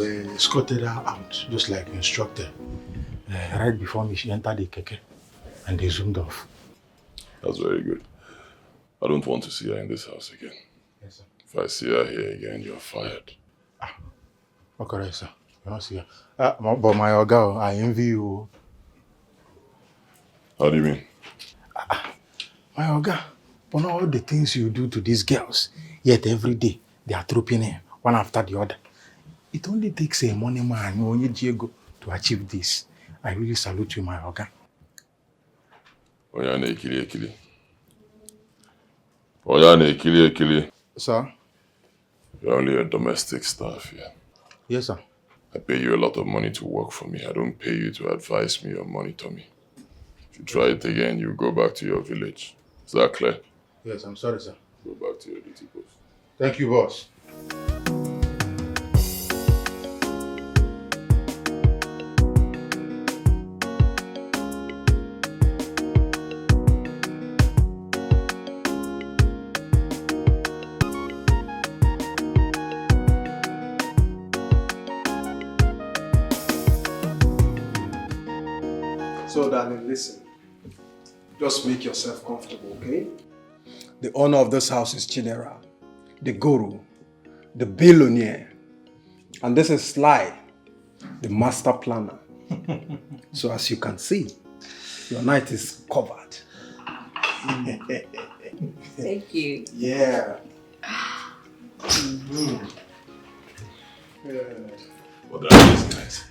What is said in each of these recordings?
escorted her out, just like instructed. Right before me, she entered the keke and they zoomed off. That's very good. I don't want to see her in this house again. Yes, sir. If I see her here again, you're fired. Okay, sir. You don't see her. But my Oga, I envy you. How do you mean? My Oga, but all the things you do to these girls, yet every day they are trooping in, one after the other. It only takes a money man, only Diego, to achieve this. I really salute you, my Oga. Oyane Ekili. Oyane Ekili. Sir? You're only a domestic staff here. Yes, sir. I pay you a lot of money to work for me. I don't pay you to advise me or monitor me. If you try it again, you go back to your village. Is that clear? Yes, I'm sorry, sir. Go back to your duty post. Thank you, boss. So, darling, listen. Just make yourself comfortable, okay? The owner of this house is Chidera, the guru, the billionaire. And this is Sly, the master planner. So as you can see, your night is covered. Thank you. Yeah. What did I miss, guys?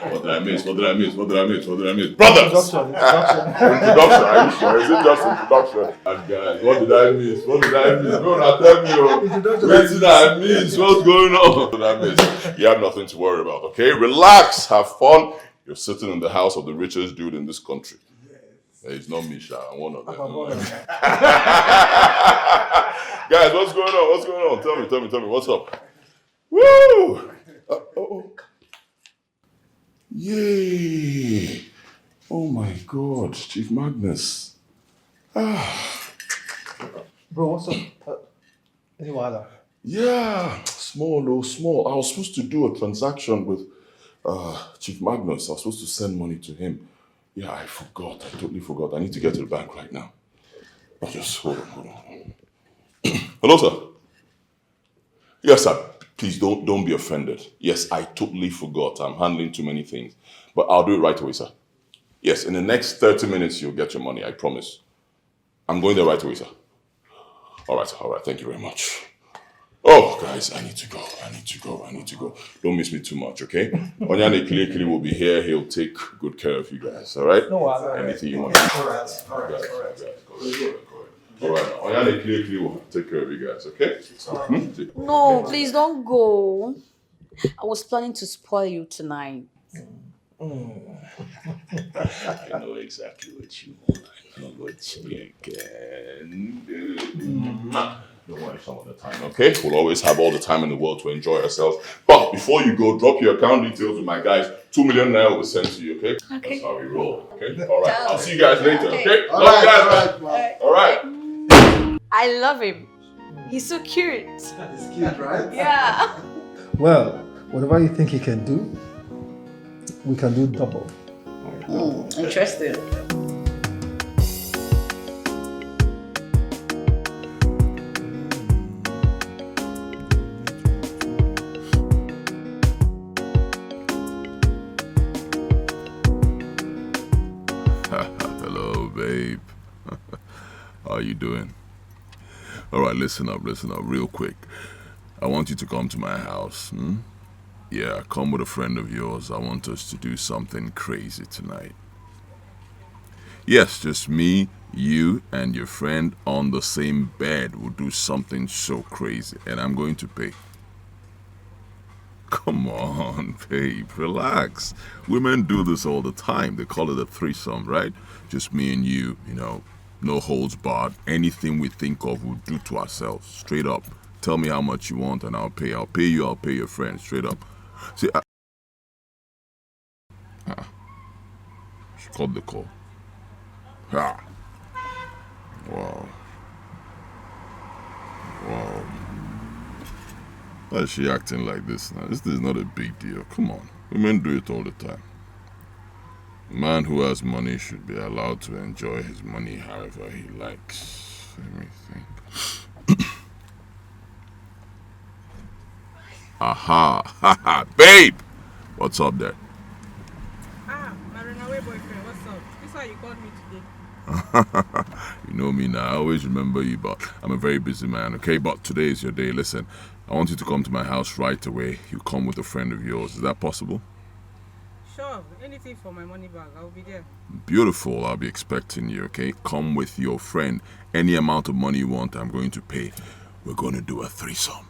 What did I miss? Brothers! Introduction. Introduction, are you sure? Is it just introduction? And guys, what did I miss? No, now tell me, what did I miss? What's going on? What did I miss? You have nothing to worry about, okay? Relax, have fun. You're sitting in the house of the richest dude in this country. Yes. It's not Misha, I'm one of them. Guys, what's going on? Tell me, what's up? Woo! Yay! Oh my God, Chief Magnus. Bro, what's up? Any water? Yeah, small. I was supposed to do a transaction with Chief Magnus. I was supposed to send money to him. Yeah, I forgot. I totally forgot. I need to get to the bank right now. Just hold on. Hello, sir. Yes, sir. Please don't be offended. Yes, I totally forgot. I'm handling too many things. But I'll do it right away, sir. Yes, in the next 30 minutes, you'll get your money. I promise. I'm going there right away, sir. All right. Thank you very much. Oh, guys, I need to go. Don't miss me too much, okay? Onyane Kili will be here. He'll take good care of you guys, all right? No water. Anything you want. All right. All right, Onyane Kili will take care of you guys, okay? No, please don't go. I was planning to spoil you tonight. I know exactly what you want. I know what you can do. Don't worry some of the time, okay? We'll always have all the time in the world to enjoy ourselves. But before you go, drop your account details with my guys. 2 million naira will be sent to you, okay? Okay. That's how we roll, okay? All right, I'll see you guys later, okay? All Love you right, guys, all right. I love him. He's so cute. It's cute, right? Yeah. Well, whatever you think he can do, we can do double. Interesting. Hello, babe. How you doing? All right, listen up, real quick. I want you to come to my house. Yeah, come with a friend of yours. I want us to do something crazy tonight. Yes, just me, you, and your friend on the same bed. We'll do something so crazy, and I'm going to pay. Come on, babe, relax. Women do this all the time. They call it a threesome, right? Just me and you, no holds barred. Anything we think of, we'll do to ourselves. Straight up. Tell me how much you want and I'll pay. I'll pay you, I'll pay your friend. Straight up. See, she called the call. Wow. Why is she acting like this now? This is not a big deal. Come on. Women do it all the time. A man who has money should be allowed to enjoy his money however he likes. Let me think. Aha! Haha! Babe! What's up there? Ah, my runaway boyfriend, what's up? This is why you called me today. You know me now, I always remember you, but I'm a very busy man, okay? But today is your day. Listen, I want you to come to my house right away. You come with a friend of yours. Is that possible? Sure, anything for my money bag, I'll be there. Beautiful, I'll be expecting you, okay? Come with your friend. Any amount of money you want, I'm going to pay. We're going to do a threesome.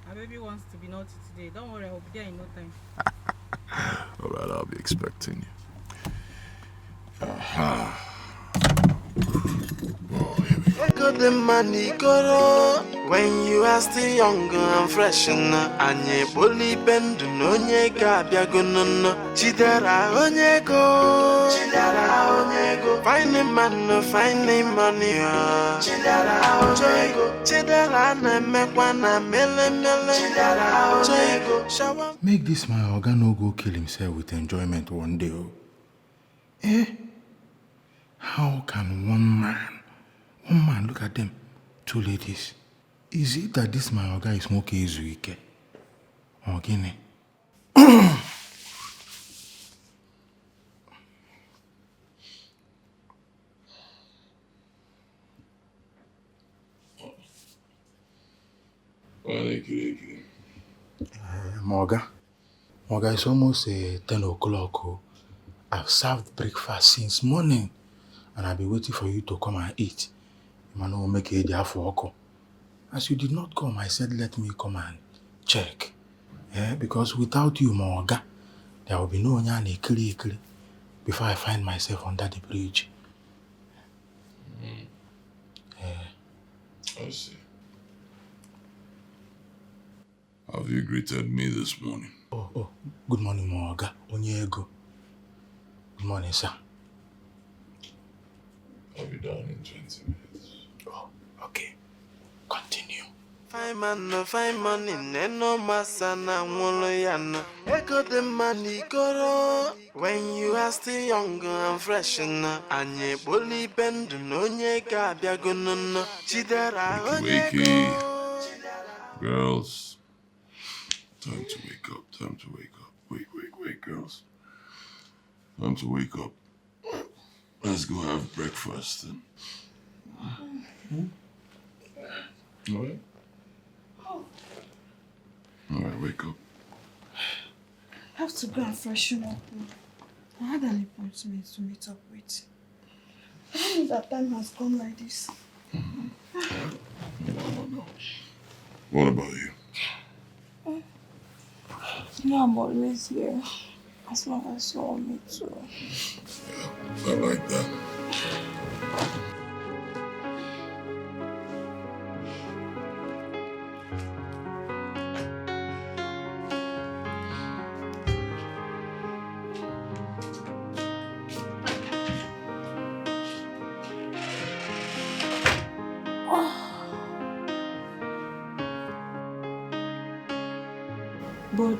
My baby wants to be naughty today. Don't worry, I'll be there in no time. Alright, I'll be expecting you. Aha. Oh, here we go. Ego the money goro when you are still young and fresh na anye boli bendu no nye ga biago no chidera onyego fine man no fine money chidera na mekwa na mele chidera onyego. Make this my oga no go kill himself with enjoyment one day. Oh. Eh? How can one man, look at them, two ladies. Is it that this my oga is more Izuike? Or Guinea? Moga, it's almost 10 o'clock. Oh. I've served breakfast since morning. And I'll be waiting for you to come and eat. Man will make it there for. As you did not come, I said let me come and check. Yeah, because without you, Moga, there will be no nyane kili before I find myself under the bridge. I see. Have you greeted me this morning? Oh, good morning, Moga. Onyego. Good morning, sir. I'll be down in 20 minutes. Oh, okay. Continue. Fine man no fine money no masana OLOWONIYAN. Ego the money goro when you are still young and fresh na anye boli bendu no nye ga biago no chidera Wakey. Girls. Time to wake up. Wake, girls. Time to wake up. Let's go have breakfast then. Alright? Alright, wake up. I have to go and freshen up. I had an appointment to meet up with. I don't know that time has gone like this. No. What about you? You know I'm always here. As long as you want me to. Yeah, I like that. But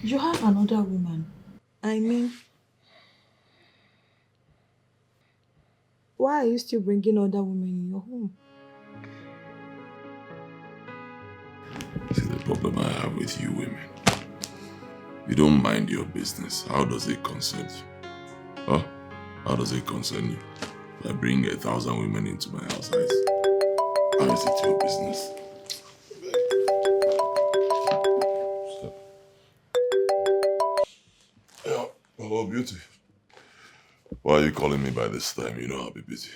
you have another woman. I mean, why are you still bringing other women in your home? See, the problem I have with you women. You don't mind your business. How does it concern you? Huh? How does it concern you? If I bring 1,000 women into my house, how is it your business? Yeah, hello, beauty. Why are you calling me by this time? You know I'll be busy.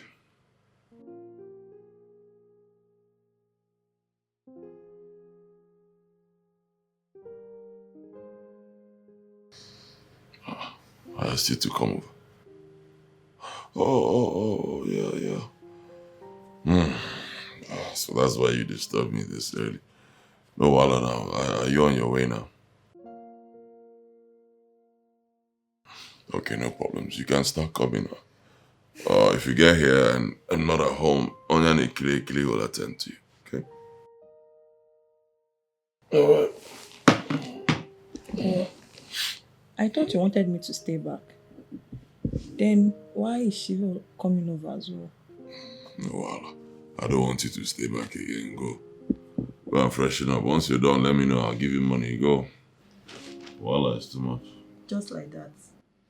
I asked you to come over. Oh, yeah. So that's why you disturbed me this early. No, Wala now. Are you on your way now? Okay, no problems. You can start coming now. If you get here and I'm not at home, Onyane Kili will attend to you, okay? Alright. I thought you wanted me to stay back. Then why is she not coming over as well? No, Wala. I don't want you to stay back again. Go. Go and freshen up. Once you're done, let me know. I'll give you money. Go. Wala is too much. Just like that.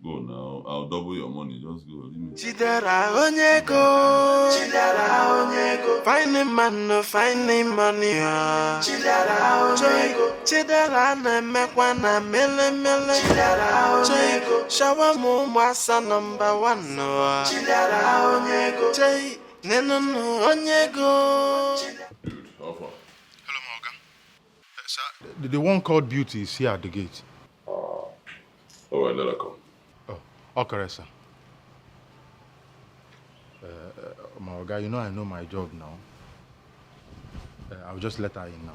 Go now. I'll double your money. Just go. Chidera onyego, finding man no finding money. Chidera onyego, chidera na mekwana mele. Chidera onyego, shawa mo mwasa number 1 no. Chidera onyego, chay neno no onyego. Dude, how far? Hello, Morgan. Sir, the one called Beauty is here at the gate. Alright, let her come. Oh, okay, sir. My guy, you know I know my job now. I'll just let her in now.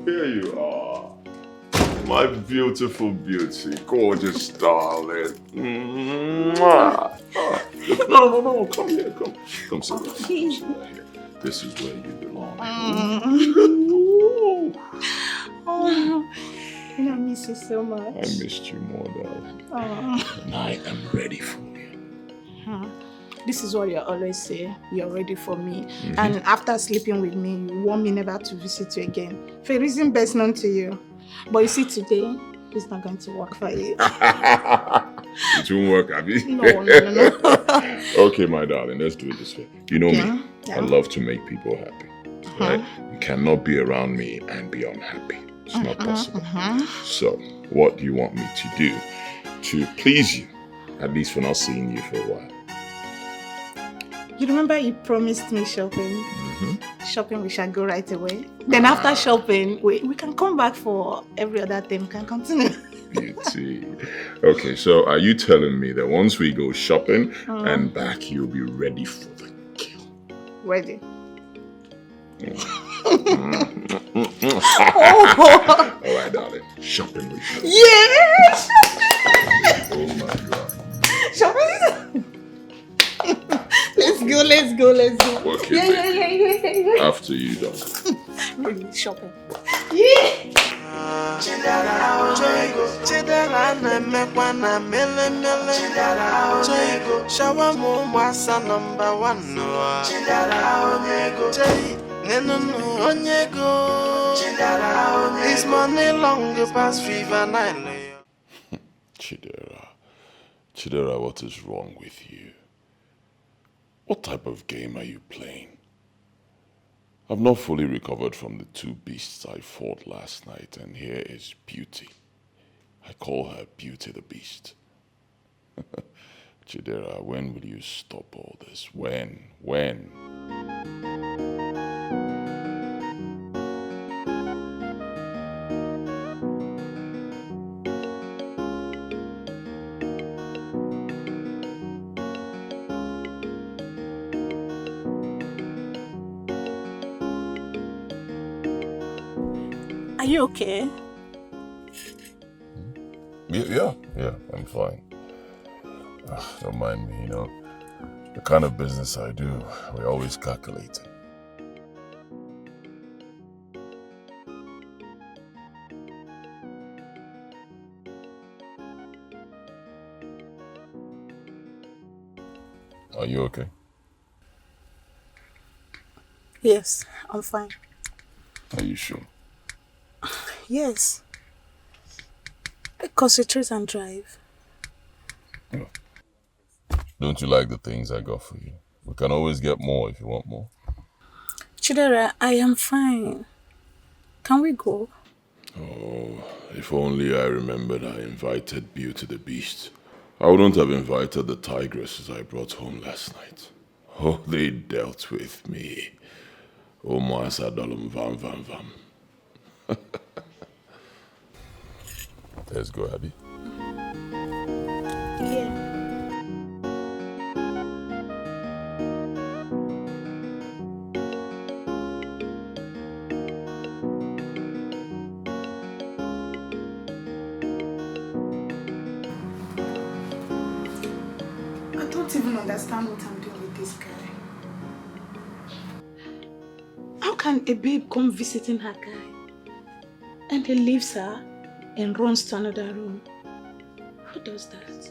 Here you are. My beautiful beauty, gorgeous darling. Mwah. No, come here, come sit down. This is where you belong. I miss you so much. I missed you more, darling. And I am ready for you. This is what you always say. You're ready for me. And after sleeping with me, you want me never to visit you again. For a reason best known to you. But you see, today, it's not going to work for you. It won't work, Abby. No. Okay, my darling, let's do it this way. You know me. Yeah. I love to make people happy. Right? You cannot be around me and be unhappy. It's not possible. So, what do you want me to do to please you? At least for not seeing you for a while. You remember you promised me shopping? Shopping, we shall go right away. Then after shopping, we can come back for every other thing. We can continue. Beauty. Okay, so are you telling me that once we go shopping and back, you'll be ready for the kill? Ready. All right, darling. Shopping we shall. Yes! Oh my God. Shopping! Let's go. Okay, Yeah. after you, done. Really, shopping. Chidera na mekwana mele. Chidera shawa mo mwasa number 1 no. Chidera onyego, chay neno no onyego. Chidera onyego, this money long past River Nile. Chidera, what is wrong with you? What type of game are you playing? I've not fully recovered from the 2 beasts I fought last night, and here is Beauty. I call her Beauty the Beast. Chidera, when will you stop all this? When? Are you okay? Yeah, I'm fine. Don't mind me, the kind of business I do, we're always calculating. Are you okay? Yes, I'm fine. Are you sure? Yes. Concentrate and drive. Yeah. Don't you like the things I got for you? We can always get more if you want more. Chidera, I am fine. Can we go? Oh, if only I remembered I invited Beauty the Beast. I wouldn't have invited the tigresses I brought home last night. Oh, they dealt with me. Oh, Moasa Dolum Vam Vam Vam. Let's go, Abby. Yeah. don't even understand what I'm doing with this guy. How can a babe come visiting her guy and he leaves her and runs to another room? Who does that?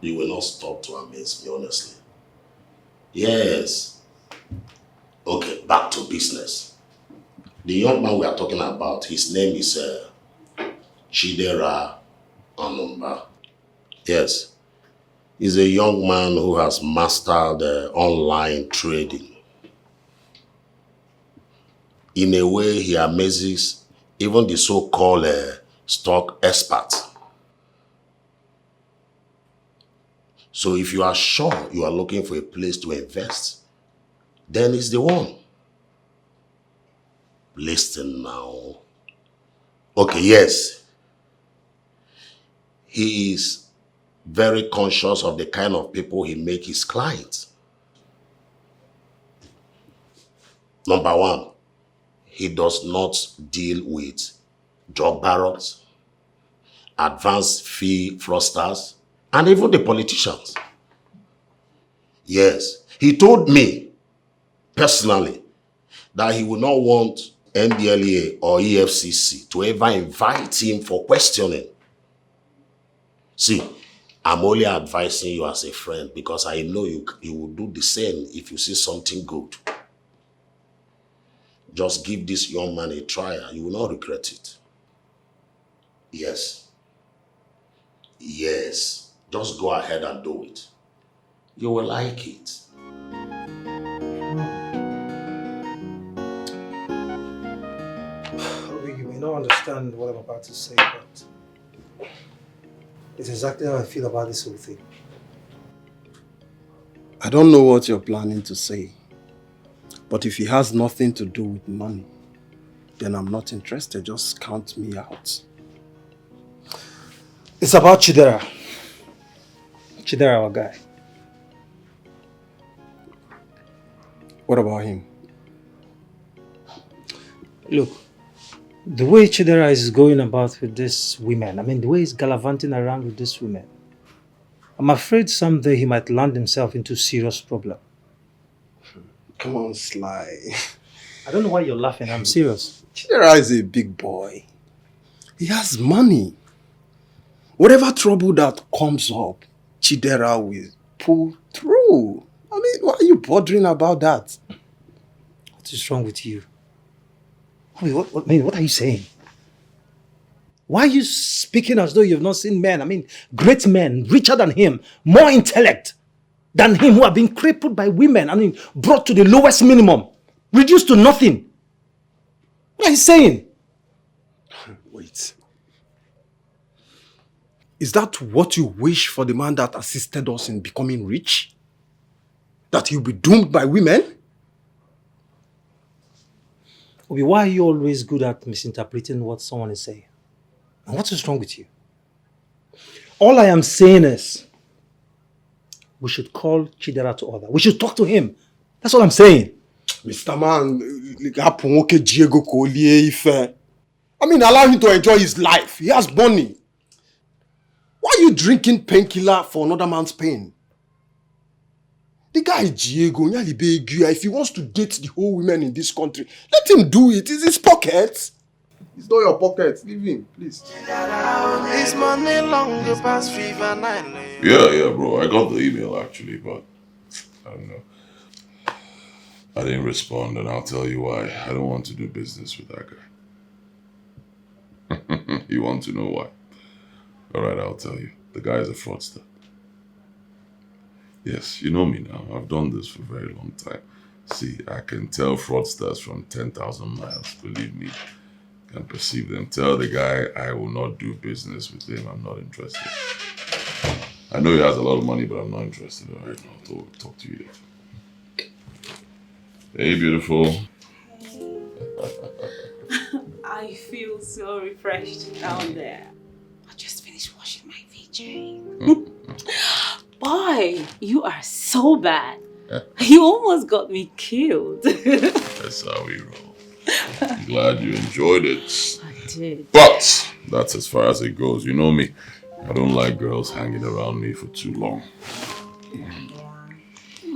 You will not stop to amaze me, honestly. Yes. Okay, back to business. The young man we are talking about, his name is Chidera Anumba. Yes. He's a young man who has mastered online trading. In a way, he amazes even the so-called stock experts. So if you are sure you are looking for a place to invest, then it's the one. Listen now. Okay, yes. He is very conscious of the kind of people he makes his clients. Number one, he does not deal with drug barons, advanced fee fraudsters, and even the politicians. Yes, he told me personally that he would not want NDLEA or EFCC to ever invite him for questioning. See, I'm only advising you as a friend because I know you will do the same if you see something good. Just give this young man a try and you will not regret it. Yes. Yes. Just go ahead and do it. You will like it. You may not understand what I'm about to say, but it's exactly how I feel about this whole thing. I don't know what you're planning to say, but if it has nothing to do with money, then I'm not interested. Just count me out. It's about Chidera. Chidera, our guy. What about him? Look, the way Chidera is going about with these women, I mean, the way he's gallivanting around with these women, I'm afraid someday he might land himself into serious problem. Come on, Sly. I don't know why you're laughing. I'm serious. Chidera is a big boy. He has money. Whatever trouble that comes up, Chidera will pull through. I mean, why are you bothering about that? What is wrong with you? I mean, what are you saying? Why are you speaking as though you've not seen men? I mean, great men, richer than him, more intellect than him, who have been crippled by women, I mean, brought to the lowest minimum, reduced to nothing. What are you saying? Wait. Is that what you wish for the man that assisted us in becoming rich? That he'll be doomed by women? Obi, why are you always good at misinterpreting what someone is saying? And what is wrong with you? All I am saying is, we should call Chidera to order. We should talk to him. That's what I'm saying. Mr. Man, I mean, allow him to enjoy his life. He has money. Why are you drinking painkiller for another man's pain? The guy is Diego. If he wants to date the whole women in this country, let him do it. It's his pockets. It's not your pockets. Leave him, please. His money longer past Fever 9. Yeah, bro. I got the email actually, but I don't know. I didn't respond, and I'll tell you why. I don't want to do business with that guy. You want to know why? All right, I'll tell you. The guy is a fraudster. Yes, you know me now. I've done this for a very long time. See, I can tell fraudsters from 10,000 miles, believe me. can perceive them. Tell the guy I will not do business with him. I'm not interested. I know he has a lot of money, but I'm not interested. All right, I'll talk to you later. Hey, beautiful. I feel so refreshed down there. I just finished washing my VJ. Boy, you are so bad. You almost got me killed. That's how we roll. I'm glad you enjoyed it. I did. But that's as far as it goes. You know me. I don't like girls hanging around me for too long. Yeah,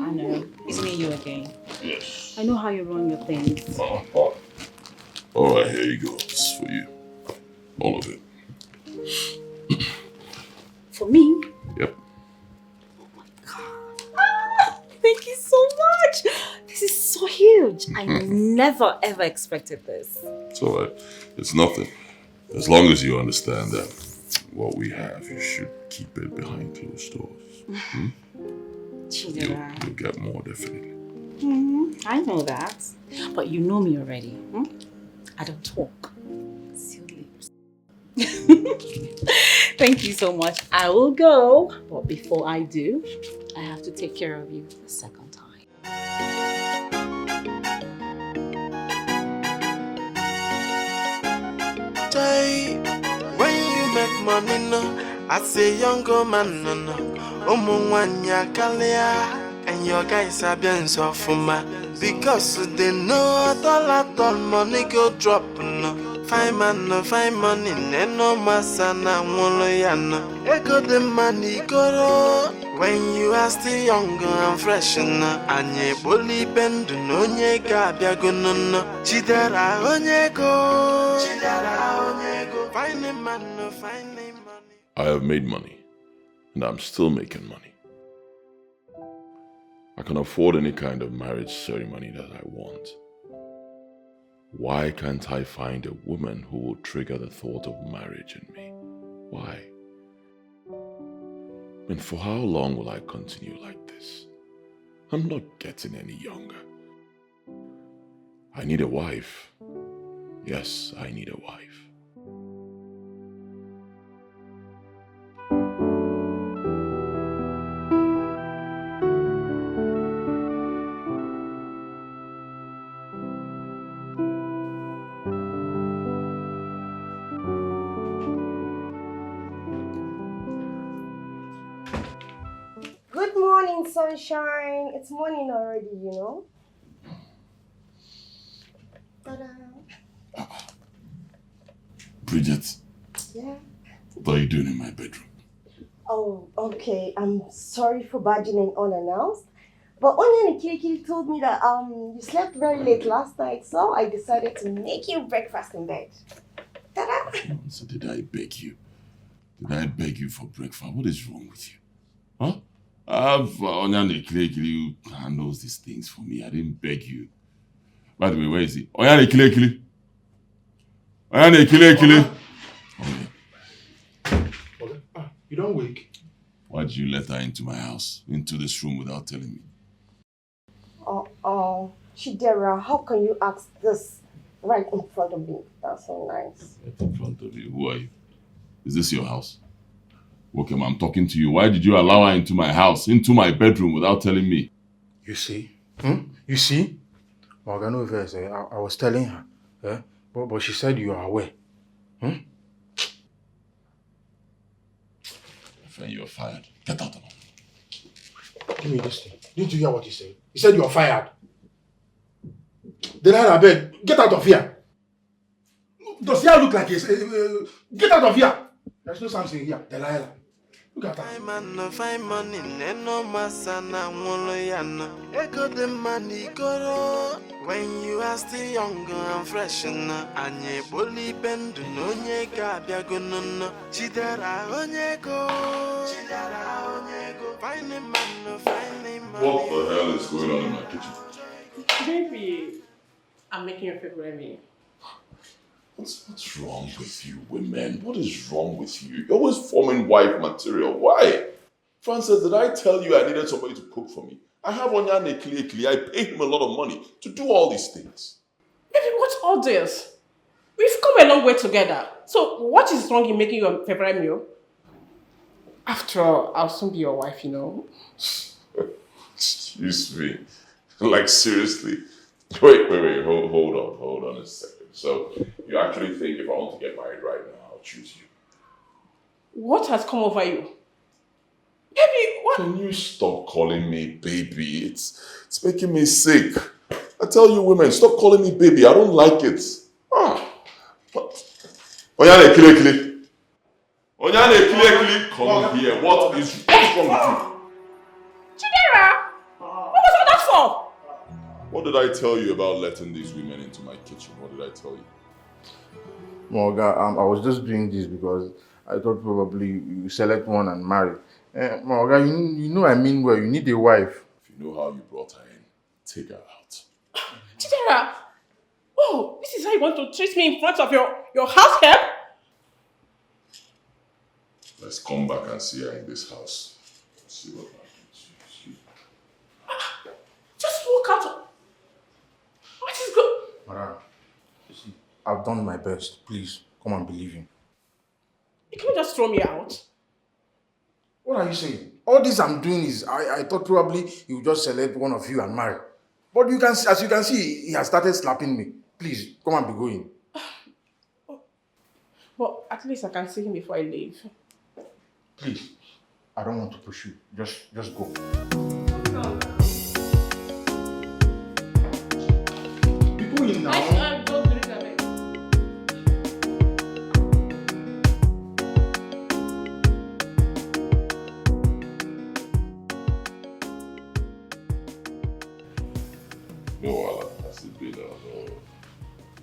I know. It's me and you again. Yes. I know how you run your things. All right, here you go. It's for you. All of it. For me? Yep. Oh my God. Thank you so much. This is so huge. I never ever expected this. It's all right. It's nothing. As long as you understand that what we have, you should keep it behind closed doors. You'll get more, definitely. I know that. But you know me already. I don't talk. Sealed lips. Thank you so much. I will go. But before I do, I have to take care of you the second time. When you make money, no, as a younger man, no, Omongwanya Kalia, and your guys are being so for my because they know all money go drop, no. Find money, no masana, OLOWONIYAN. Echo the money go when you are still younger and fresh, and ye bully bend, no ye gabia gunno. Chidera onyego, find a man, find a money. I have made money, and I'm still making money. I can afford any kind of marriage ceremony that I want. Why can't I find a woman who will trigger the thought of marriage in me? Why? And for how long will I continue like this? I'm not getting any younger. I need a wife. Yes, I need a wife. Good morning, sunshine. It's morning already, you know. Ta-da. Bridget. Yeah. What are you doing in my bedroom? Oh, okay. I'm sorry for barging in unannounced. But Onion Kirikiri told me that you slept very late last night, so I decided to make you breakfast in bed. Ta-da! So did I beg you? Did I beg you for breakfast? What is wrong with you? Huh? I have Onion Kirikiri who handles these things for me. I didn't beg you. By the way, where is he? Onion Kirikiri! Onion Kirikiri! You don't wake. Why did you let her into my house, into this room without telling me? Oh, Chidera, how can you ask this right in front of me? That's so nice. Right in front of you. Who are you? Is this your house? Okay, I'm talking to you. Why did you allow her into my house, into my bedroom without telling me? You see? You see? Morganoverse, I was telling her. But she said you are aware. Friend, you're fired. Get out of here. Give me this thing. Didn't you hear what he said? He said you are fired. Delilah, beg, get out of here. Does he look like a... Get out of here. There's no something here. Delilah. Look at that. Find money, no masana, OLOWONIYAN. Echo the money go when you are still younger and fresh, and ye bully bend, no ye gabia gunno. Chidera onyego, find a man, find a man. What the hell is going on in my kitchen? Baby, I'm making your favorite meal. What's wrong with you women? What is wrong with you? You're always forming wife material. Why? Francis, did I tell you I needed somebody to cook for me? I have Onyane Kili. I pay him a lot of money to do all these things. Baby, what's all this? We've come a long way together. So what is wrong in making your favorite meal? After all, I'll soon be your wife, you know. Excuse me. Like, seriously? Wait, hold on a second. So, you actually think if I want to get married right now, I'll choose you? What has come over you? Baby, what? Can you stop calling me baby? It's making me sick. I tell you women, stop calling me baby. I don't like it. Onyane Kile. Come here. What is wrong with you? Chidera! What was all that for? What did I tell you about letting these women into my kitchen? What did I tell you? Moga, I was just doing this because I thought probably you select one and marry. Moga, you know I mean well, you need a wife. If you know how you brought her in, take her out. Chidera! Oh, this is how you want to treat me in front of your house help? Let's come back and see her in this house. See what happens. Just walk out. What is good? Madam, you see, I've done my best. Please, come and believe in. You can't just throw me out. What are you saying? All this I'm doing is, I thought probably you would just select one of you and marry. But you can, as you can see, he has started slapping me. Please, come and be going. But at least I can see him before I leave. Please, I don't want to push you. Just go. Be going now. No, has it been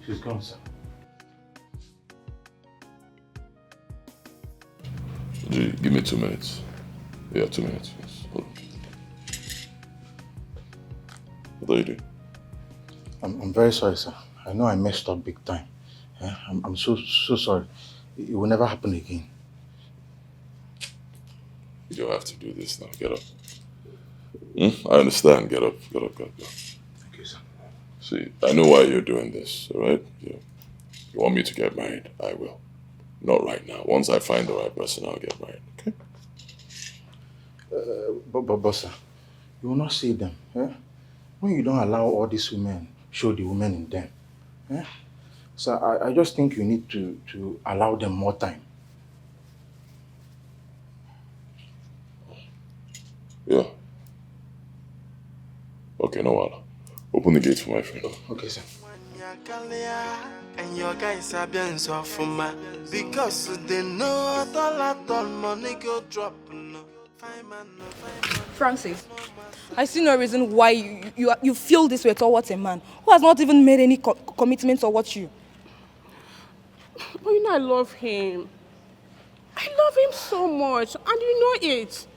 She's gone, sir. Give me 2 minutes. Yeah, 2 minutes. Yes. Hold on. What are you doing? I'm very sorry, sir. I know I messed up big time. Yeah? I'm so sorry. It will never happen again. You don't have to do this now. Get up. I understand. Get up. Thank you, sir. See, I know why you're doing this, all right? You want me to get married? I will. Not right now. Once I find the right person, I'll get married, okay? But sir, you will not see them. Eh? When you don't allow all these women, show the women in them. Eh? So I just think you need to allow them more time. Yeah. Okay, no wahala. Open the gate for my friend. Okay, sir. And your guys are being so for my because they know all money go drop. Francis, I see no reason why you feel this way towards a man who has not even made any commitment towards you. But you know I love him. I love him so much, and you know it.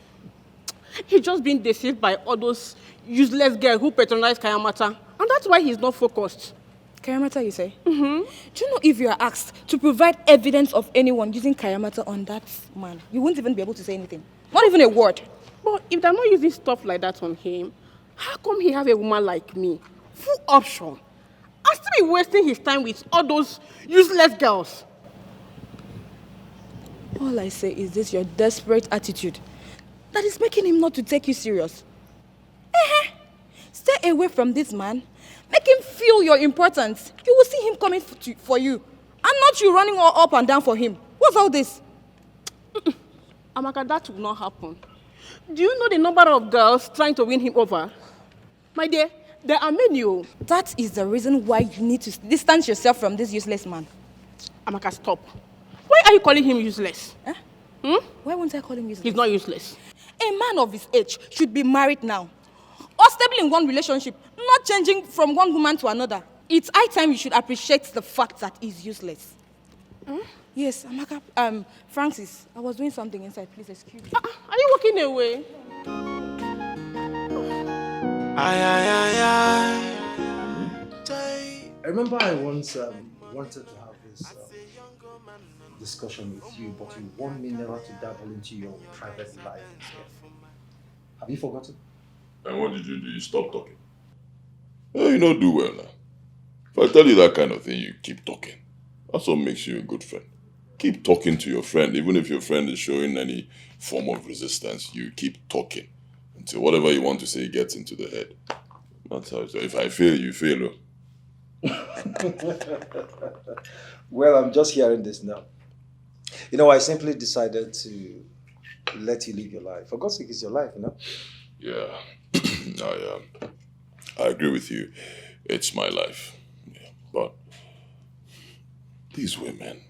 He's just been deceived by all those useless girls who patronize Kayamata, and that's why he's not focused. Kayamata, you say? Mm-hmm. Do you know if you are asked to provide evidence of anyone using Kayamata on that man, you won't even be able to say anything? Not even a word. But if they're not using stuff like that on him, how come he have a woman like me? Full option. And still be wasting his time with all those useless girls. All I say is this your desperate attitude that is making him not to take you serious. Stay away from this man. Make him feel your importance. You will see him coming for you. And not you running all up and down for him. What's all this? Amaka, that will not happen. Do you know the number of girls trying to win him over? My dear, there are many. That is the reason why you need to distance yourself from this useless man. Amaka, stop. Why are you calling him useless? Why won't I call him useless? He's not useless. A man of his age should be married now. Or stable in one relationship, not changing from one woman to another. It's high time you should appreciate the fact that he's useless. Yes, Amaka, Francis, I was doing something inside. Please excuse me. Are you walking away? I remember I once wanted to have this discussion with you, but you warned me never to dabble into your private life. Have you forgotten? And what did you do? You stopped talking. Well, you don't do well now. If I tell you that kind of thing, you keep talking. That's what makes you a good friend. Keep talking to your friend, even if your friend is showing any form of resistance. You keep talking until whatever you want to say gets into the head. That's how. So if I fail, you fail. Well, I'm just hearing this now. You know, I simply decided to let you live your life. For God's sake, it's your life, you know? Yeah, I agree with you. It's my life. Yeah. But these women,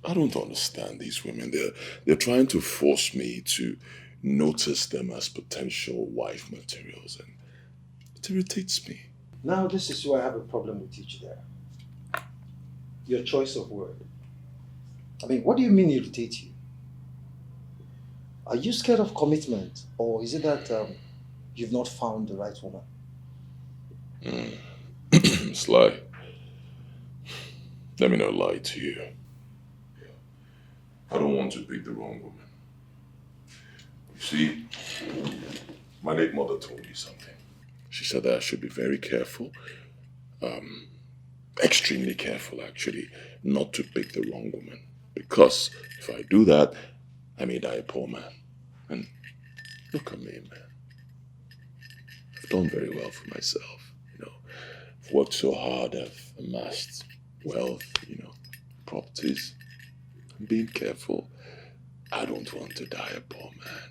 I don't understand these women. They're trying to force me to notice them as potential wife materials, and it irritates me. Now, this is why I have a problem with you, Chidera. Your choice of word. I mean, what do you mean irritate you? Are you scared of commitment, or is it that you've not found the right woman? Sly, let me not lie to you. I don't want to pick the wrong woman. You see, my late mother told me something. She said that I should be very careful, extremely careful actually, not to pick the wrong woman. Because if I do that, I may die a poor man. And look at me, man. I've done very well for myself, you know. I've worked so hard, I've amassed wealth, you know, properties. I'm being careful. I don't want to die a poor man.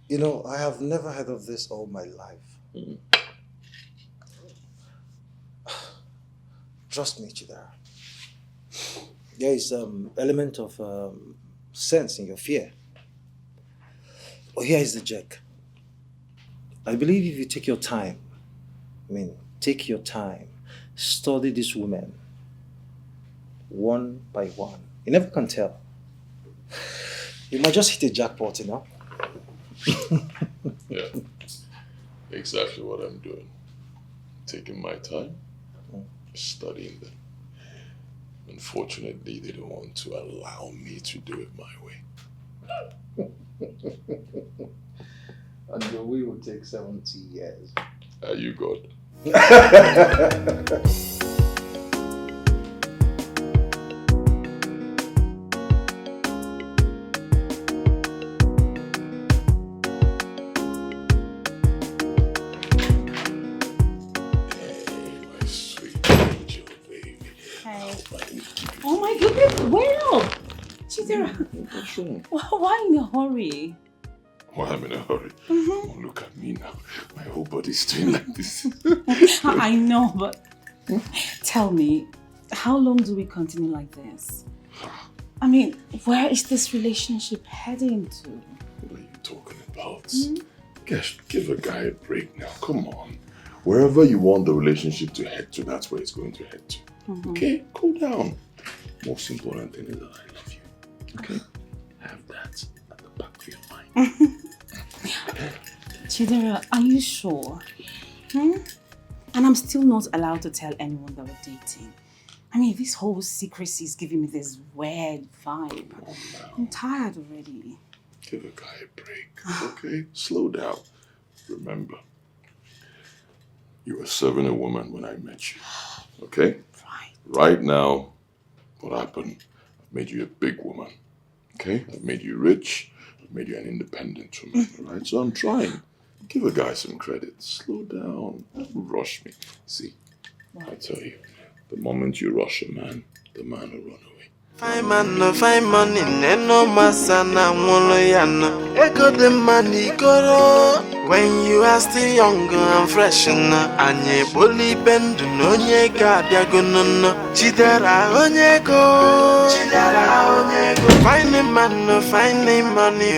You know, I have never heard of this all my life. Trust me, Chidera. There is element of sense in your fear. Oh, here is the jerk. I believe if you take your time, study this woman one by one. You never can tell. You might just hit a jackpot, you know? Yeah, exactly what I'm doing. Taking my time, studying them. Unfortunately, they don't want to allow me to do it my way. And your way will take 70 years. Are you God? Oh my goodness, well! Chidera, What's wrong? why in a hurry? Why I'm in a hurry? Oh, look at me now. My whole body's doing like this. I know, but tell me, how long do we continue like this? I mean, where is this relationship heading to? What are you talking about? Gosh, give a guy a break now. Come on. Wherever you want the relationship to head to, that's where it's going to head to. Okay? Cool down. Most important thing is that I love you. Okay? Have that at the back of your mind. Chidera, are you sure? And I'm still not allowed to tell anyone that we're dating. I mean, this whole secrecy is giving me this weird vibe. I'm tired already. Give a guy a break, okay? Slow down. Remember, you were serving a woman when I met you, okay? Right now, what happened? I've made you a big woman, okay? I've made you rich. I've made you an independent woman, right? So I'm trying. Give a guy some credit. Slow down. Don't rush me. See, I tell you, the moment you rush a man, the man will run away. Fine man, no fine money, no masana, OLOWONIYAN. Echo the money, go when you are still young and fresh. Anye boli bend, no nyega, diagono. Chidera, onyego. Chidera, onyego. Fine man, no fine money.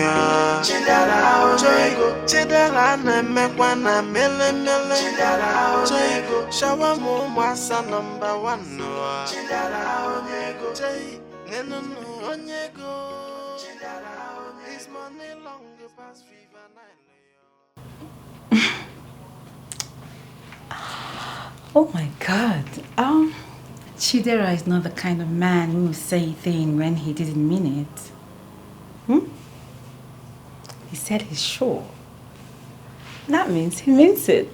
Chidera, onyego. Chidera, na mekwana, mele. Chidera, onyego. Shawa mo masa number 1. Chidera, onyego. No, onyego. This money long past fever night. Oh my God. Chidera is not the kind of man who will say a thing when he didn't mean it. He said he's sure. That means he means it.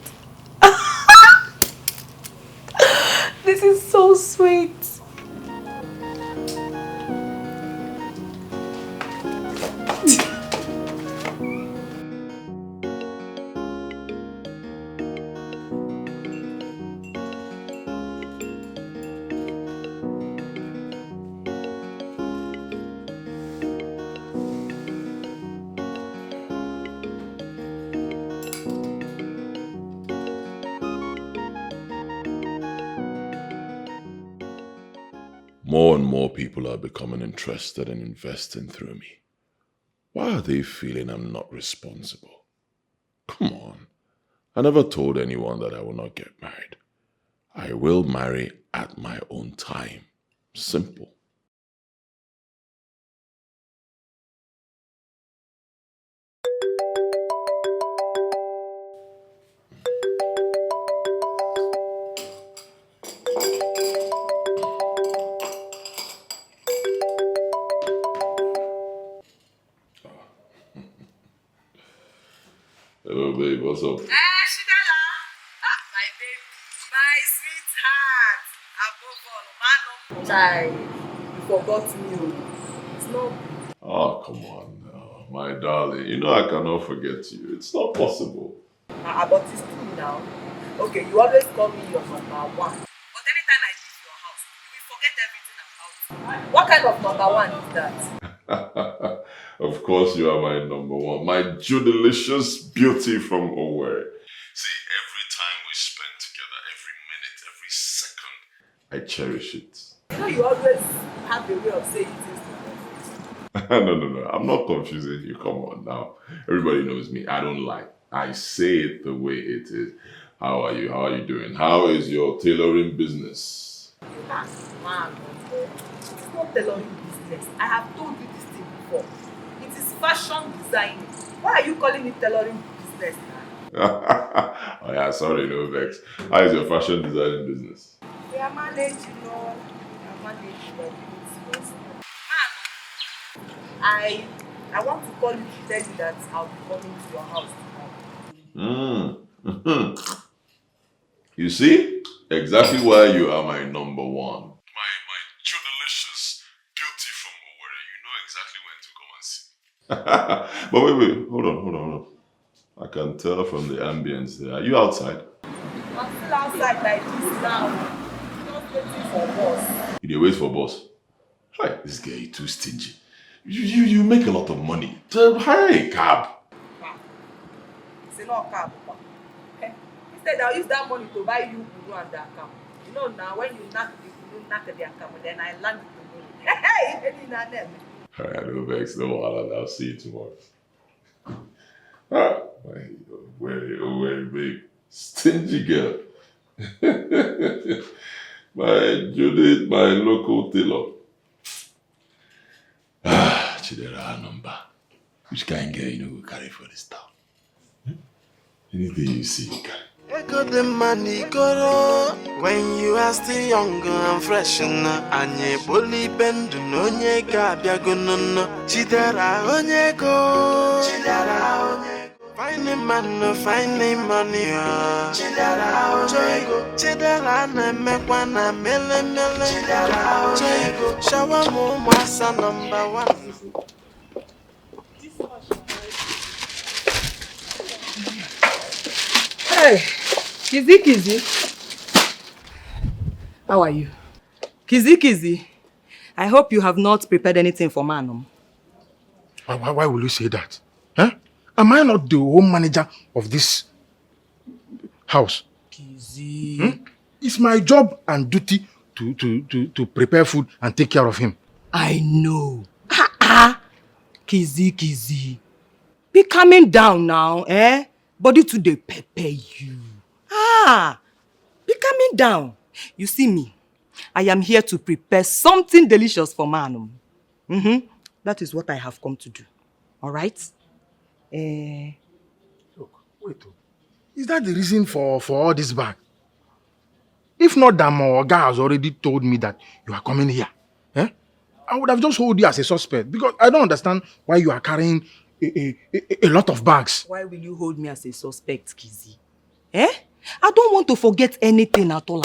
This is so sweet. More and more people are becoming interested in investing through me. Why are they feeling I'm not responsible? Come on. I never told anyone that I will not get married. I will marry at my own time. Simple. Hello, babe. What's up? Shidala. My baby. My sweetheart. Above all, man. Child, you forgot me. It's not. Oh, come on now. My darling. You know I cannot forget you. It's not possible. But it's true now. Okay, you always call me your number one. But anytime I leave your house, you will forget everything about it. What kind of number one is that? Of course you are my number one. My delicious beauty from Owerri. See, every time we spend together, every minute, every second, I cherish it. You know you always have a way of saying things to me. No. I'm not confusing you. Come on now. Everybody knows me. I don't lie. I say it the way it is. How are you? How are you doing? How is your tailoring business? Man, it's not tailoring business. I have told you this thing before. It is fashion designing. Why are you calling it tailoring business now? Oh yeah, sorry, no vex. How is your fashion designing business? We are managed, you know. We are managed, but it's man, I want to call you to tell you that I'll be coming to your house tomorrow. You see? Exactly why you are my number one. My delicious beauty from Owerri. You know exactly when to come and see. But wait. Hold on. I can tell from the ambience there. Are you outside? I'm still outside like this now. Just waiting for boss. You dey wait for boss? Hi, this guy is too stingy. You make a lot of money. Hire a cab. It's not cab. Instead, I'll use that money to buy you Guru and the account. You know now, when you knock the Guru, knock the account, then I land the money. Hey, Alright, no vex, no wahala. I'll see you tomorrow. Ah, where, babe. Stingy girl. My Judith, my local tailor. Chidera number. Which kind of girl you know will carry for this town? Anything you see, you carry. Ego the money goro when you are still young and fresh anye boli bendu no nye ga biagono chidera onyego fine man fine money chidera chidera na mekwa na mele chidera shawa mo masa number one. Hey, Kizzy. How are you? Kizzy. I hope you have not prepared anything for Manum. Why will you say that? Huh? Am I not the home manager of this house? Kizzy. It's my job and duty to prepare food and take care of him. I know. Kizzy. Be calming down now, eh? Body today pepper you. Be calming down. You see me, I am here to prepare something delicious for Manum. That is what I have come to do. All right? Look, wait. Is that the reason for all this bag? If not that my Oga has already told me that you are coming here, I would have just hold you as a suspect because I don't understand why you are carrying a lot of bags. Why will you hold me as a suspect, Kizzy? I don't want to forget anything at all.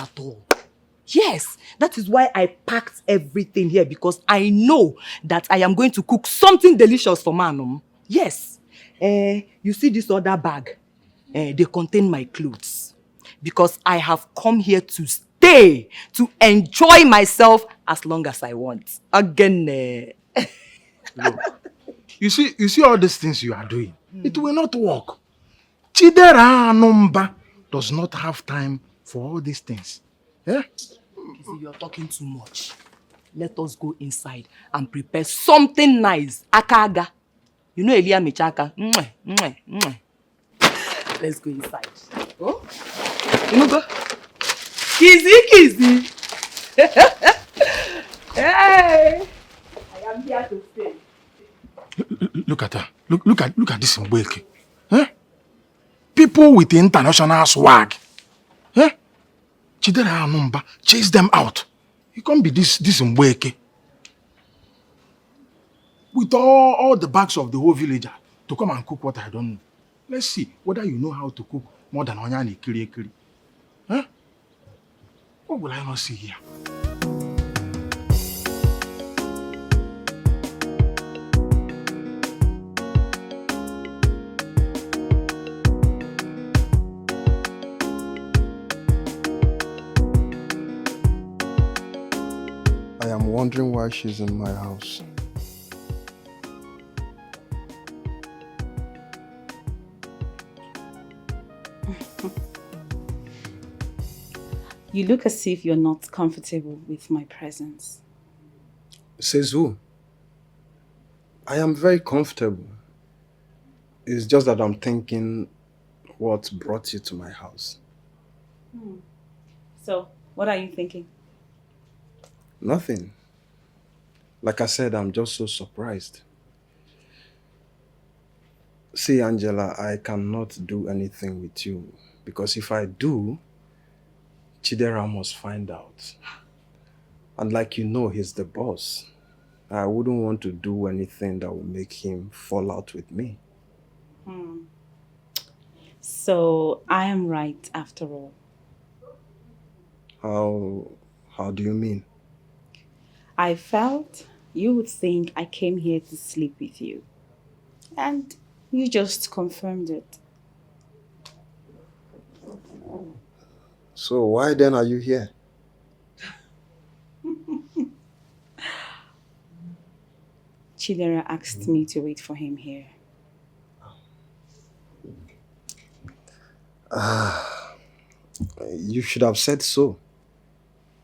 Yes, that is why I packed everything here because I know that I am going to cook something delicious for Manum. Yes. You see this other bag? They contain my clothes because I have come here to stay, to enjoy myself as long as I want. Again. Look, you see all these things you are doing. It will not work. Chidera Anumba does not have time for all these things. Yeah? You are talking too much. Let us go inside and prepare something nice. Akaga. You know Elia Michaka. Let's go inside. Oh? You know go? Kizzy. Hey! I am here to stay. Look at her. Look at this Mbweke. Huh? People with international swag. Huh? Chidera Anumba, chase them out. You can't be this Mbweke. With all the bags of the whole villager to come and cook what I don't know. Let's see whether you know how to cook more than Onyani Kiri. Huh? What will I not see here? I am wondering why she's in my house. You look as if you're not comfortable with my presence. Says who? I am very comfortable. It's just that I'm thinking what brought you to my house. So, what are you thinking? Nothing. Like I said, I'm just so surprised. See, Angela, I cannot do anything with you because if I do, Chidera must find out. And like you know, he's the boss. I wouldn't want to do anything that will make him fall out with me. So, I am right after all. How do you mean? I felt you would think I came here to sleep with you. And you just confirmed it. So why then are you here? Chidera asked me to wait for him here. You should have said so.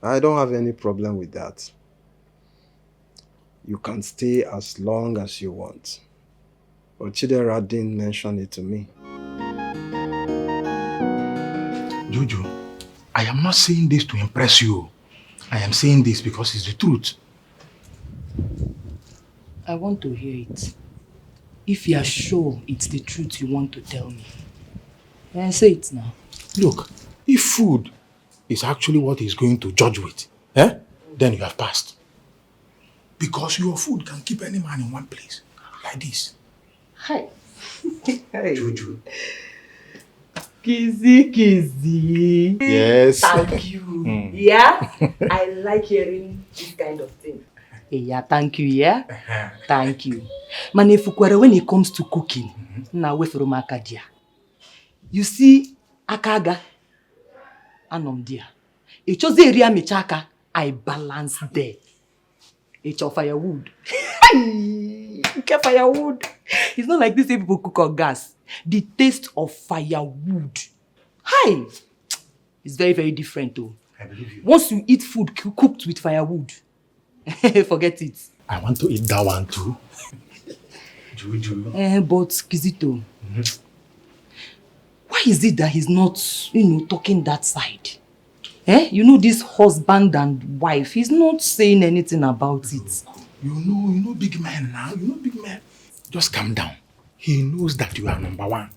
I don't have any problem with that. You can stay as long as you want. But Chidera didn't mention it to me. Juju, I am not saying this to impress you. I am saying this because it's the truth. I want to hear it. If you are sure it's the truth you want to tell me, then say it now. Look, if food is actually what he's going to judge with, then you have passed. Because your food can keep any man in one place, like this. Hi. Juju. Kizzy. Yes. Thank you. Yeah? I like hearing this kind of thing. Yeah, thank you, yeah? Thank you. Manefukwara, when it comes to cooking, na we from Akadia. You see, Akaga, anom dia. It chose the area michaka, I balance there. It's your firewood. Get firewood. It's not like this way people cook on gas. The taste of firewood. Hi. It's very, very different though. I believe you. Once you eat food cooked with firewood, forget it. I want to eat that one too. Juju. But Kizito, why is it that he's not, talking that side? You know this husband and wife, he's not saying anything about it. You know big man now. You know big man. Just calm down. He knows that you are number one.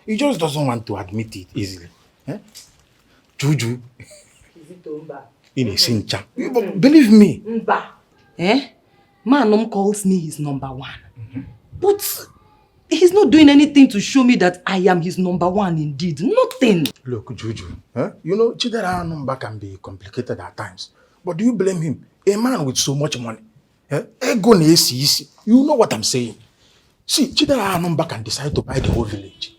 He just doesn't want to admit it easily. Juju. In a cincha. Believe me. Mba. Manom calls me his number one. But He's not doing anything to show me that I am his number one indeed. Nothing. Look, Juju, you know, Chidera number can be complicated at times. But do you blame him? A man with so much money. Ego na esi. You know what I'm saying? See, Chidera number can decide to buy the whole village.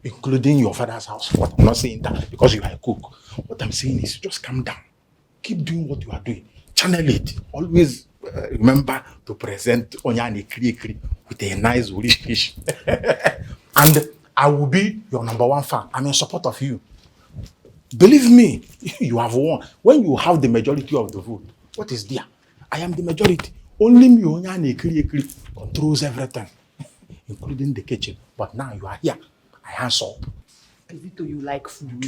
Including your father's house. What I'm not saying that because you are a cook. What I'm saying is just calm down. Keep doing what you are doing. Channel it. Always remember to present Onyani Kri with a nice woolly fish. And I will be your number one fan. I'm in support of you. Believe me, you have won. When you have the majority of the vote, what is there? I am the majority. Only me Onyani Kri controls everything, including the kitchen. But now you are here. I hands up. Vito, you like food.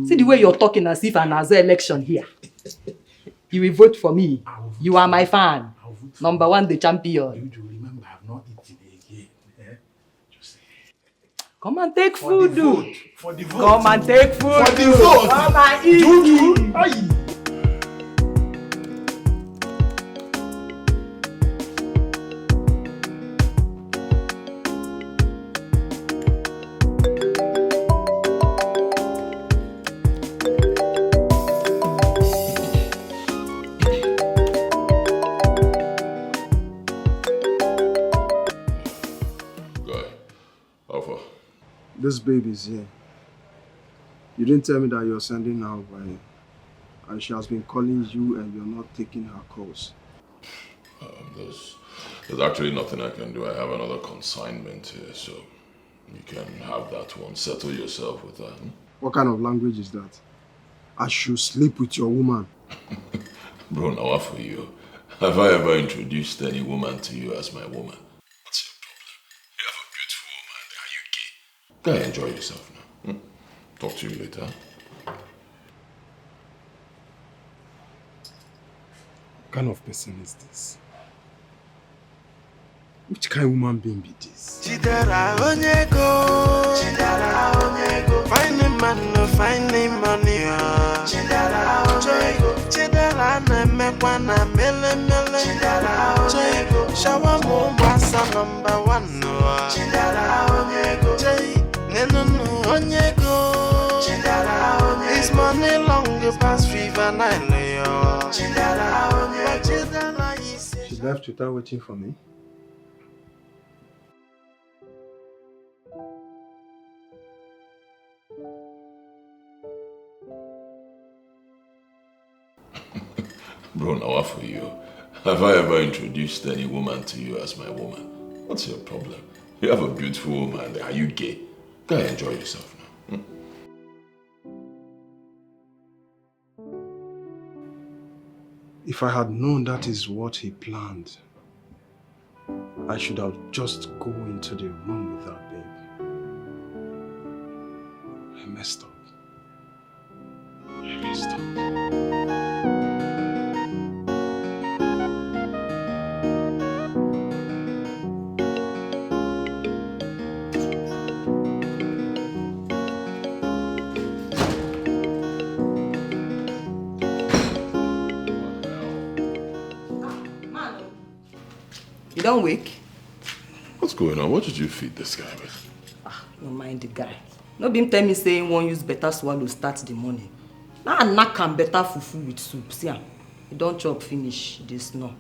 See the way you're talking as if an Aza election here. You will vote for me. You are my fan. Number one, the champion. You remember, I have not eaten again. Come and take food. For the vote. Come and take food. For the vote. Come and eat. Juju. This baby's here. You didn't tell me that you're sending her over here. And she has been calling you and you're not taking her calls. There's actually nothing I can do. I have another consignment here, so you can have that one. Settle yourself with that. What kind of language is that? I should sleep with your woman. Bro, now what for you? Have I ever introduced any woman to you as my woman? What's your problem? You have a beautiful woman. Are you gay? Go ahead, enjoy yourself now. Talk to you later. What kind of person is this? Which kind of woman being be this? Chidera onyego, find a man, no find money. Chidera onyego, Chidera na mekwana mele. Chidera onyego, shawa mo basa number one no. Chidera onyego, neno onyego. Chidera onyego, his money long past fever nine yo. Chidera onyego, She left without waiting for me. Bro, now what for you? Have I ever introduced any woman to you as my woman? What's your problem? You have a beautiful woman. Are you gay? Go ahead, enjoy yourself now. If I had known that is what he planned, I should have just go into the room with that babe. I messed up. I messed up. You don't wake? What's going on? What did you feed this guy with? Don't mind the guy. No be him tell me saying one use better swallow start the morning. Now I knack am better fufu with soup. See am. You don't chop finish this no.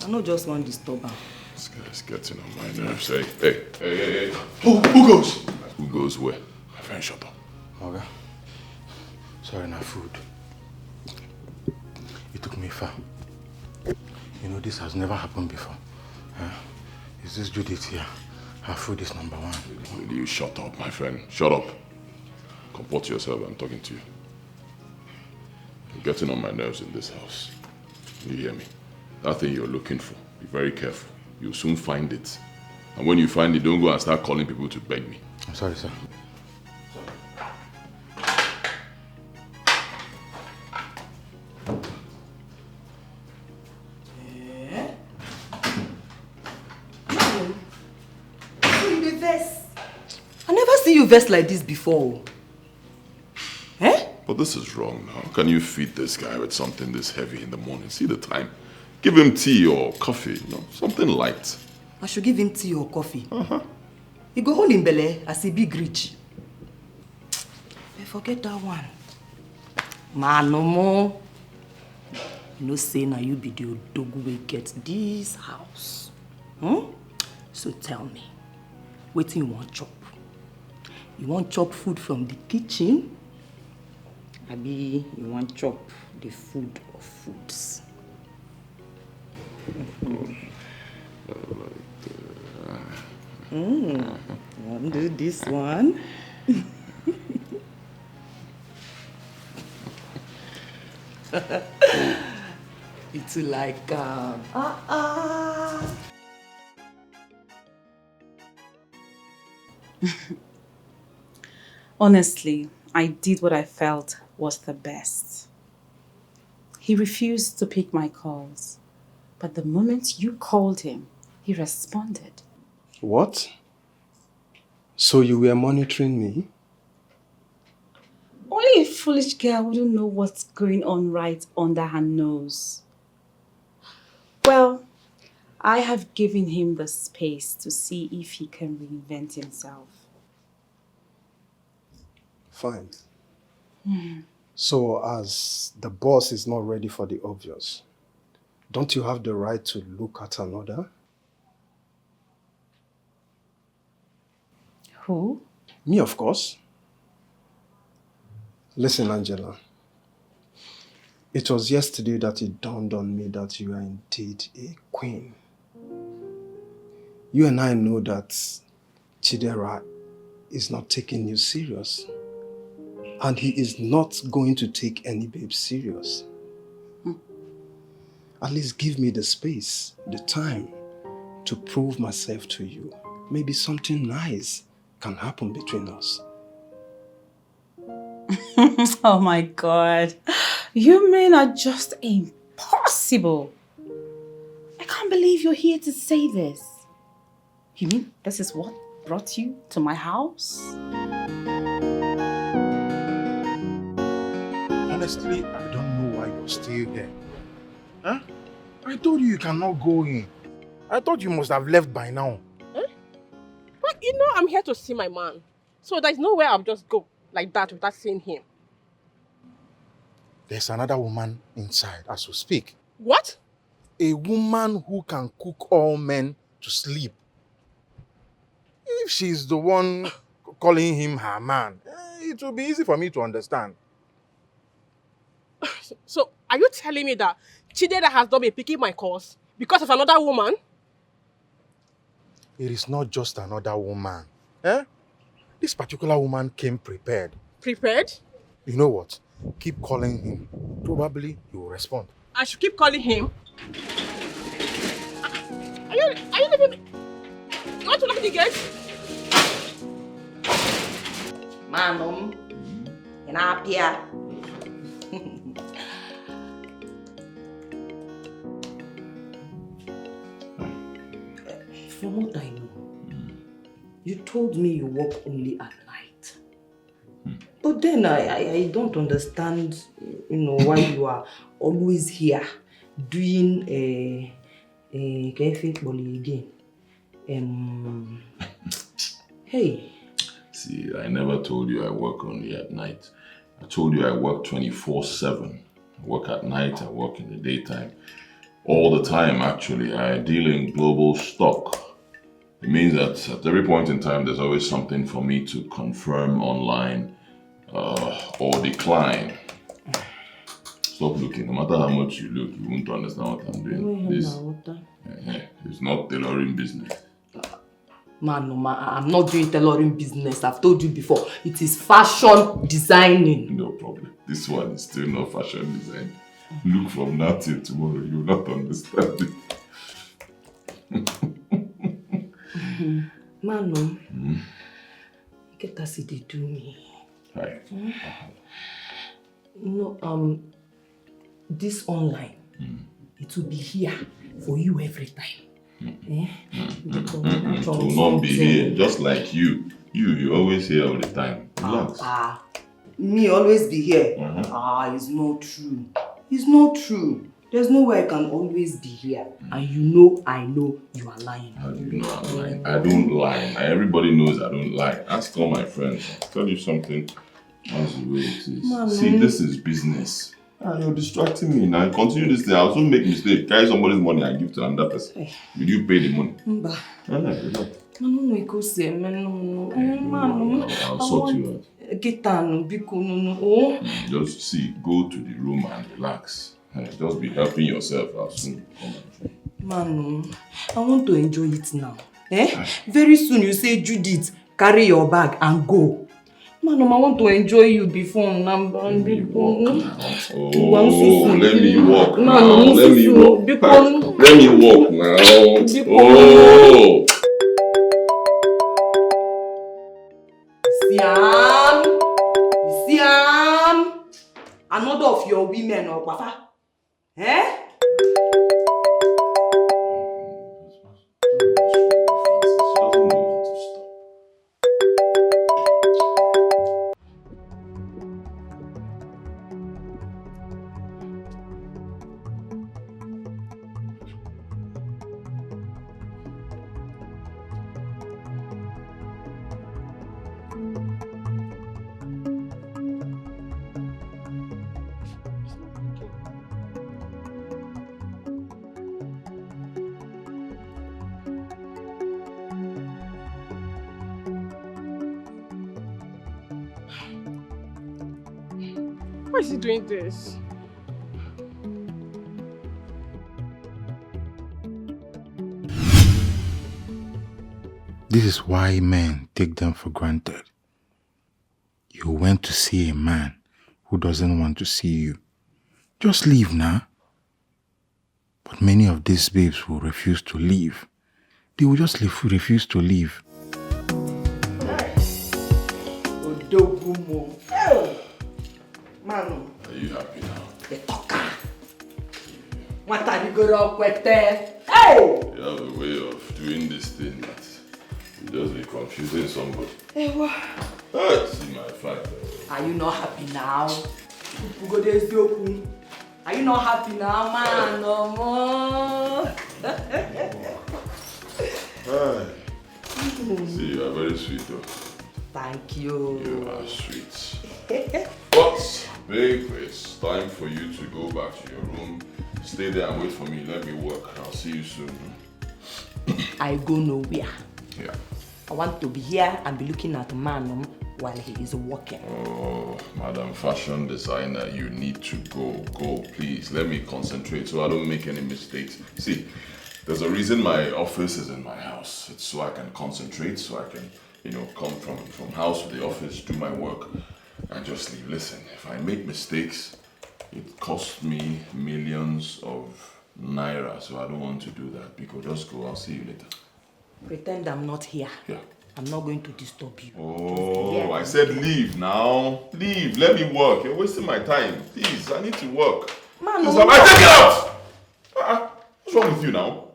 I no just want disturb am. This guy's getting on my nerves. Hey. Who goes? Who goes where? My friend, shut up. Okay. Sorry, not food. You took me far. You know, this has never happened before. Is this Judith here? Her food is number one. Will you shut up, my friend? Shut up. Comport yourself, I'm talking to you. You're getting on my nerves in this house. You hear me? That thing you're looking for, be very careful. You'll soon find it. And when you find it, don't go and start calling people to beg me. I'm sorry, sir. You vest like this before. But this is wrong now. How can you feed this guy with something this heavy in the morning? See the time. Give him tea or coffee, something light. I should give him tea or coffee. He go hold him belly as he big rich. I forget that one. Man, no more. You know, say now you be the dog will get this house. So tell me, what you want chop? You want chop food from the kitchen? Abi, you want chop the food of foods? You want to do this one? It's like Honestly, I did what I felt was the best. He refused to pick my calls, but the moment you called him, he responded. What? So you were monitoring me? Only a foolish girl wouldn't know what's going on right under her nose. Well, I have given him the space to see if he can reinvent himself. Fine. So as the boss is not ready for the obvious, don't you have the right to look at another? Who? Me, of course. Listen, Angela. It was yesterday that it dawned on me that you are indeed a queen. You and I know that Chidera is not taking you serious. And he is not going to take any babe serious. At least give me the space, the time to prove myself to you. Maybe something nice can happen between us. Oh my God. You men are just impossible. I can't believe you're here to say this. You mean this is what brought you to my house? Honestly, I don't know why you're still here. Huh? I told you cannot go in. I thought you must have left by now. Huh? But you know I'm here to see my man. So there's no way I'll just go like that without seeing him. There's another woman inside as we speak. What? A woman who can cook all men to sleep. If she's the one calling him her man, it will be easy for me to understand. So, are you telling me that Chidera has not been picking my calls because of another woman? It is not just another woman. Eh? This particular woman came prepared. Prepared? You know what? Keep calling him. Probably he will respond. I should keep calling him? Are you leaving me? You want to lock the gate? Manum, you're not here. From what I know, you told me you work only at night. But then I don't understand, why you are always here doing can you think again? Hey. See, I never told you I work only at night. I told you I work 24/7. I work at night, I work in the daytime. All the time, actually. I deal in global stock. It means that at every point in time, there's always something for me to confirm online or decline. Stop looking. No matter how much you look, you won't understand what I'm doing. It's not tailoring business. Man, I'm not doing tailoring business. I've told you before. It is fashion designing. No problem. This one is still not fashion design. Look from now till tomorrow. You will not understand it. Mano, get us they do me. Right. This online, it will be here for you every time. It will not be here, just like you. You always here all the time. Relax. Me always be here. It's not true. It's not true. There's no way I can always be here. And you know I know you are lying. How do you know I'm lying? I don't lie. Everybody knows I don't lie. Ask all my friends. I'll tell you something. That's the way it is. Man, see, this is business. You're distracting me now. Continue this thing. I'll soon make mistake. Carry somebody's money and give to another person. Will you pay the money? Mba. I'll sort you out. Just see, go to the room and relax. Just be helping yourself. I'll soon come and Manu, I want to enjoy it now. Very soon you say, Judith, carry your bag and go. Manu, I want to enjoy you before number. Oh, let me walk now. Let me walk now. Let me walk now. Oh! Siam! Another of your women or Papa? Eh? Why is he doing this? This is why men take them for granted. You went to see a man who doesn't want to see you. Just leave now. But many of these babes will refuse to leave. They will just refuse to leave. Manu. Are you happy now? The talker. What are you going to with there? Hey! You have a way of doing this thing that you just be confusing somebody. Hey, what? See my fight. Are you not happy now? Are you not happy now, man? No more. See, you are very sweet though. Thank you. You are sweet. But, babe, it's time for you to go back to your room. Stay there and wait for me. Let me work. I'll see you soon. I go nowhere. Yeah. I want to be here and be looking at man while he is working. Oh, Madam Fashion Designer, you need to go. Go, please. Let me concentrate so I don't make any mistakes. See, there's a reason my office is in my house. It's so I can concentrate, so I can, come from house to the office, do my work, and just leave. Listen, if I make mistakes, it costs me millions of naira, so I don't want to do that. Because just go, I'll see you later. Pretend I'm not here. Yeah. I'm not going to disturb you. Oh, I said leave now. Leave. Let me work. You're wasting my time. Please, I need to work. Man, no. I take it out! What's wrong with you now?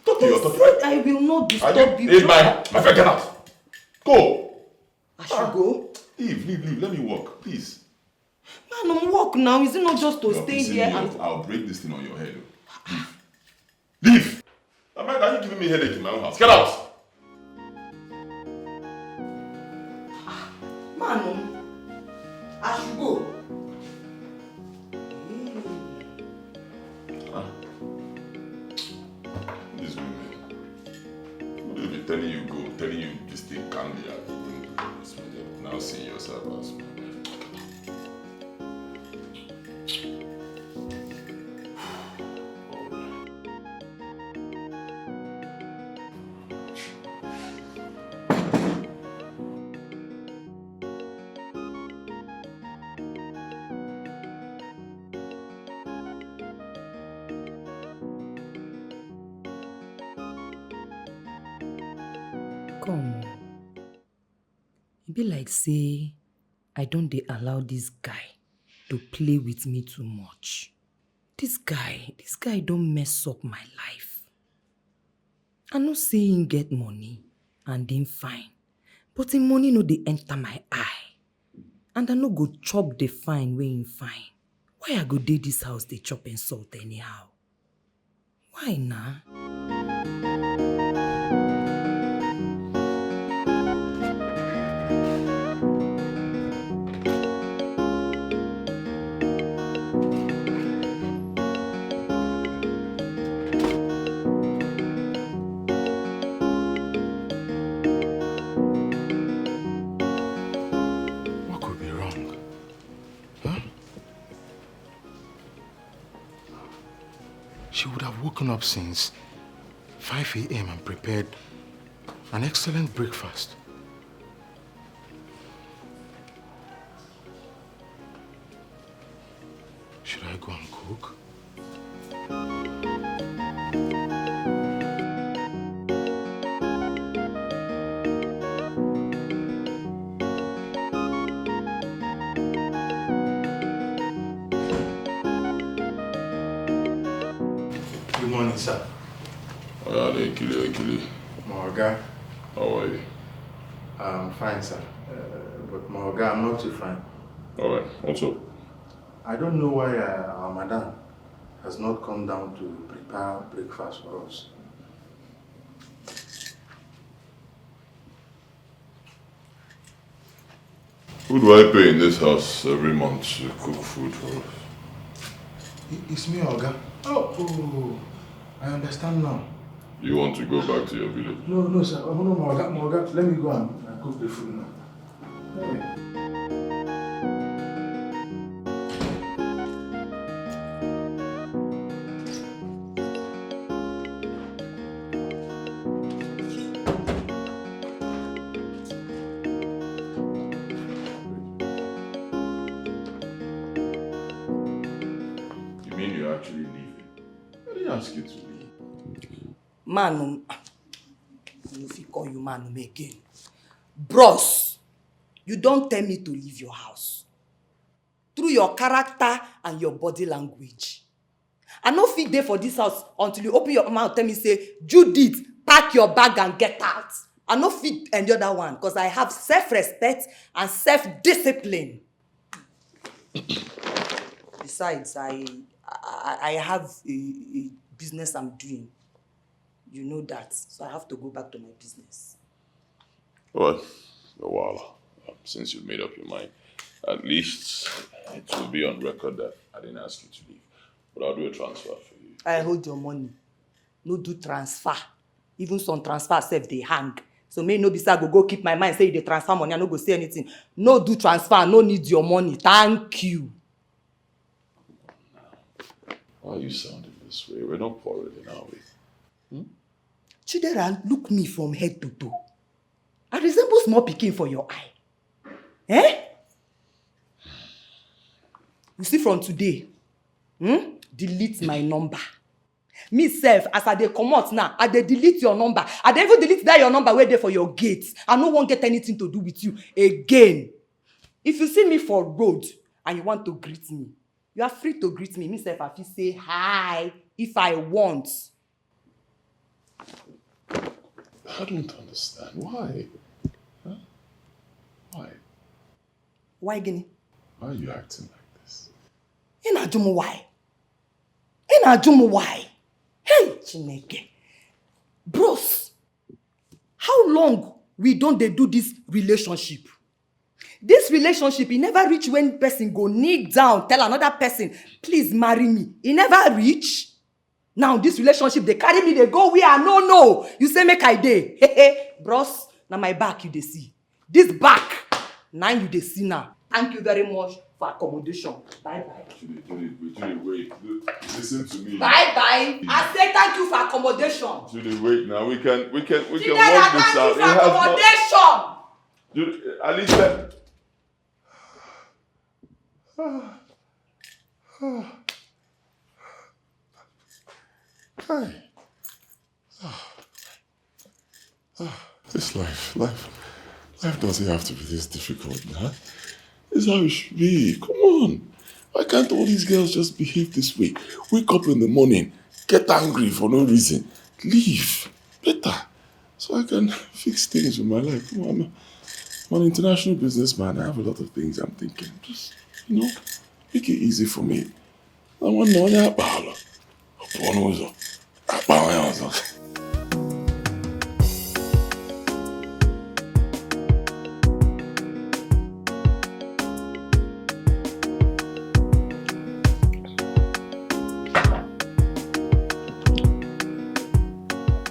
Talk to your talk. I will not disturb you. It's my friend, get out. Go. I should go? Leave. Let me work, please. Man, I'm work now. Is it not just to stay here and... I'll break this thing on your head. Leave. Are you giving me a headache in my own house? Get out. Man, I should go. These women. They'll be telling you go, telling you this thing can't be. Now seeing yourself as Come. It be like say, I don't dey allow this guy to play with me too much. This guy don't mess up my life. I know say him get money and him fine, but him money no dey enter my eye. And I no go chop the fine wey him fine. Why I go dey this house they chop and salt anyhow? Why nah? What could be wrong? Huh? She would have woken up since 5 a.m. and prepared an excellent breakfast. Should I go and cook? Good morning, sir. Morga. How are you? I'm fine, sir. But Morga, I'm not too fine. Alright, what's up? I don't know why our madam has not come down to prepare breakfast for us. Who do I pay in this house every month to cook food for us? It's me, Olga. Oh, I understand now. You want to go back to your village? No, sir. Oh, no, Morga, let me go and cook the food now. You mean you're actually leaving? I didn't ask you to leave. Man, if you call you man again. Bros, you don't tell me to leave your house. Through your character and your body language. I no fit there for this house until you open your mouth and tell me, say, Judith, pack your bag and get out. I no fit endure that one because I have self-respect and self-discipline. Besides, I have a business I'm doing. You know that, so I have to go back to my business. Well, a while. Since you've made up your mind, at least it will be on record that I didn't ask you to leave. But I'll do a transfer for you. I hold your money. No do transfer. Even some transfer self they hang. So may no be say I go keep my mind say they transfer money, I no go say anything. No do transfer, no need your money. Thank you. Why are you sounding this way? We're not quarreling, are we? Chidera, look me from head to toe. I resemble small pikin for your eye. Eh? You see from today, delete my number. Me self, as I dey comot now, I dey delete your number. I dey even delete that your number where dey for your gate. I no wan get anything to do with you again. If you see me for road and you want to greet me, you are free to greet me. Me self, I fit say hi if I want. I don't understand. Why? Huh? Why? Why, Guinea? Why are you acting like this? Inajumu why? Inajumu why? Hey, Chineke. Bros, how long we don't dey do this relationship? This relationship, e never reach when person go kneel down, tell another person, please marry me. E never reach. Now this relationship, they carry me, they go where I no know. You say make I dey. Hey, bros, now my back you dey see. This back, now you dey see now. Thank you very much for accommodation. Bye-bye. Judy, wait. Listen to me. Bye-bye. I say thank you for accommodation. Judy, wait now. We can work this out. Thank you for accommodation. Judy, at least let... This life doesn't have to be this difficult, huh? This is how it should be. Come on. Why can't all these girls just behave this way? Wake up in the morning, get angry for no reason, leave later, so I can fix things with my life. Come on, I'm an international businessman. I have a lot of things I'm thinking. Just, Make it easy for me. I want no one apalo. Oponuzo. Apawayozo.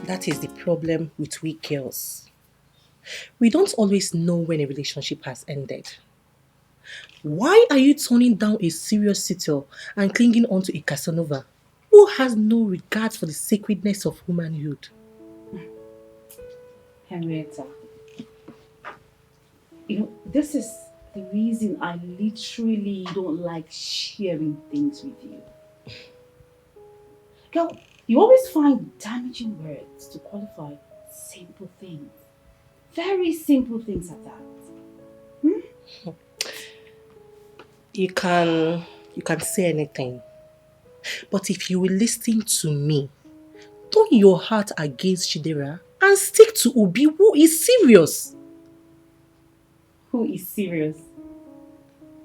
That is the problem with we girls. We don't always know when a relationship has ended. Why are you turning down a serious suitor and clinging onto a Casanova who has no regard for the sacredness of womanhood? Henrietta, this is the reason I literally don't like sharing things with you. Girl, you always find damaging words to qualify simple things. Very simple things at that. You can say anything. But if you will listen to me, turn your heart against Chidera and stick to Obi, who is serious. Who is serious?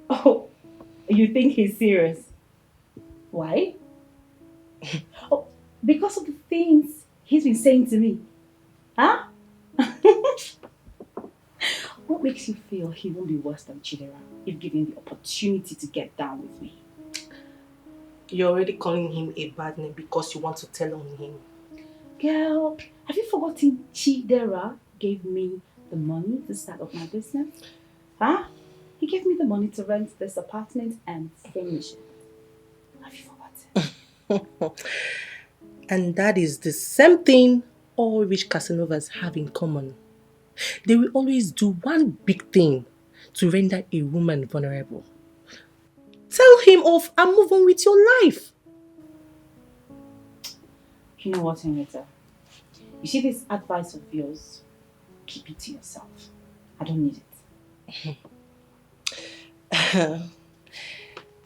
Oh, you think he's serious? Why? Oh, because of the things he's been saying to me. Huh? What makes you feel he won't be worse than Chidera if given the opportunity to get down with me? You're already calling him a bad name because you want to tell on him. Girl, have you forgotten Chidera gave me the money to start up my business? Huh? He gave me the money to rent this apartment and finish it. Have you forgotten? And that is the same thing all rich Casanovas have in common. They will always do one big thing to render a woman vulnerable. Tell him off and move on with your life. You know what, Henrietta? You see this advice of yours? Keep it to yourself. I don't need it.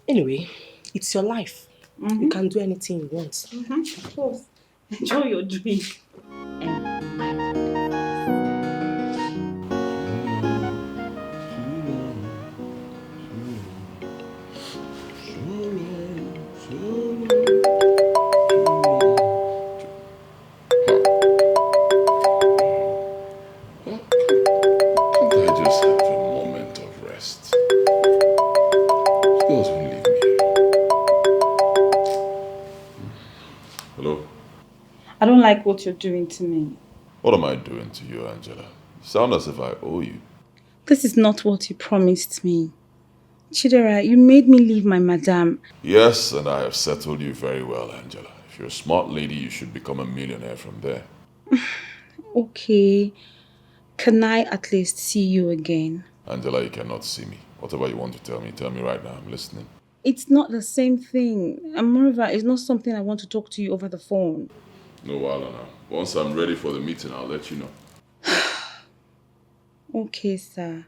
Anyway, it's your life. You can do anything you want. Of course. Enjoy your drink. I don't like what you're doing to me. What am I doing to you, Angela? You sound as if I owe you. This is not what you promised me. Chidera, you made me leave my madam. Yes, and I have settled you very well, Angela. If you're a smart lady, you should become a millionaire from there. Okay. Can I at least see you again? Angela, you cannot see me. Whatever you want to tell me right now. I'm listening. It's not the same thing. And moreover, it's not something I want to talk to you over the phone. No, Wala now. Once I'm ready for the meeting, I'll let you know. Okay, sir.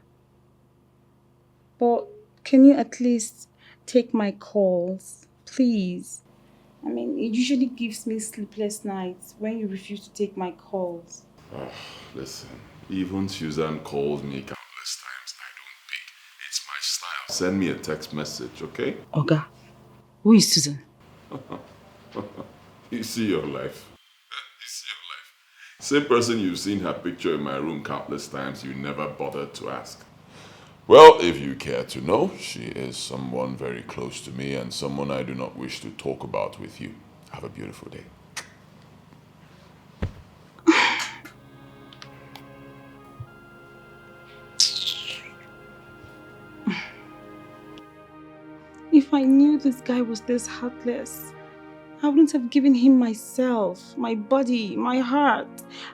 But can you at least take my calls, please? I mean, it usually gives me sleepless nights when you refuse to take my calls. Listen, even Suzanne calls me countless times. I don't pick. It's my style. Send me a text message, okay? Oga, who is Susan? You see your life. Same person you've seen her picture in my room countless times, you never bothered to ask. Well, if you care to know, she is someone very close to me and someone I do not wish to talk about with you. Have a beautiful day. If I knew this guy was this heartless, I wouldn't have given him myself, my body, my heart,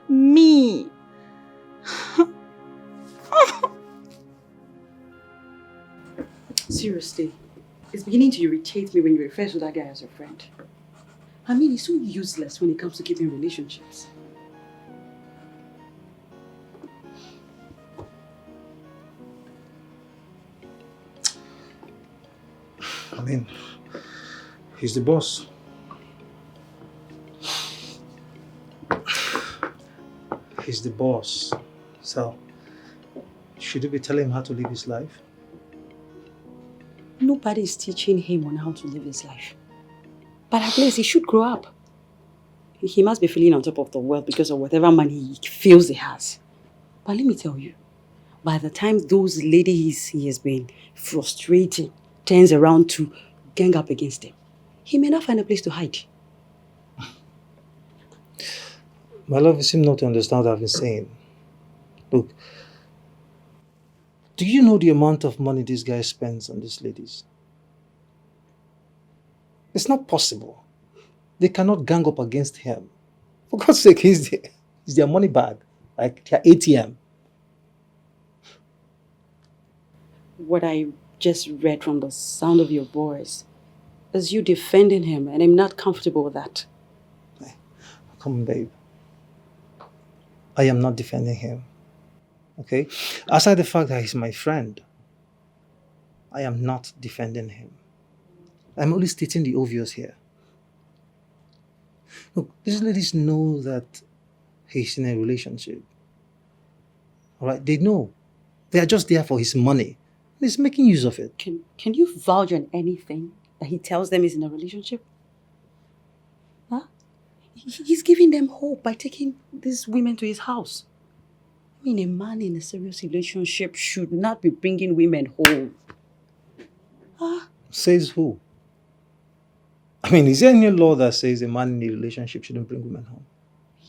me. Seriously, it's beginning to irritate me when you refer to that guy as your friend. I mean, he's so useless when it comes to keeping relationships. I mean, he's the boss. He's the boss. So, should you be telling him how to live his life? nobody is teaching him on how to live his life. But at least he should grow up. He must be feeling on top of the world because of whatever money he feels he has. But let me tell you, by the time those ladies he has been frustrating turns around to gang up against him, he may not find a place to hide. My love, you seem not to understand what I've been saying. Look, do you know the amount of money this guy spends on these ladies? It's not possible. They cannot gang up against him. For God's sake, he's their money bag, like their ATM. What I just read from the sound of your voice is you defending him, and I'm not comfortable with that. Come on, babe. I am not defending him. Okay? Aside the fact that he's my friend, I am not defending him. I'm only stating the obvious here. Look, these ladies know that he's in a relationship. Alright? They know. They are just there for his money. He's making use of it. Can you vouch on anything that he tells them he's in a relationship? Huh? He's giving them hope by taking these women to his house. I mean, a man in a serious relationship should not be bringing women home. Huh? Says who? I mean, is there any law that says a man in a relationship shouldn't bring women home?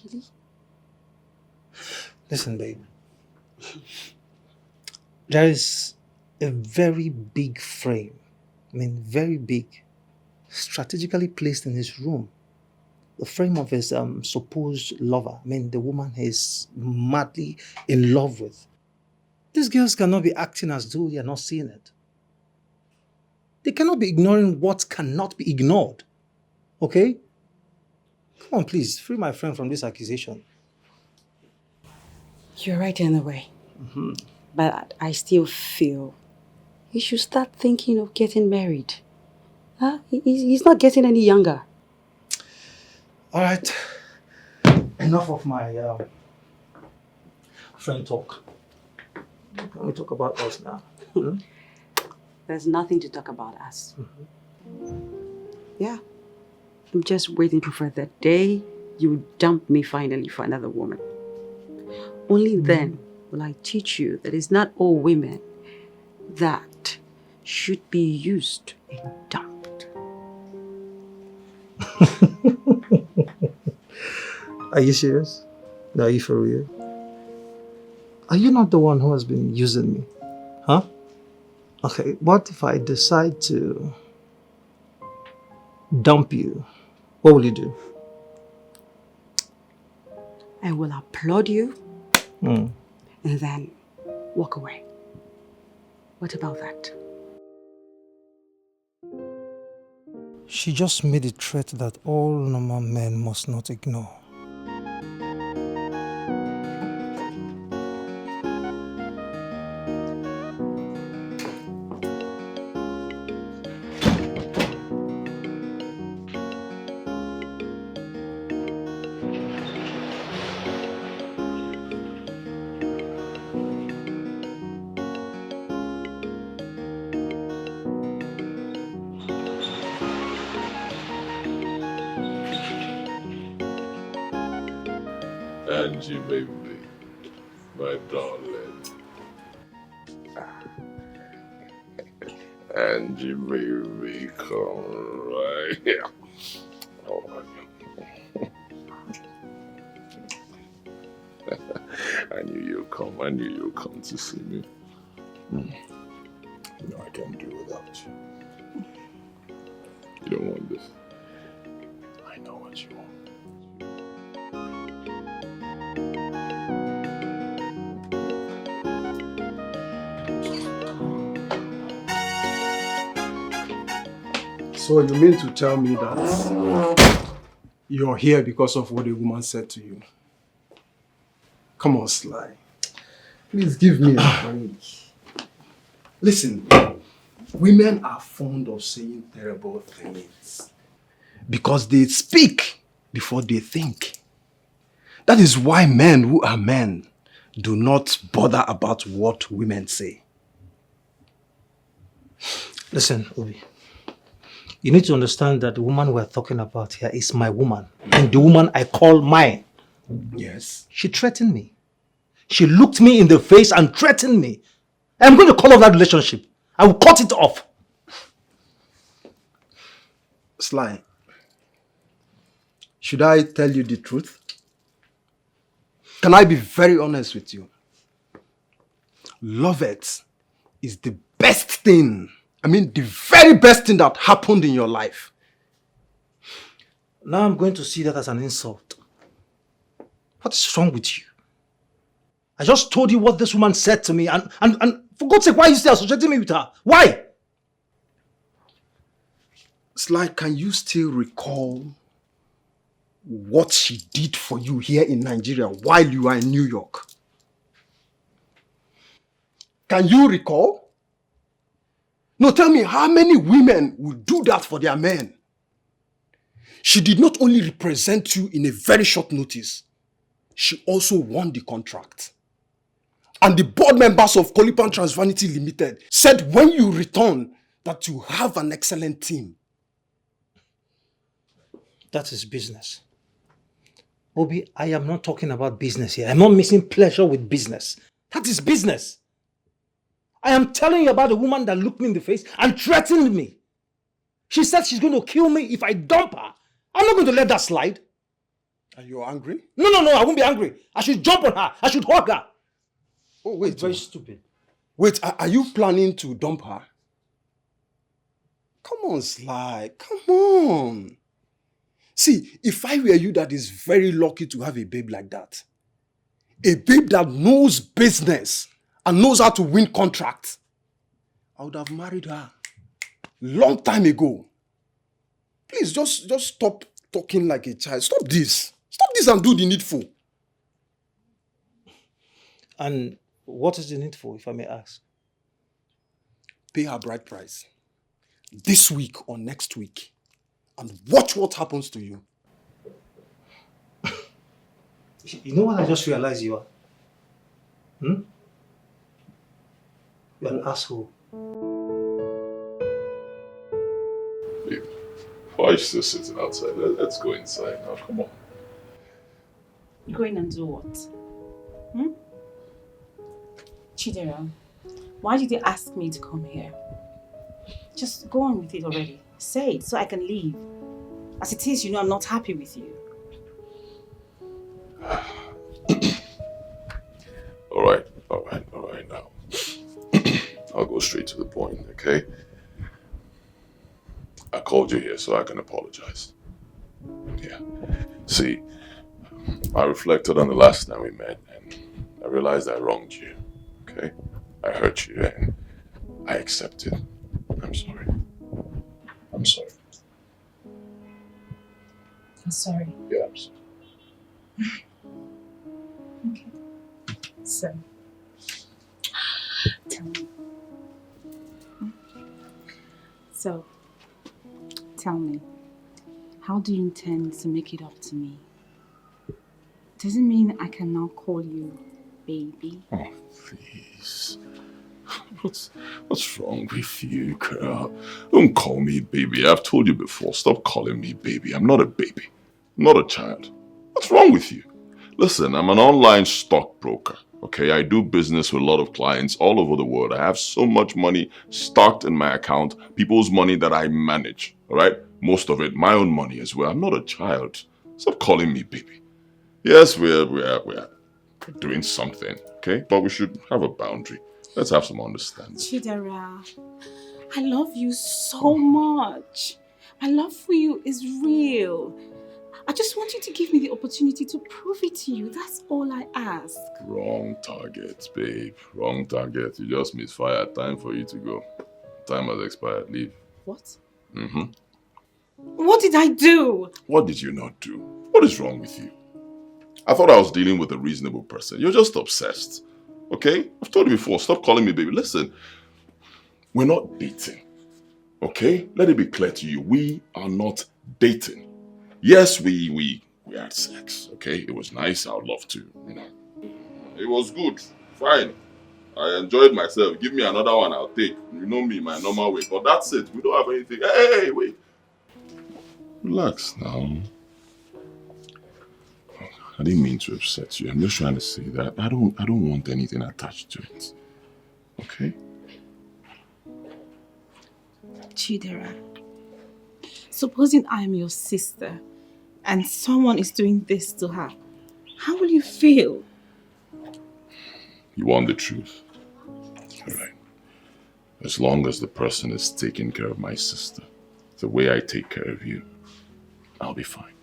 Really? Listen, babe. There is a very big frame. I mean, very big. Strategically placed in his room. The frame of his supposed lover. I mean, the woman he's madly in love with. These girls cannot be acting as though they are not seeing it. They cannot be ignoring what cannot be ignored. Okay? Come on, please, free my friend from this accusation. You're right in a way. Mm-hmm. But I still feel he should start thinking of getting married. Huh? He's not getting any younger. All right. Enough of my friend talk. Let me talk about us now. There's nothing to talk about us. Mm-hmm. Yeah. I'm just waiting for the day you dump me finally for another woman. Only then will I teach you that it's not all women that should be used and dumped. Are you serious? Are you for real? Are you not the one who has been using me? Huh? Okay, what if I decide to dump you? What will you do? I will applaud you Mm. and then walk away. What about that? She just made a threat that all normal men must not ignore. Angie, baby, my darling. Angie, baby, come right here. Oh, I knew you'd come. I knew you'd come to see me. You know I can't do without you. You don't want this. I know what you want. So you mean to tell me that you're here because of what a woman said to you? Come on, Sly. Please give me a break. Listen, women are fond of saying terrible things because they speak before they think. That is why men who are men do not bother about what women say. Listen, Obi. You need to understand that the woman we're talking about here is my woman. And the woman I call mine. Yes. She threatened me. She looked me in the face and threatened me. I'm going to call off that relationship. I will cut it off. Sly, should I tell you the truth? Can I be very honest with you? Lovett is the best thing. I mean, the very best thing that happened in your life. Now I'm going to see that as an insult. What is wrong with you? I just told you what this woman said to me and for God's sake, why are you still associating me with her? Why? Sly, can you still recall what she did for you here in Nigeria while you were in New York? Can you recall? No, tell me, how many women would do that for their men? She did not only represent you in a very short notice, she also won the contract. And the board members of Colipan Transvanity Limited said when you return that you have an excellent team. That is business. Obi, I am not talking about business here. I'm not mixing pleasure with business. That is business. I am telling you about the woman that looked me in the face and threatened me. She said she's going to kill me if I dump her. I'm not going to let that slide. Are you angry? No, I won't be angry. I should jump on her. I should hug her. Oh, wait. That's very stupid. Wait, are you planning to dump her? Come on, Sly. Come on. See, if I were you that is very lucky to have a babe like that, a babe that knows business and knows how to win contracts, I would have married her long time ago. Please, just stop talking like a child. Stop this. Stop this and do the needful. And what is the needful, if I may ask? Pay her bride price this week or next week and watch what happens to you. You know what I just realized you are? You're an asshole. Babe, why are you still sitting outside? Let's go inside now, come on. Going and do what? Chidera, why did you ask me to come here? Just go on with it already. Say it so I can leave. As it is, you know I'm not happy with you. All right now. I'll go straight to the point, okay? I called you here so I can apologize. Yeah. See, I reflected on the last time we met and I realized I wronged you, okay? I hurt you and I accept it. I'm sorry. I'm sorry. I'm sorry. Yeah, I'm sorry. Okay. So, tell me. So, tell me, how do you intend to make it up to me? Does it mean I can now call you baby? Oh, please. What's wrong with you, girl? Don't call me baby. I've told you before, stop calling me baby. I'm not a baby. I'm not a child. What's wrong with you? Listen, I'm an online stockbroker, okay? I do business with a lot of clients all over the world. I have so much money stocked in my account, people's money that I manage, all right? Most of it, my own money as well. I'm not a child. Stop calling me baby. Yes, we're doing something, okay? But we should have a boundary. Let's have some understanding. Chidera, I love you so much. My love for you is real. I just want you to give me the opportunity to prove it to you. That's all I ask. Wrong target, babe. Wrong target. You just misfired. Time for you to go. Time has expired. Leave. What? Mm-hmm. What did I do? What did you not do? What is wrong with you? I thought I was dealing with a reasonable person. You're just obsessed. Okay? I've told you before. Stop calling me baby. Listen. We're not dating. Okay? Let it be clear to you. We are not dating. Yes, we had sex, okay? It was nice, I would love to, you know. It was good, fine. I enjoyed myself. Give me another one, I'll take. You know me, my normal way. But that's it. We don't have anything. Hey, wait. Relax now. I didn't mean to upset you. I'm just trying to say that I don't want anything attached to it. Okay? Chidera, supposing I am your sister and someone is doing this to her, how will you feel? You want the truth. All right. As long as the person is taking care of my sister the way I take care of you, I'll be fine.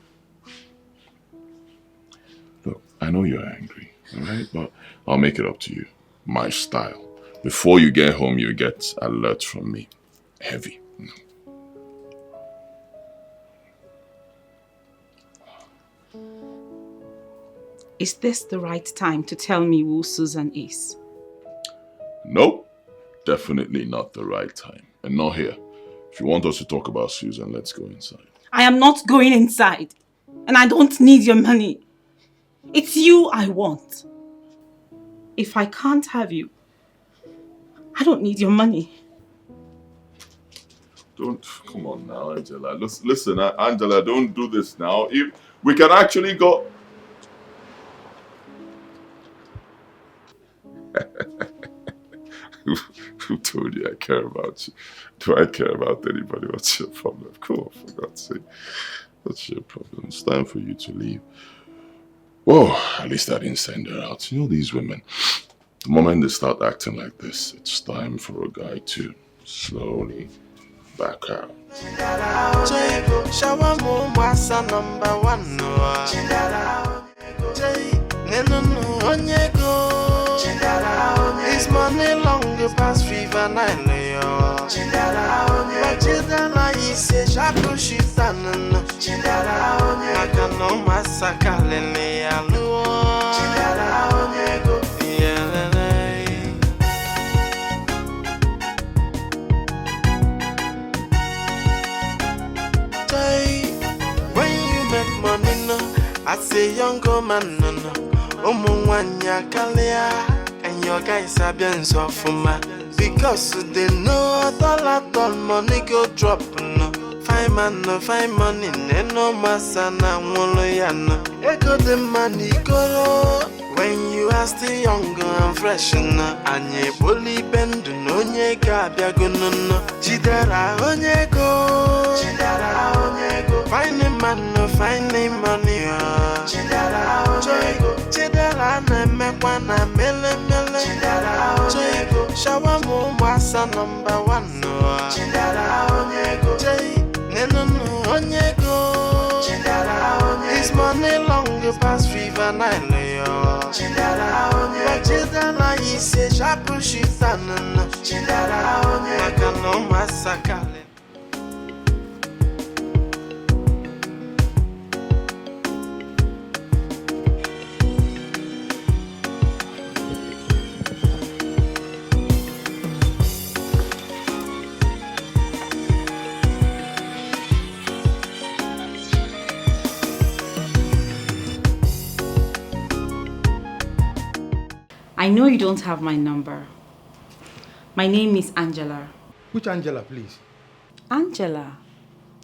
Look, I know you're angry, all right? But I'll make it up to you. My style. Before you get home, you get alert from me. Heavy. Is this the right time to tell me who Susan is? Nope. Definitely not the right time. And not here. If you want us to talk about Susan, let's go inside. I am not going inside. And I don't need your money. It's you I want. If I can't have you, I don't need your money. Come on now, Angela. Listen, Angela, don't do this now. If we can actually go... Who told you I care about you? Do I care about anybody? What's your problem? Come on, for God's sake. What's your problem? It's time for you to leave. Whoa, at least I didn't send her out. You know these women, the moment they start acting like this, it's time for a guy to slowly back out. This money long past fever nine. But Chidara is a shadow she's an I can know my sakalene alu. When you make money, no, I say younger man, no, Omuwanya Kalia. And your guys are being so for me because they know all money go drop. No, fine man, no fine money, no masana, moloyana. Ego the money go when you are still younger and fresh. And ye bully bend no nyega biagono. Chidara onyego, fine man, no fine money. Chidara onyego, Chidara na mekwana mele. Shawa mo wasa number one. Chidara onyego, neno onyego. Chidara onyego, this money long past fever nine. Chidara onyego, Chidara is a shabu shitana. Chidara onyego, makano masakale. I know you don't have my number. My name is Angela. Which Angela, please? Angela,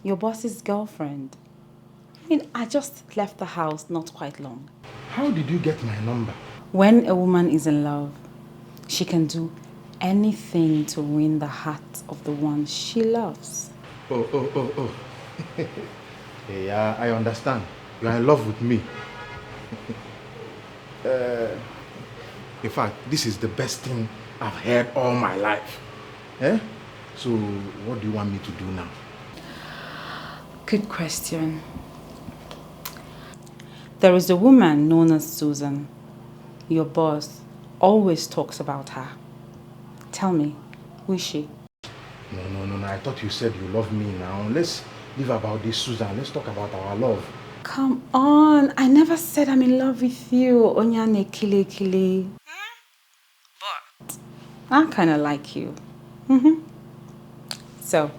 your boss's girlfriend. I mean, I just left the house not quite long. How did you get my number? When a woman is in love, she can do anything to win the heart of the one she loves. Oh. Yeah, I understand. You are in love with me. In fact, this is the best thing I've heard all my life. Eh? So, what do you want me to do now? Good question. There is a woman known as Susan. Your boss always talks about her. Tell me, who is she? No. I thought you said you love me now. Let's leave about this, Susan. Let's talk about our love. Come on. I never said I'm in love with you. Onyane kile kile. But I kind of like you. So,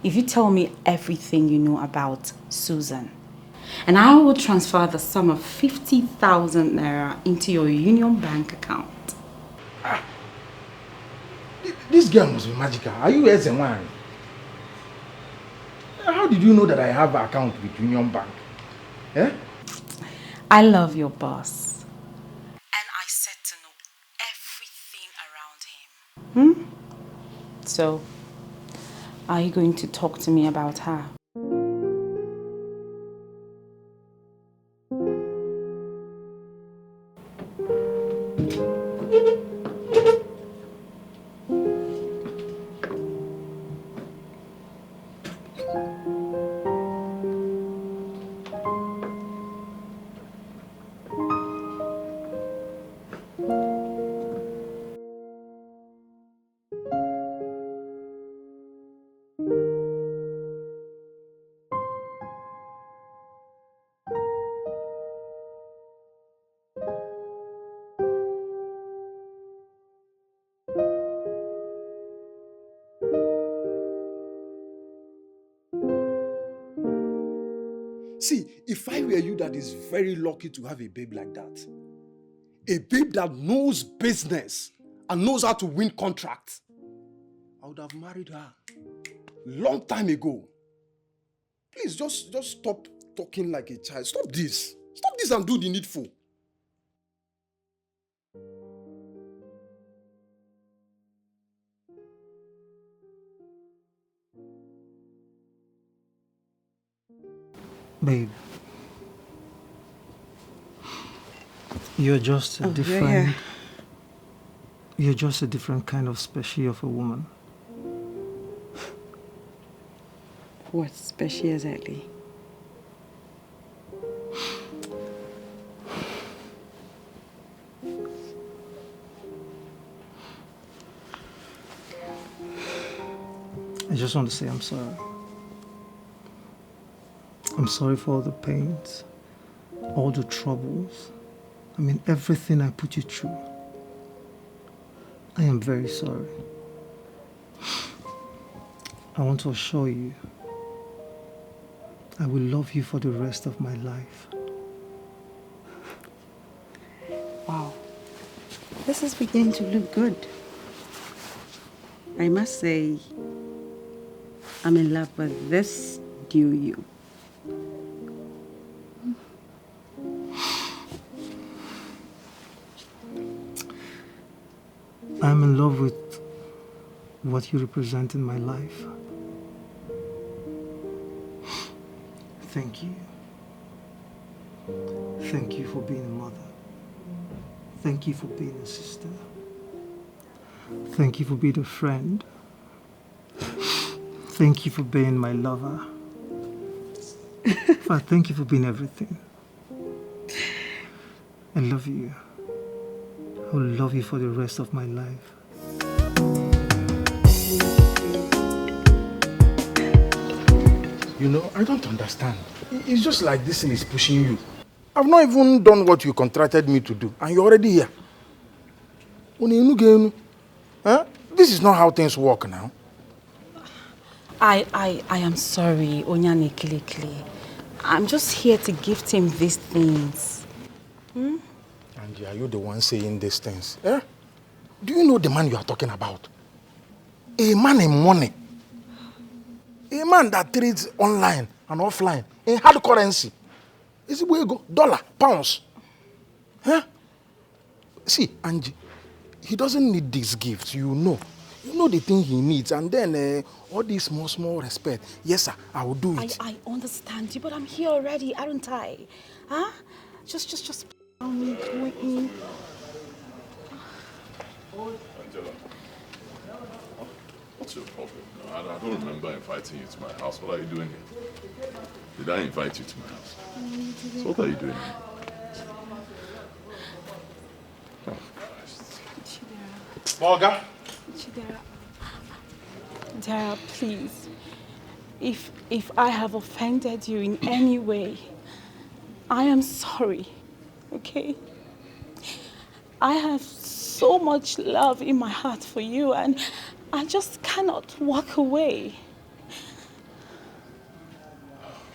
if you tell me everything you know about Susan, and I will transfer the sum of 50,000 naira into your Union Bank account. This girl must be magical. Are you as a man? How did you know that I have an account with Union Bank? Eh? I love your boss. And I said to know everything around him. So, are you going to talk to me about her? See, if I were you that is very lucky to have a babe like that, a babe that knows business and knows how to win contracts, I would have married her long time ago. Please, just stop talking like a child. Stop this. Stop this and do the needful. Babe, you're just a different... You're just a different kind of species of a woman. What species exactly? I just want to say I'm sorry. I'm sorry for all the pains, all the troubles. I mean, everything I put you through. I am very sorry. I want to assure you, I will love you for the rest of my life. Wow. This is beginning to look good. I must say, I'm in love with this new you. I'm in love with what you represent in my life. Thank you. Thank you for being a mother. Thank you for being a sister. Thank you for being a friend. Thank you for being my lover. In fact, thank you for being everything. I love you. I will love you for the rest of my life. You know, I don't understand. It's just like this thing is pushing you. I've not even done what you contracted me to do, and you're already here. Huh? This is not how things work now. I am sorry, Onyane Kilikili. I'm just here to gift him these things. And are you the one saying these things? Eh? Do you know the man you are talking about? A man in money. A man that trades online and offline in hard currency. Is it where you go? Dollar, pounds. Huh? See, Angie, he doesn't need these gifts, you know. You know the thing he needs, and then all this small respect. Yes, sir, I will do it. I understand you, but I'm here already, aren't I? Huh? Just with me. Angela, what's your problem? I don't remember inviting you to my house. What are you doing here? Did I invite you to my house? So what are you doing here? Oh, Christ. Morgan? Dara, please. If I have offended you in any way, I am sorry, okay? I have so much love in my heart for you, and I just cannot walk away.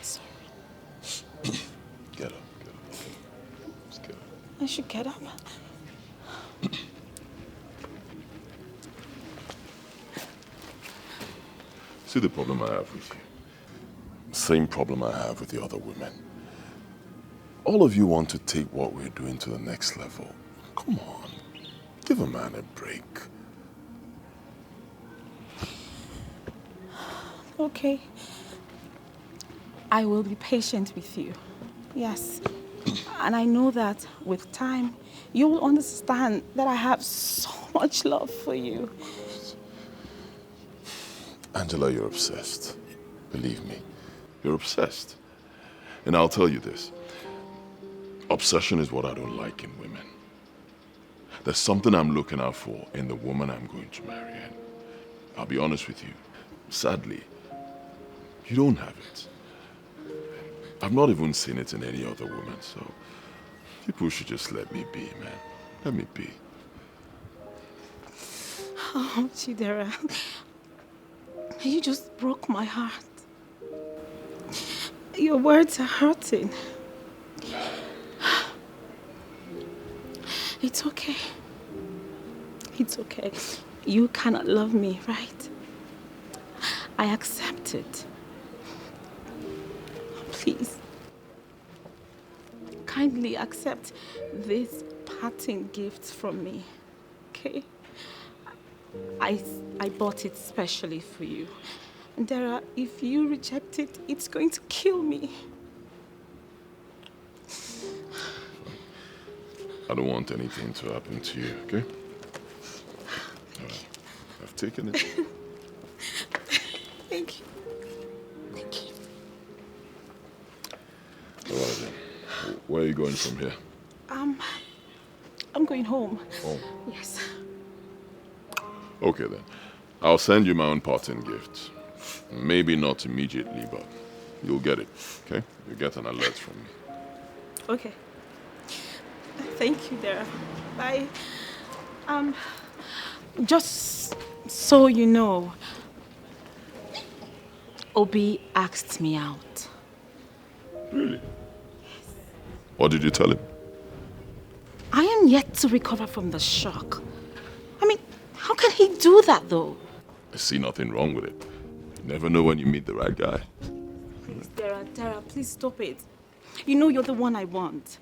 Sorry. Get up. Just get up. I should get up. See the problem I have with you? Same problem I have with the other women. All of you want to take what we're doing to the next level. Come on, give a man a break. Okay. I will be patient with you. Yes. And I know that with time, you will understand that I have so much love for you. Angela, you're obsessed. Believe me, you're obsessed. And I'll tell you this. Obsession is what I don't like in women. There's something I'm looking out for in the woman I'm going to marry. And I'll be honest with you. Sadly, you don't have it. I've not even seen it in any other woman, so people should just let me be, man. Let me be. Oh, Chidera, you just broke my heart. Your words are hurting. It's okay. It's okay. You cannot love me, right? I accept it. Please, kindly accept this parting gift from me, okay? I bought it specially for you. And Dara, if you reject it, it's going to kill me. I don't want anything to happen to you, okay? All right. I've taken it. Thank you. Thank you. All right, then. Where are you going from here? I'm going home. Home? Yes. Okay, then. I'll send you my own parting gift. Maybe not immediately, but you'll get it, okay? You'll get an alert from me. Okay. Thank you, Dara. Bye. Just so you know, Obi asked me out. Really? What did you tell him? I am yet to recover from the shock. I mean, how can he do that, though? I see nothing wrong with it. You never know when you meet the right guy. Please, Dara, please stop it. You know you're the one I want.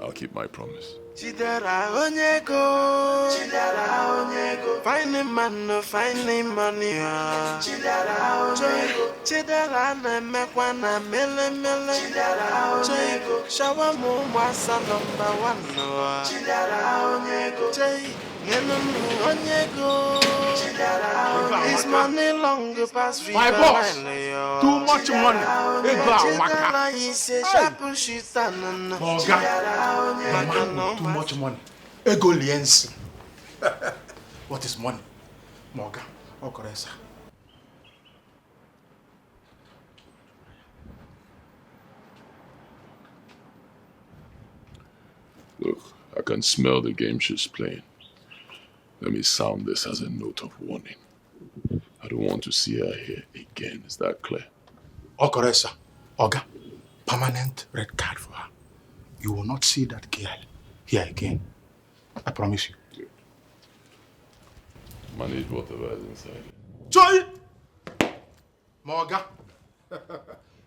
I'll keep my promise. Chidera onyego, finding man no finding money. Chidera onyego, Chidera na mekwa na mele. Chidera onyego, shawa mo mwasa number 1 no. Chidera onyego, ngeno onyego. His money long past My boss, too much money. Chidera is sharp shit and Too much money. Ego liensi. What is money? Moga. Okoresa. Look, I can smell the game she's playing. Let me sound this as a note of warning. I don't want to see her here again. Is that clear? Okoresa. Oga. Permanent red card for her. You will not see that girl here again. I promise you. Good. Manage whatever is inside. Joy! Moga.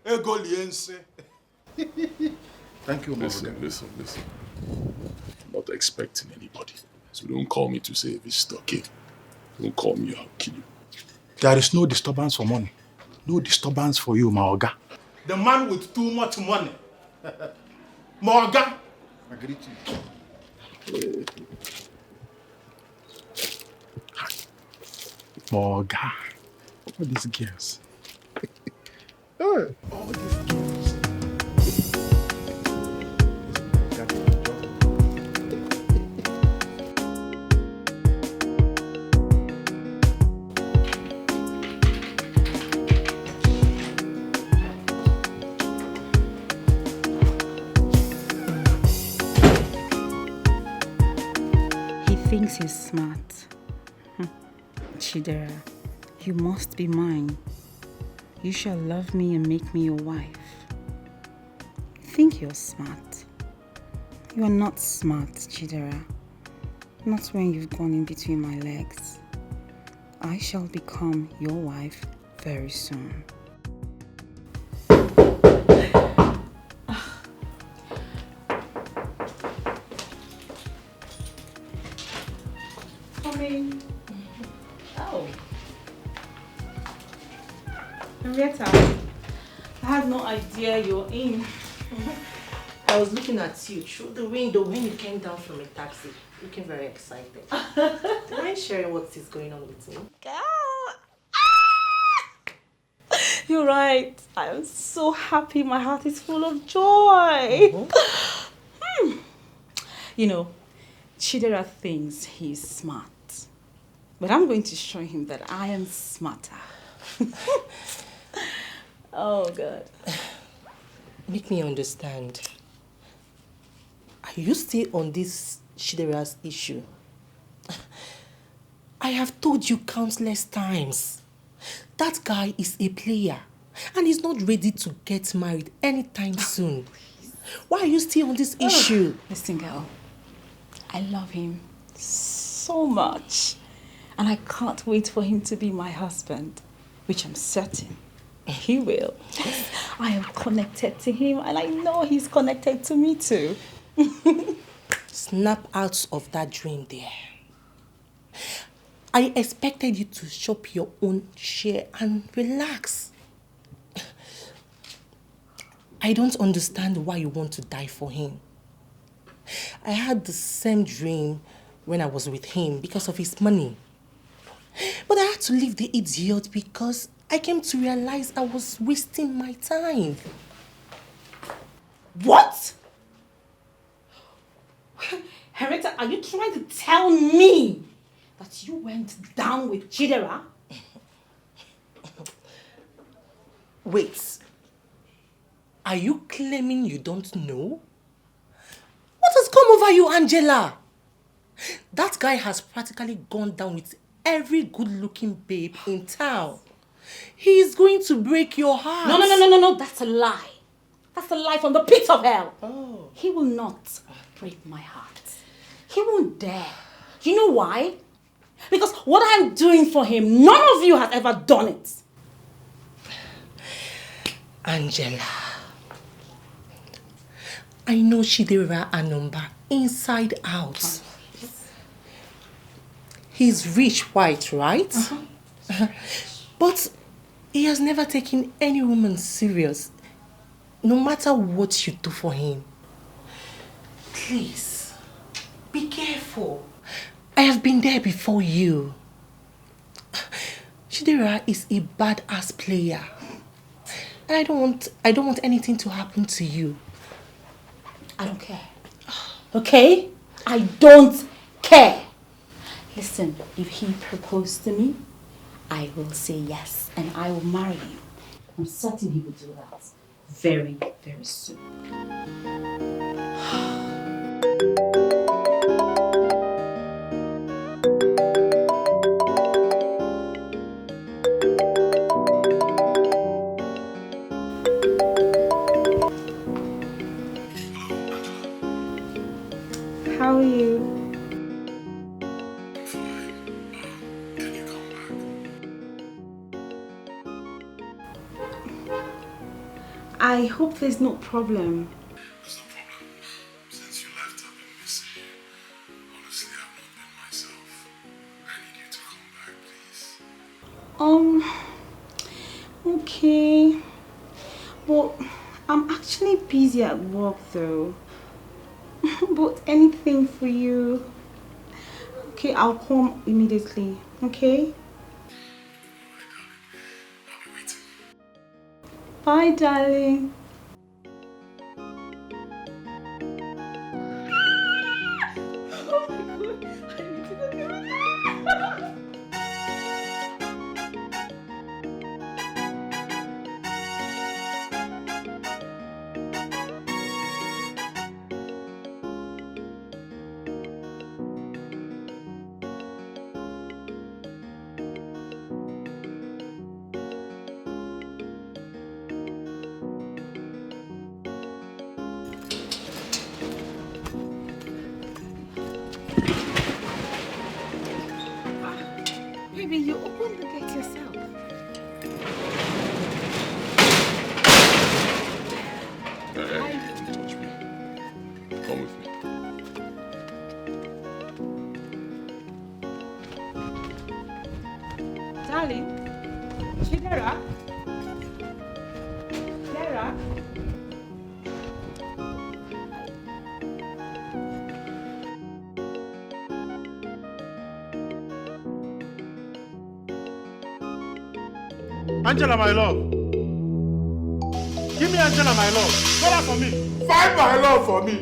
Ego liense. Thank you, Moga. Listen. I'm not expecting anybody. So don't call me to say if it's stuck in. Don't call me, I'll kill you. There is no disturbance for money. No disturbance for you, Maoga. The man with too much money. Maoga. I greet you. Maoga. All these girls. All these girls. Thinks he's smart. Chidera, you must be mine. You shall love me and make me your wife. Think you're smart. You are not smart, Chidera. Not when you've gone in between my legs. I shall become your wife very soon. Coming. Oh. Henrietta, I had no idea you were in. I was looking at you through the window when you came down from a taxi, looking very excited. Mind sharing what is going on with me? You're right. I am so happy. My heart is full of joy. You know, Chidera thinks he's smart. But I'm going to show him that I am smarter. Oh, God. Make me understand. Are you still on this Chidera's issue? I have told you countless times. That guy is a player and he's not ready to get married anytime soon. Why are you still on this issue? Listen, girl. I love him so much. And I can't wait for him to be my husband, which I'm certain he will. I am connected to him and I know he's connected to me too. Snap out of that dream there. I expected you to shop your own share and relax. I don't understand why you want to die for him. I had the same dream when I was with him because of his money. But I had to leave the idiot because I came to realize I was wasting my time. What? Henrietta, are you trying to tell me that you went down with Chidera? Wait. Are you claiming you don't know? What has come over you, Angela? That guy has practically gone down with every good-looking babe in town. He is going to break your heart. No, that's a lie. That's a lie from the pit of hell. Oh. He will not break my heart. He won't dare. You know why? Because what I'm doing for him, none of you has ever done it. Angela, I know Chidera Anumba inside out. He's rich white, right? But he has never taken any woman serious, no matter what you do for him. Please, be careful. I have been there before you. Chidera is a badass player. And I don't want anything to happen to you. I don't care. Okay? I don't care. Listen, if he proposed to me, I will say yes and I will marry him. I'm certain he will do that very, very soon. How are you? Can you come back? I hope there's no problem. There's no problem. Since you left, I've been missing you. Honestly, I've not been myself. I need you to come back, please. Okay. But I'm actually busy at work though. But anything for you. Okay, I'll come immediately. Okay? Bye, darling. Darling. Chidera. Clara. Angela, my love. Give me Angela, my love. Call her for me. Find my love for me.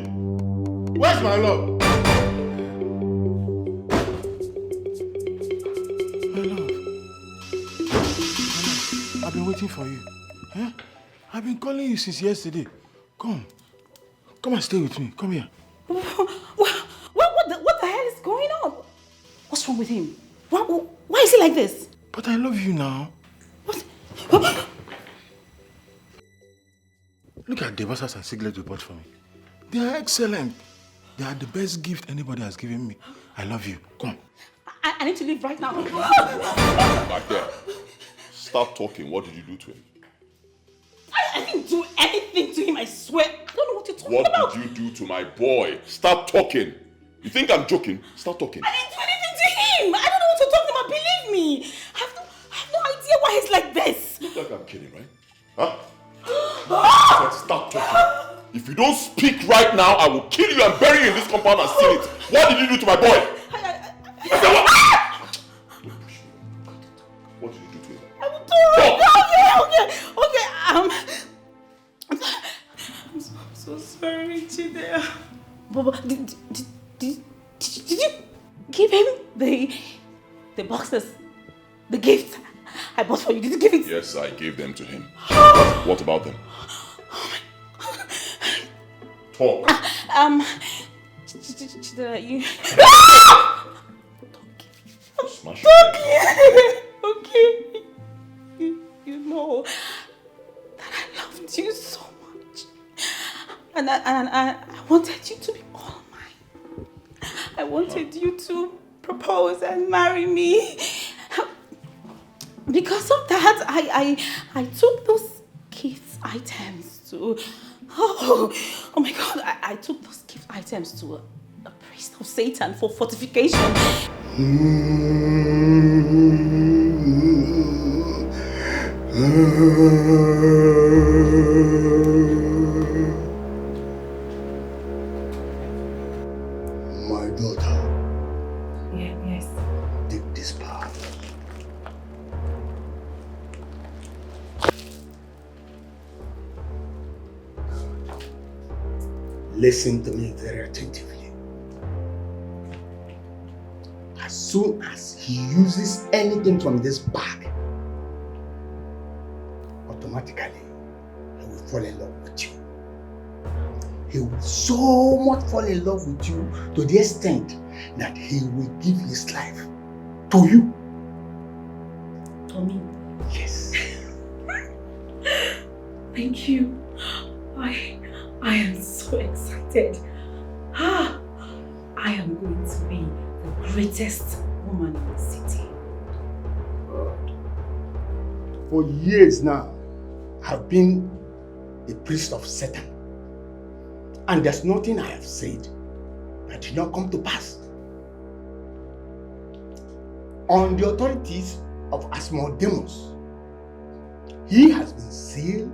Where's my love? My love. I've been waiting for you. Huh? I've been calling you since yesterday. Come. Come and stay with me. Come here. What the hell is going on? What's wrong with him? Why is he like this? But I love you now. Look at the buses and cigarette you bought for me. They are excellent. They are the best gift anybody has given me. I love you. Come. I need to leave right now. Back there. Stop talking. What did you do to him? I didn't do anything to him, I swear. I don't know what you're talking about. What did you do to my boy? Stop talking. You think I'm joking? Stop talking. I didn't do anything to him. I don't know what you're talking about. Believe me. I have no idea why he's like this. Look like I'm kidding, right? Huh? Stop talking. If you don't speak right now, I will kill you and bury you in this compound and seal it. What did you do to my boy? What did you do to him? Okay. I'm so sorry, Chidera. But did you give him the boxes, the gift I bought for you? Did you give it? Yes, I gave them to him. What about them? Talk. Chidera, you. Smash Okay. You know that I loved you so much. And I wanted you to be all mine. I wanted you to propose and marry me. Because of that, I took those gift items to... Oh my God, I took those gift items to a priest of Satan for fortification. My daughter. Yes. Take this power. Listen to me very attentively. As soon as he uses anything from this bag, automatically he will fall in love with you. He will so much fall in love with you to the extent that he will give his life to you. To me? Yes. Thank you. I am so excited. I am going to be the greatest woman in the city. For years now, I've been a priest of Satan. And there's nothing I have said that did not come to pass. On the authorities of Asmodeus, he has been sealed,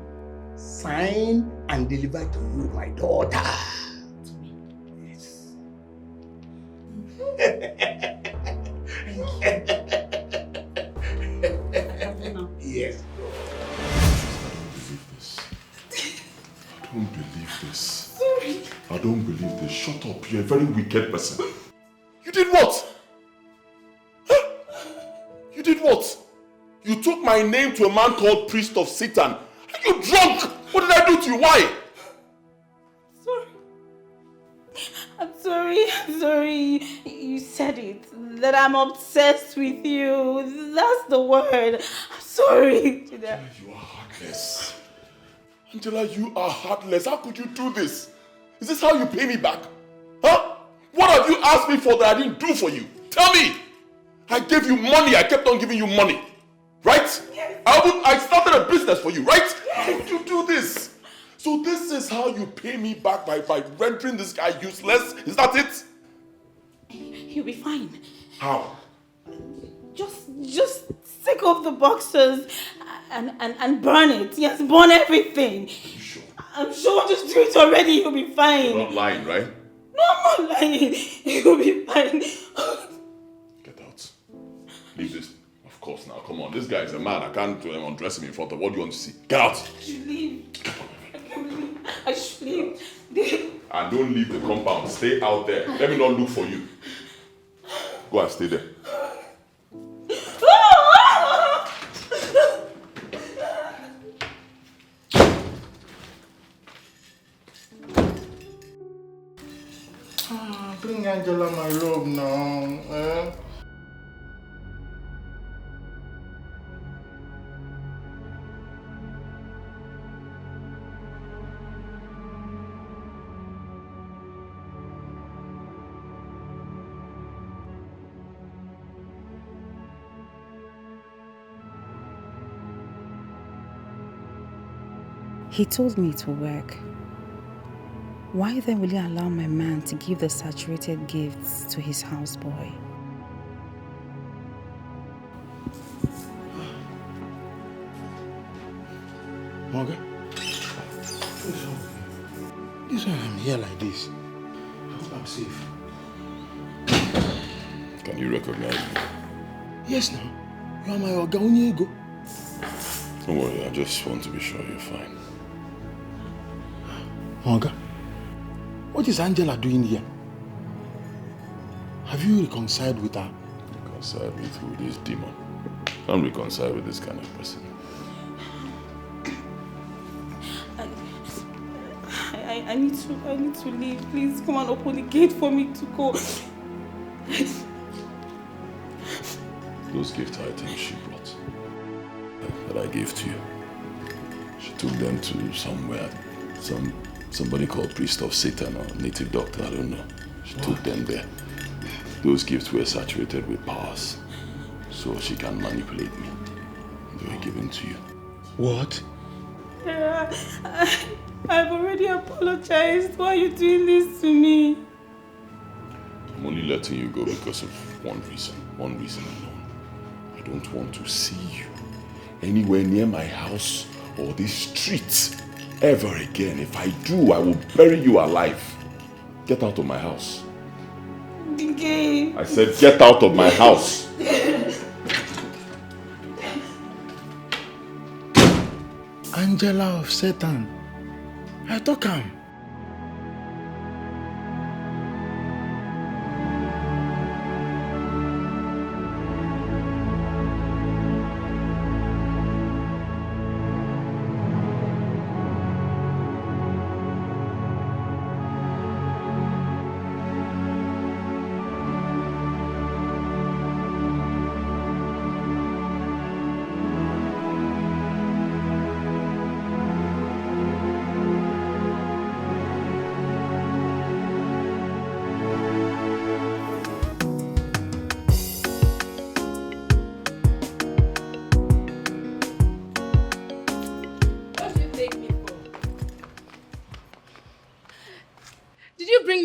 signed, and delivered to you, my daughter. Yes. Yes. I don't believe this. I don't believe this. Shut up. You're a very wicked person. You did what? Huh? You did what? You took my name to a man called Priest of Satan. Are you drunk? What did I do to you? Why? I'm sorry. You said it. That I'm obsessed with you. That's the word. I'm sorry. You are heartless. Angela, you are heartless. How could you do this? Is this how you pay me back? Huh? What have you asked me for that I didn't do for you? Tell me. I gave you money. I kept on giving you money. Right? Yes. I started a business for you, right? Yes. How could you do this? So this is how you pay me back by rendering this guy useless? Is that it? He'll be fine. How? Just take off the boxes and burn it. Yes, burn everything. Sure. I'm sure, just do it already, you'll be fine. You're not lying, right? No, I'm not lying. You'll be fine. Get out. Leave this. Of course now, come on. This guy is a man. I can't undress him in front of. What do you want to see? Get out. I should leave. I should leave. And don't leave the compound. Stay out there. Let me not look for you. Go and stay there. Bring Angela my robe now. Eh? He told me it will work. Why then will he allow my man to give the saturated gifts to his houseboy? Morgan, this one I'm here like this. I hope I'm safe. Can you recognize me? Yes, now. You are my Oga. Don't worry, I just want to be sure you're fine. Morgan, what is Angela doing here? Have you reconciled with her? Reconciled with who? This demon. Can't reconcile with this kind of person. I need to leave. Please come and open the gate for me to go. Those gift items she brought, that I gave to you, she took them to somewhere, somebody called Priest of Satan or Native Doctor, I don't know. She took them there. Those gifts were saturated with powers, so she can manipulate me. They were given to you. What? Yeah, I've already apologized. Why are you doing this to me? I'm only letting you go because of one reason alone. I don't want to see you anywhere near my house or this street ever again. If I do, I will bury you alive. Get out of my house. Okay. I said get out of my house. Angela of Satan. I talk him.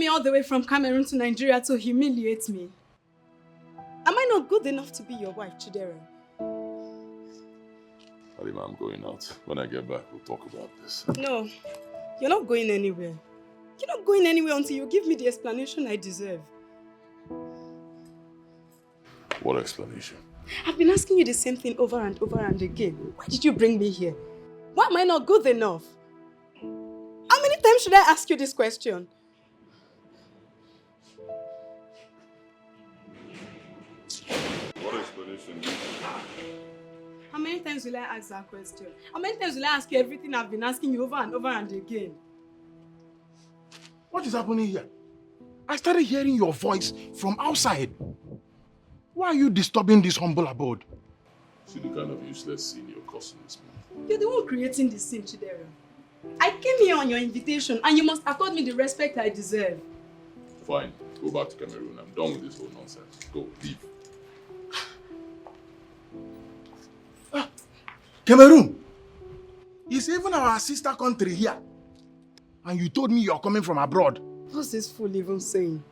All the way from Cameroon to Nigeria to humiliate me. Am I not good enough to be your wife, Chidera? Halima, I'm going out. When I get back, we'll talk about this. No, you're not going anywhere. You're not going anywhere until you give me the explanation I deserve. What explanation? I've been asking you the same thing over and over and again. Why did you bring me here? Why am I not good enough? How many times should I ask you this question? What explanation? How many times will I ask that question? How many times will I ask you everything I've been asking you over and over and again? What is happening here? I started hearing your voice from outside. Why are you disturbing this humble abode? See the kind of useless scene you're causing this man. You're the one creating this scene, Chidera. I came here on your invitation and you must accord me the respect I deserve. Fine, go back to Cameroon. I'm done with this whole nonsense. Go, leave. Cameroon is even our sister country here. And you told me you're coming from abroad. What's this fool even saying?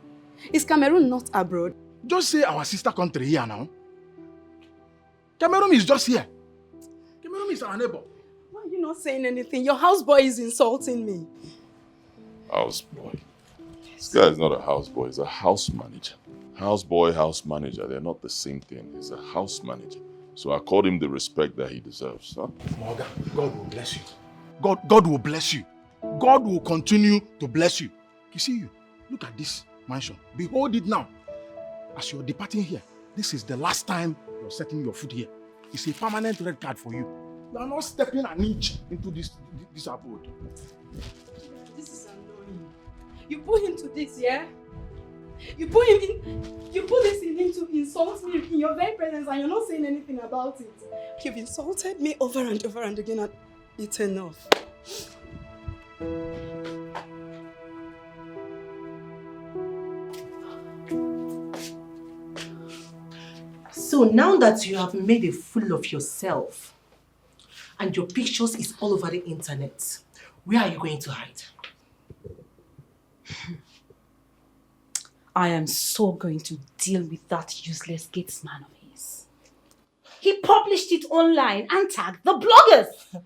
Is Cameroon not abroad? Just say our sister country here now. Cameroon is just here. Cameroon is our neighbor. Why are you not saying anything? Your houseboy is insulting me. Houseboy. This guy is not a houseboy, he's a house manager. Houseboy, house manager, they're not the same thing. He's a house manager. So I called him the respect that he deserves. Huh? Morgan, God will bless you. God will bless you. God will continue to bless you. You see you. Look at this mansion. Behold it now. As you're departing here, this is the last time you're setting your foot here. It's a permanent red card for you. You are not stepping an inch into this abode. This is annoying. You put him to this, yeah? You put this in him to insult me in your very presence and you're not saying anything about it. You've insulted me over and over and again and it's enough. So now that you have made a fool of yourself and your pictures is all over the internet, where are you going to hide? I am so going to deal with that useless gatesman of his. He published it online and tagged the bloggers.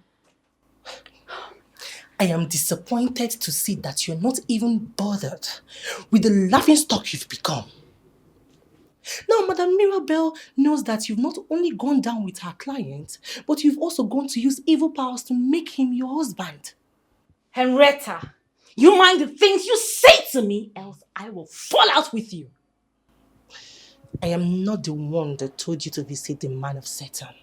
I am disappointed to see that you're not even bothered with the laughingstock you've become. Now, Madam Mirabel knows that you've not only gone down with her client, but you've also gone to use evil powers to make him your husband. Henrietta, you mind the things you say to me, else I will fall out with you. I am not the one that told you to visit the man of Satan.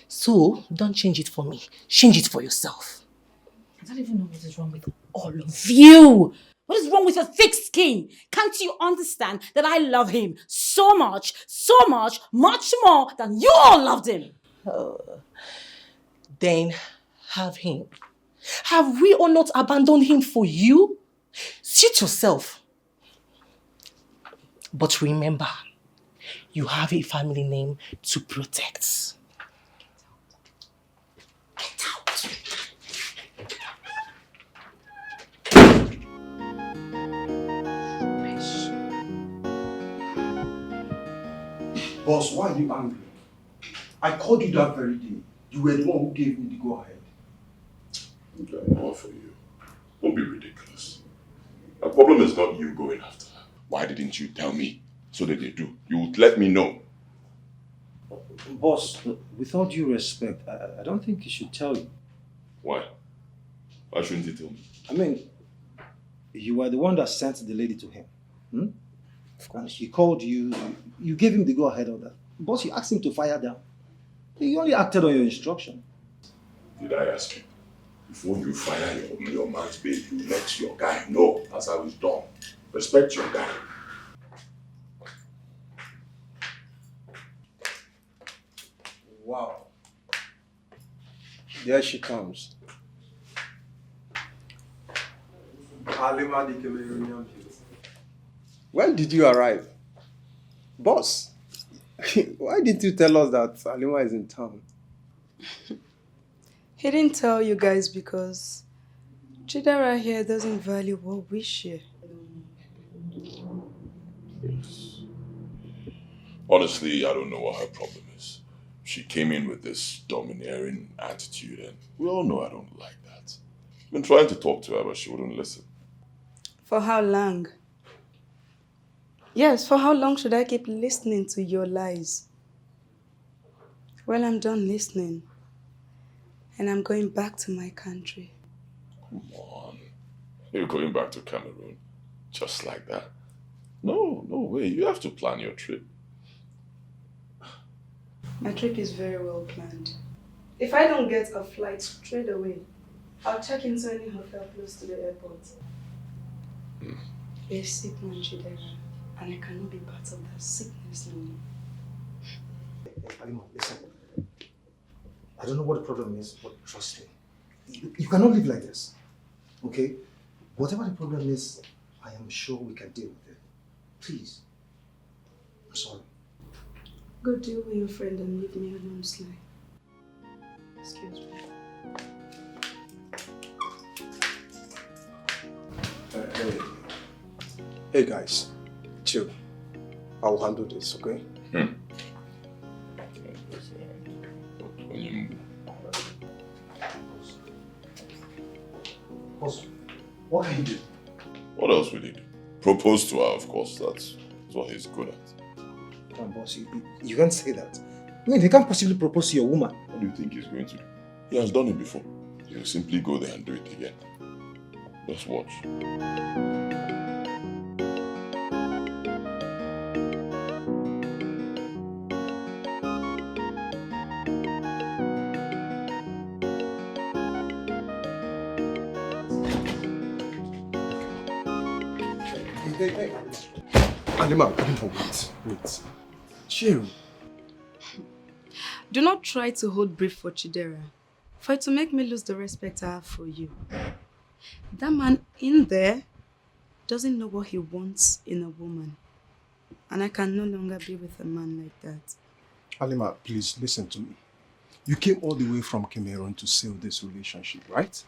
So, don't change it for me. Change it for yourself. I don't even know what is wrong with all of you. What is wrong with your thick skin? Can't you understand that I love him so much, much more than you all loved him? Then have him. Have we all not abandoned him for you? Suit yourself. But remember, you have a family name to protect. Get out. Boss, why are you angry? I called you that very day. You were the one who gave me the go-ahead. Okay, not for you. Don't be ridiculous. The problem is not you going after her. Why didn't you tell me? So that they do. You would let me know. Boss, with all due respect, I don't think he should tell you. Why? Why shouldn't he tell me? I mean, you were the one that sent the lady to him. Hmm? Of course. He called you, you gave him the go-ahead order. Boss, you asked him to fire them. He only acted on your instruction. Did I ask you? Before you fire your man's babe, you let your guy know. That's how it's done. Respect your guy. Wow. There she comes. Halima the Cameroonian beauty. When did you arrive? Boss, why didn't you tell us that Halima is in town? He didn't tell you guys because Chidera here doesn't value what we share. Yes. Honestly, I don't know what her problem is. She came in with this domineering attitude and we all know I don't like that. I've been trying to talk to her, but she wouldn't listen. For how long? Yes, for how long should I keep listening to your lies? Well, I'm done listening. And I'm going back to my country. Come on. You're going back to Cameroon? Just like that? No way. You have to plan your trip. My trip is very well planned. If I don't get a flight straight away, I'll check into any hotel close to the airport. There's sick man Chidera, and I cannot be part of that sickness no more. Hey, Halima, listen. I don't know what the problem is, but trust me. You cannot live like this, okay? Whatever the problem is, I am sure we can deal with it. Please. I'm sorry. Go deal with your friend and leave me alone, Sly. Excuse me. Hey guys, chill. I'll handle this, okay? Boss, what can you do? What else will he do? Propose to her, of course. That's what he's good at. Come on, boss, you can't say that. I mean, he can't possibly propose to your woman. What do you think he's going to do? He has done it before. He'll simply go there and do it again. Just watch. Hey. Halima, wait. Chill. Do not try to hold brief for Chidera, for it to make me lose the respect I have for you. That man in there doesn't know what he wants in a woman. And I can no longer be with a man like that. Halima, please listen to me. You came all the way from Cameroon to seal this relationship, right?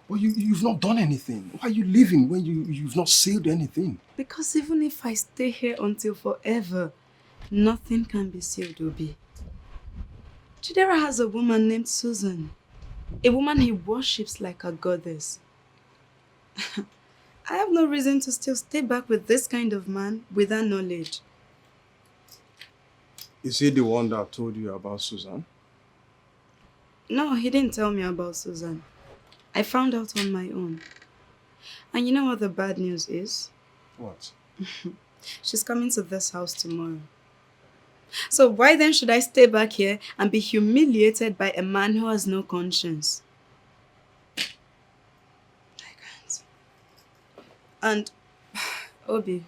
But you've not done anything. Why are you leaving when you've not sealed anything? Because even if I stay here until forever, nothing can be sealed, Obi. Chidera has a woman named Susan. A woman he worships like a goddess. I have no reason to still stay back with this kind of man without knowledge. Is he the one that told you about Susan? No, he didn't tell me about Susan. I found out on my own. And you know what the bad news is? What? She's coming to this house tomorrow. So why then should I stay back here and be humiliated by a man who has no conscience? I can't. And, Obi.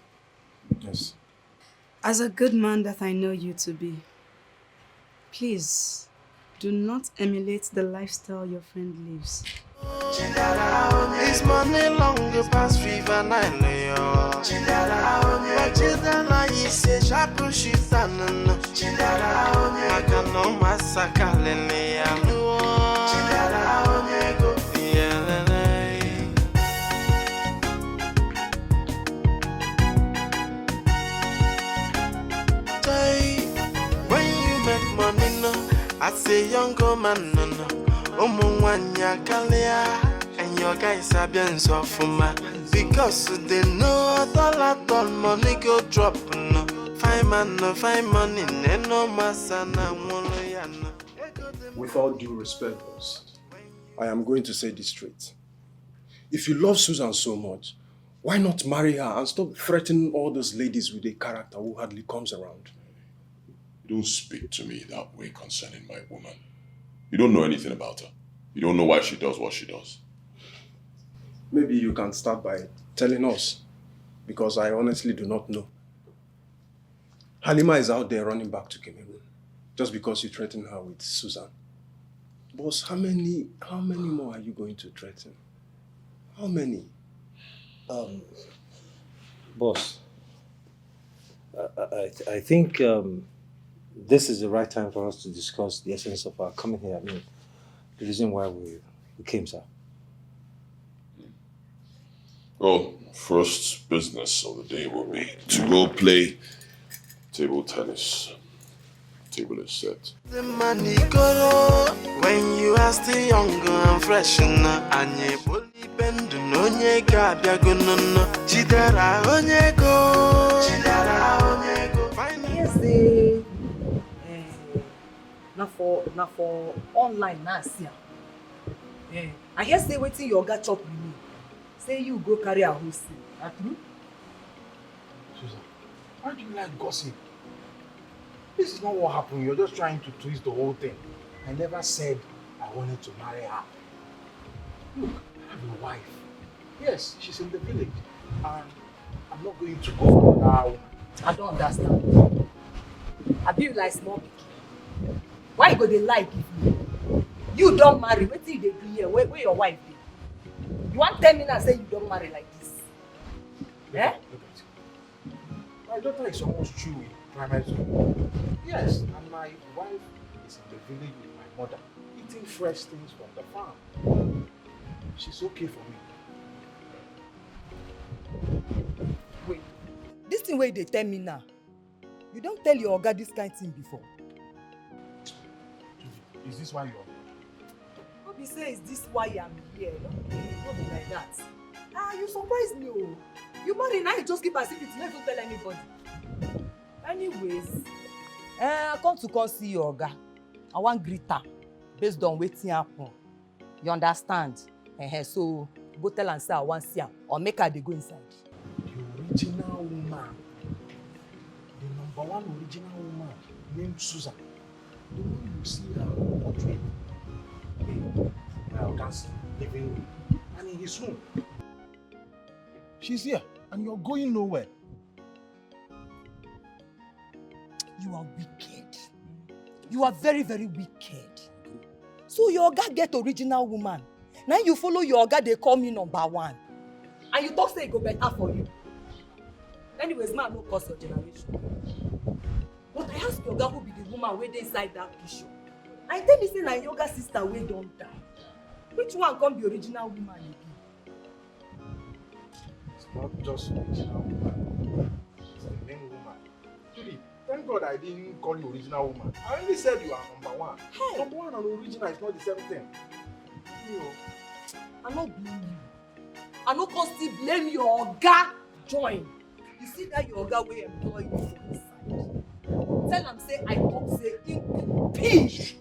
Yes. As a good man that I know you to be, please do not emulate the lifestyle your friend lives. This money longer past River Nile. Chidera is a shaku shitan. I can no massacre. When you make money, no, as a younger man, no. OLOWONIYAN Kalia, and your guys are being so for me. Because they know that all money go drop. No, find money, no masana. With all due respect, boss, I am going to say this straight. If you love Susan so much, why not marry her and stop threatening all those ladies with a character who hardly comes around? You don't speak to me that way concerning my woman. You don't know anything about her. You don't know why she does what she does. Maybe you can start by telling us, because I honestly do not know. Halima is out there running back to Cameroon, just because you threatened her with Susan. Boss, how many more are you going to threaten? How many? Boss, I think this is the right time for us to discuss the essence of our coming here. I mean, the reason why we came, sir. Well, first business of the day will be to go play table tennis. Table is set. The money go when you are still younger and fresh, and you bully bend no nyega biagono. Chidera onyego. Yes, the na for online na see. I hear say wetin your oga chop with me. Say you go carry a host. Na true? Susan, why do you like gossip? This is not what happened. You're just trying to twist the whole thing. I never said I wanted to marry her. Look, I have a wife. Yes, she's in the village. And I'm not going to go for another woman. I don't understand. I be like small pikin. Why you go dey lie give me? You don't marry. Wetin you dey do here? Where your wife dey? You want 10 minutes say you don't marry like this? Look at you. My daughter is almost through in primary school. Yes, and my wife is in the village with my mother, eating fresh things from the farm. She's okay for me. Wait, this thing where they tell me now, you don't tell your oga this kind of thing before. Is this why you're... Don't be saying, is this why I'm here? Don't be like that. You surprised me. Oh. You marry now, you just keep as if it's not to tell anybody. Anyways, I come to come see your guy. I want greet her based on wetin happen. You understand? So go tell am say I want see her or make her dey go inside. The original woman, the number one original woman named Susan, the one you see her portrait. Now that's living room and in his room. She's here and you're going nowhere. You are wicked. You are very, very wicked. So your oga get original woman. Now you follow your oga, they call me number one. And you talk say it go better for you. Anyways, man, no cause your generation. But I ask your oga who be the woman wey dey inside that picture. I tell me say na your oga sister wey don die. Which one come be original woman again? It's not just original woman. It's the main woman. Judy, thank God I didn't call you original woman. I only said you are number one. Hey. Number one and original is not the same thing. You know, I no blame you. I no come still blame your oga join. You see that your oga wey employ you for this side. Tell am say I talk say him peace.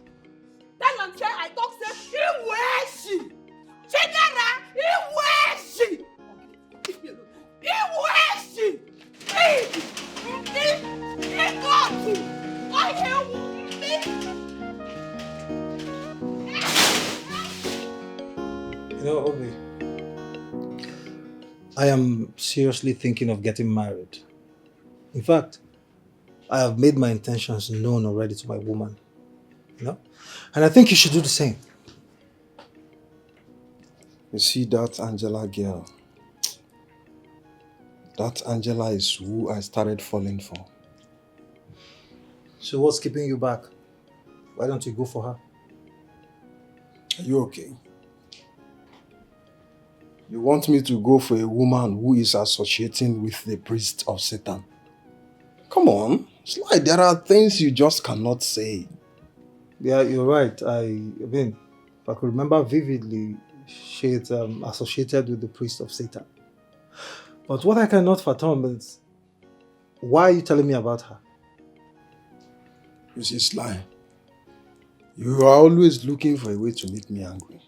Tell am say I talk say he wear she. Chidera, he wear she. He wear she. He got you. I hear You know, Obi, I am seriously thinking of getting married. In fact, I have made my intentions known already to my woman. You know? And I think you should do the same. You see that Angela girl? That Angela is who I started falling for. So what's keeping you back? Why don't you go for her? Are you okay? You want me to go for a woman who is associating with the priest of Satan? Come on, it's like there are things you just cannot say. Yeah, you're right. I mean, if I could remember vividly, she is associated with the priest of Satan. But what I cannot fathom is, why are you telling me about her? You see, Sly, you are always looking for a way to make me angry.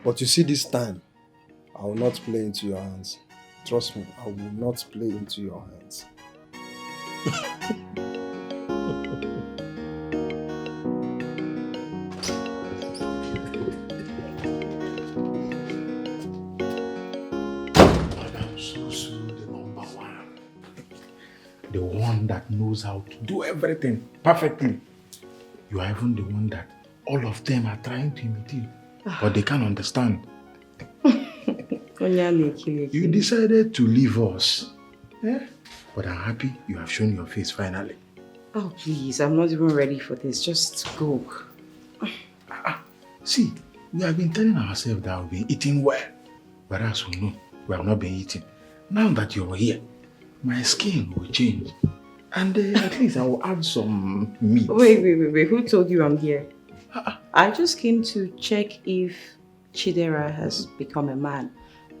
But you see, this time, I will not play into your hands. Trust me, I will not play into your hands. The one that knows how to do everything perfectly. You are even the one that all of them are trying to imitate, but they can't understand. You decided to leave us. Yeah? But I'm happy you have shown your face finally. Oh, please, I'm not even ready for this. Just go. See, we have been telling ourselves that we've been eating well, whereas we know we have not been eating. Now that you're here, my skin will change. And at least I will add some meat. Wait. Who told you I'm here? I just came to check if Chidera has become a man.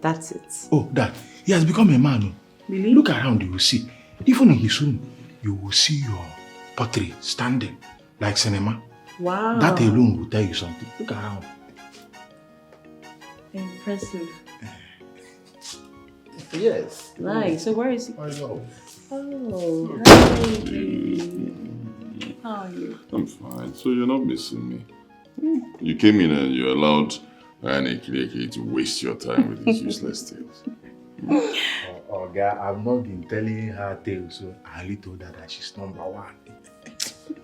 That's it. Oh, that. He has become a man. Really? Look around, you will see. Even in his room, you will see your portrait standing like cinema. Wow. That alone will tell you something. Look around. Impressive. Yes. Nice. So where is he? I know. Oh, hi. How are you? I'm fine. So you're not missing me. You came in and you allowed Kireki to waste your time with these useless tales. Oh, God, I've not been telling her tales, so I only told her that she's number one.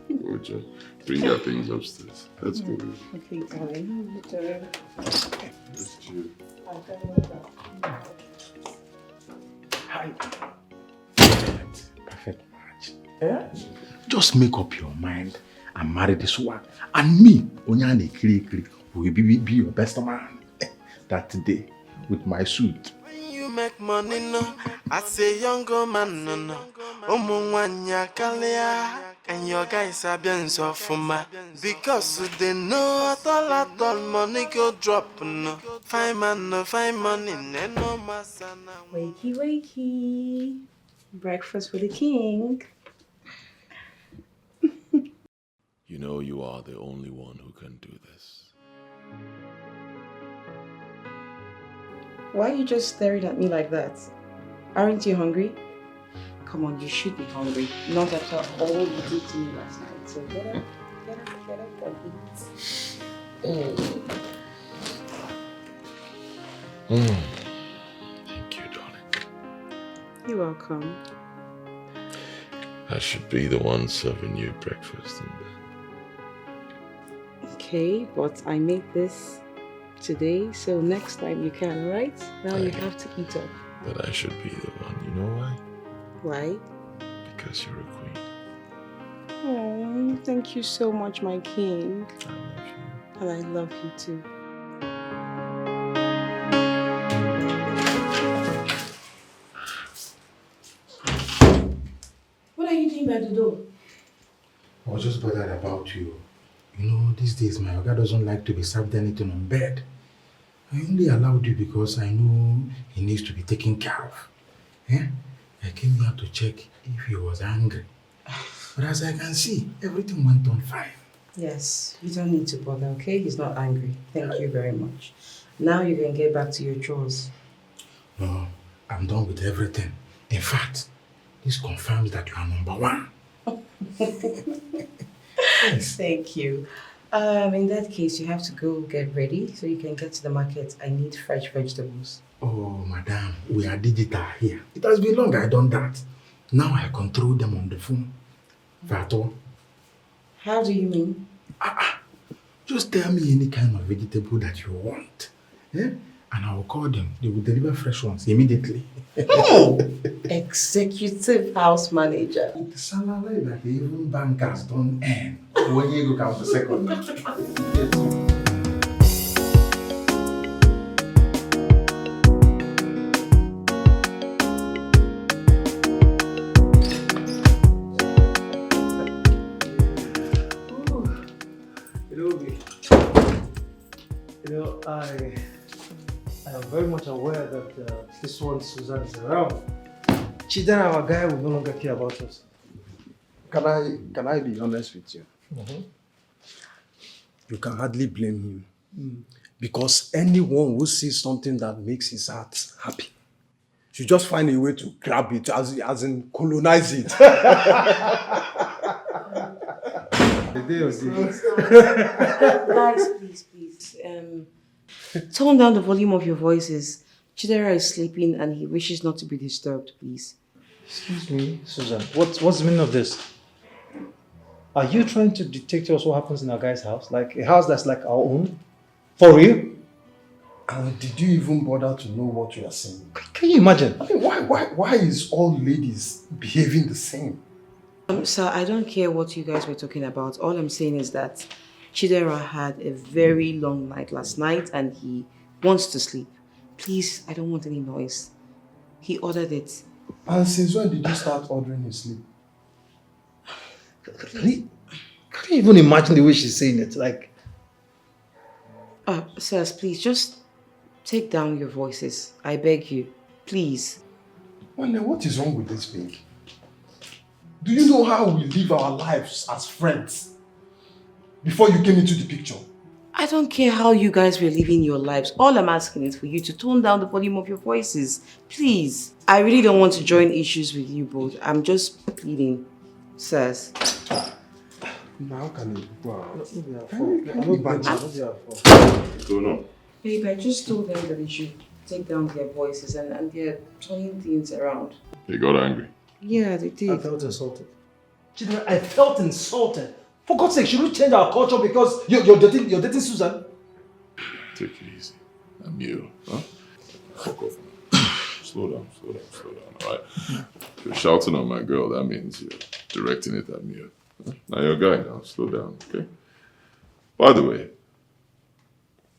Oja, bring your things upstairs. Let's go. Okay, darling. Let's chill. Hi. Perfect match. Yeah? Just make up your mind and marry this one. And me, Onyane Kireki, will be your best man that day with my suit. When you make money, no, as a younger man, no, OLOWONIYAN kalia. And your guys are being so fuma. Because they know at all money go drop. No. Fine man, no fine money, no masana. Wakey, wakey. Breakfast for the king. You know you are the only one who can do this. Why are you just staring at me like that? Aren't you hungry? Come on, you should be hungry. Not after all you did to me last night. So get up and eat. Thank you, darling. You're welcome. I should be the one serving you breakfast in bed. Okay, but I made this today, so next time you can, right? Now you have to eat up. But I should be the one. You know why? Why? Because you're a queen. Oh, thank you so much, my king. I love you. And I love you too. What are you doing by the door? I was just bothered about you. You know, these days my Oga doesn't like to be served anything on bed. I only allowed you because I know he needs to be taken care of. Eh? I came here to check if he was angry. But as I can see, everything went on fine. Yes, you don't need to bother, okay? He's not angry. Thank you very much. Now you can get back to your chores. No, I'm done with everything. In fact, this confirms that you are number one. Yes. Thank you. In that case, you have to go get ready so you can get to the market. I need fresh vegetables. Oh, madam, we are digital here. It has been long I've done that. Now I control them on the phone. Vato. How do you mean? Just tell me any kind of vegetable that you want. Eh? And I will call them. They will deliver fresh ones immediately. Oh! Executive house manager. The salary that even bankers don't earn. When you go count the second. I am very much aware that this one, Susan, is around. Children, our guy, will no longer care about us. Can I be honest with you? You can hardly blame him. Because anyone who sees something that makes his heart happy should just find a way to grab it, as in colonize it. Guys, please. Tone down the volume of your voices. Chidera is sleeping and he wishes not to be disturbed, please. Excuse me, Susan. What's the meaning of this? Are you trying to dictate to us what happens in our guy's house? Like a house that's like our own? For real? And did you even bother to know what you are saying? Can you imagine? I mean, why is all ladies behaving the same? Sir, I don't care what you guys were talking about. All I'm saying is that Chidera had a very long night last night and he wants to sleep. Please, I don't want any noise. He ordered it. And since when did you start ordering his sleep? Can you even imagine the way she's saying it? Like, sirs, please, just take down your voices. I beg you. Please. Wanda, what is wrong with this babe? Do you know how we live our lives as friends before you came into the picture? I don't care how you guys were living your lives. All I'm asking is for you to tone down the volume of your voices. Please. I really don't want to join issues with you both. I'm just pleading, sirs. Now can you go out? What's going on? Babe, I just told them that they should take down their voices and they're turning things around. They got angry. Yeah, they did. I felt insulted. Chidera, I felt insulted. For God's sake, should we change our culture because you're dating Susan? Take it easy. I'm you. Huh? Fuck off. Slow down, alright? If you're shouting on my girl, that means you're directing it at me. Huh? Now you're a guy now, slow down, okay? By the way,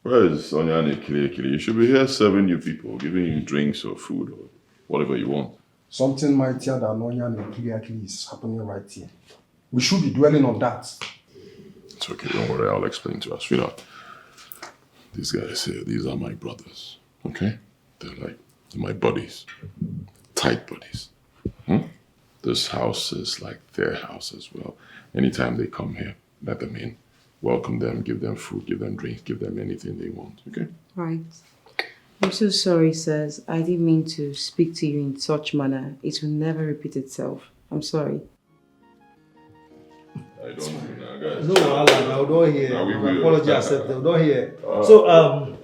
where is Onyani Kili? You should be here serving you people, giving you drinks or food or whatever you want. Something mightier than Onyan and Kiliaki is happening right here. We should be dwelling on that. It's okay, don't worry, I'll explain to us. Sweetheart, these guys here, these are my brothers, okay? They're my buddies, tight buddies. This house is like their house as well. Anytime they come here, let them in. Welcome them, give them food, give them drinks, give them anything they want, okay? Right. I'm so sorry, sirs. I didn't mean to speak to you in such manner. It will never repeat itself. I'm sorry. I don't know, guys. No, Alan, I don't hear. Now we will. Apology accepted. Don't hear. So,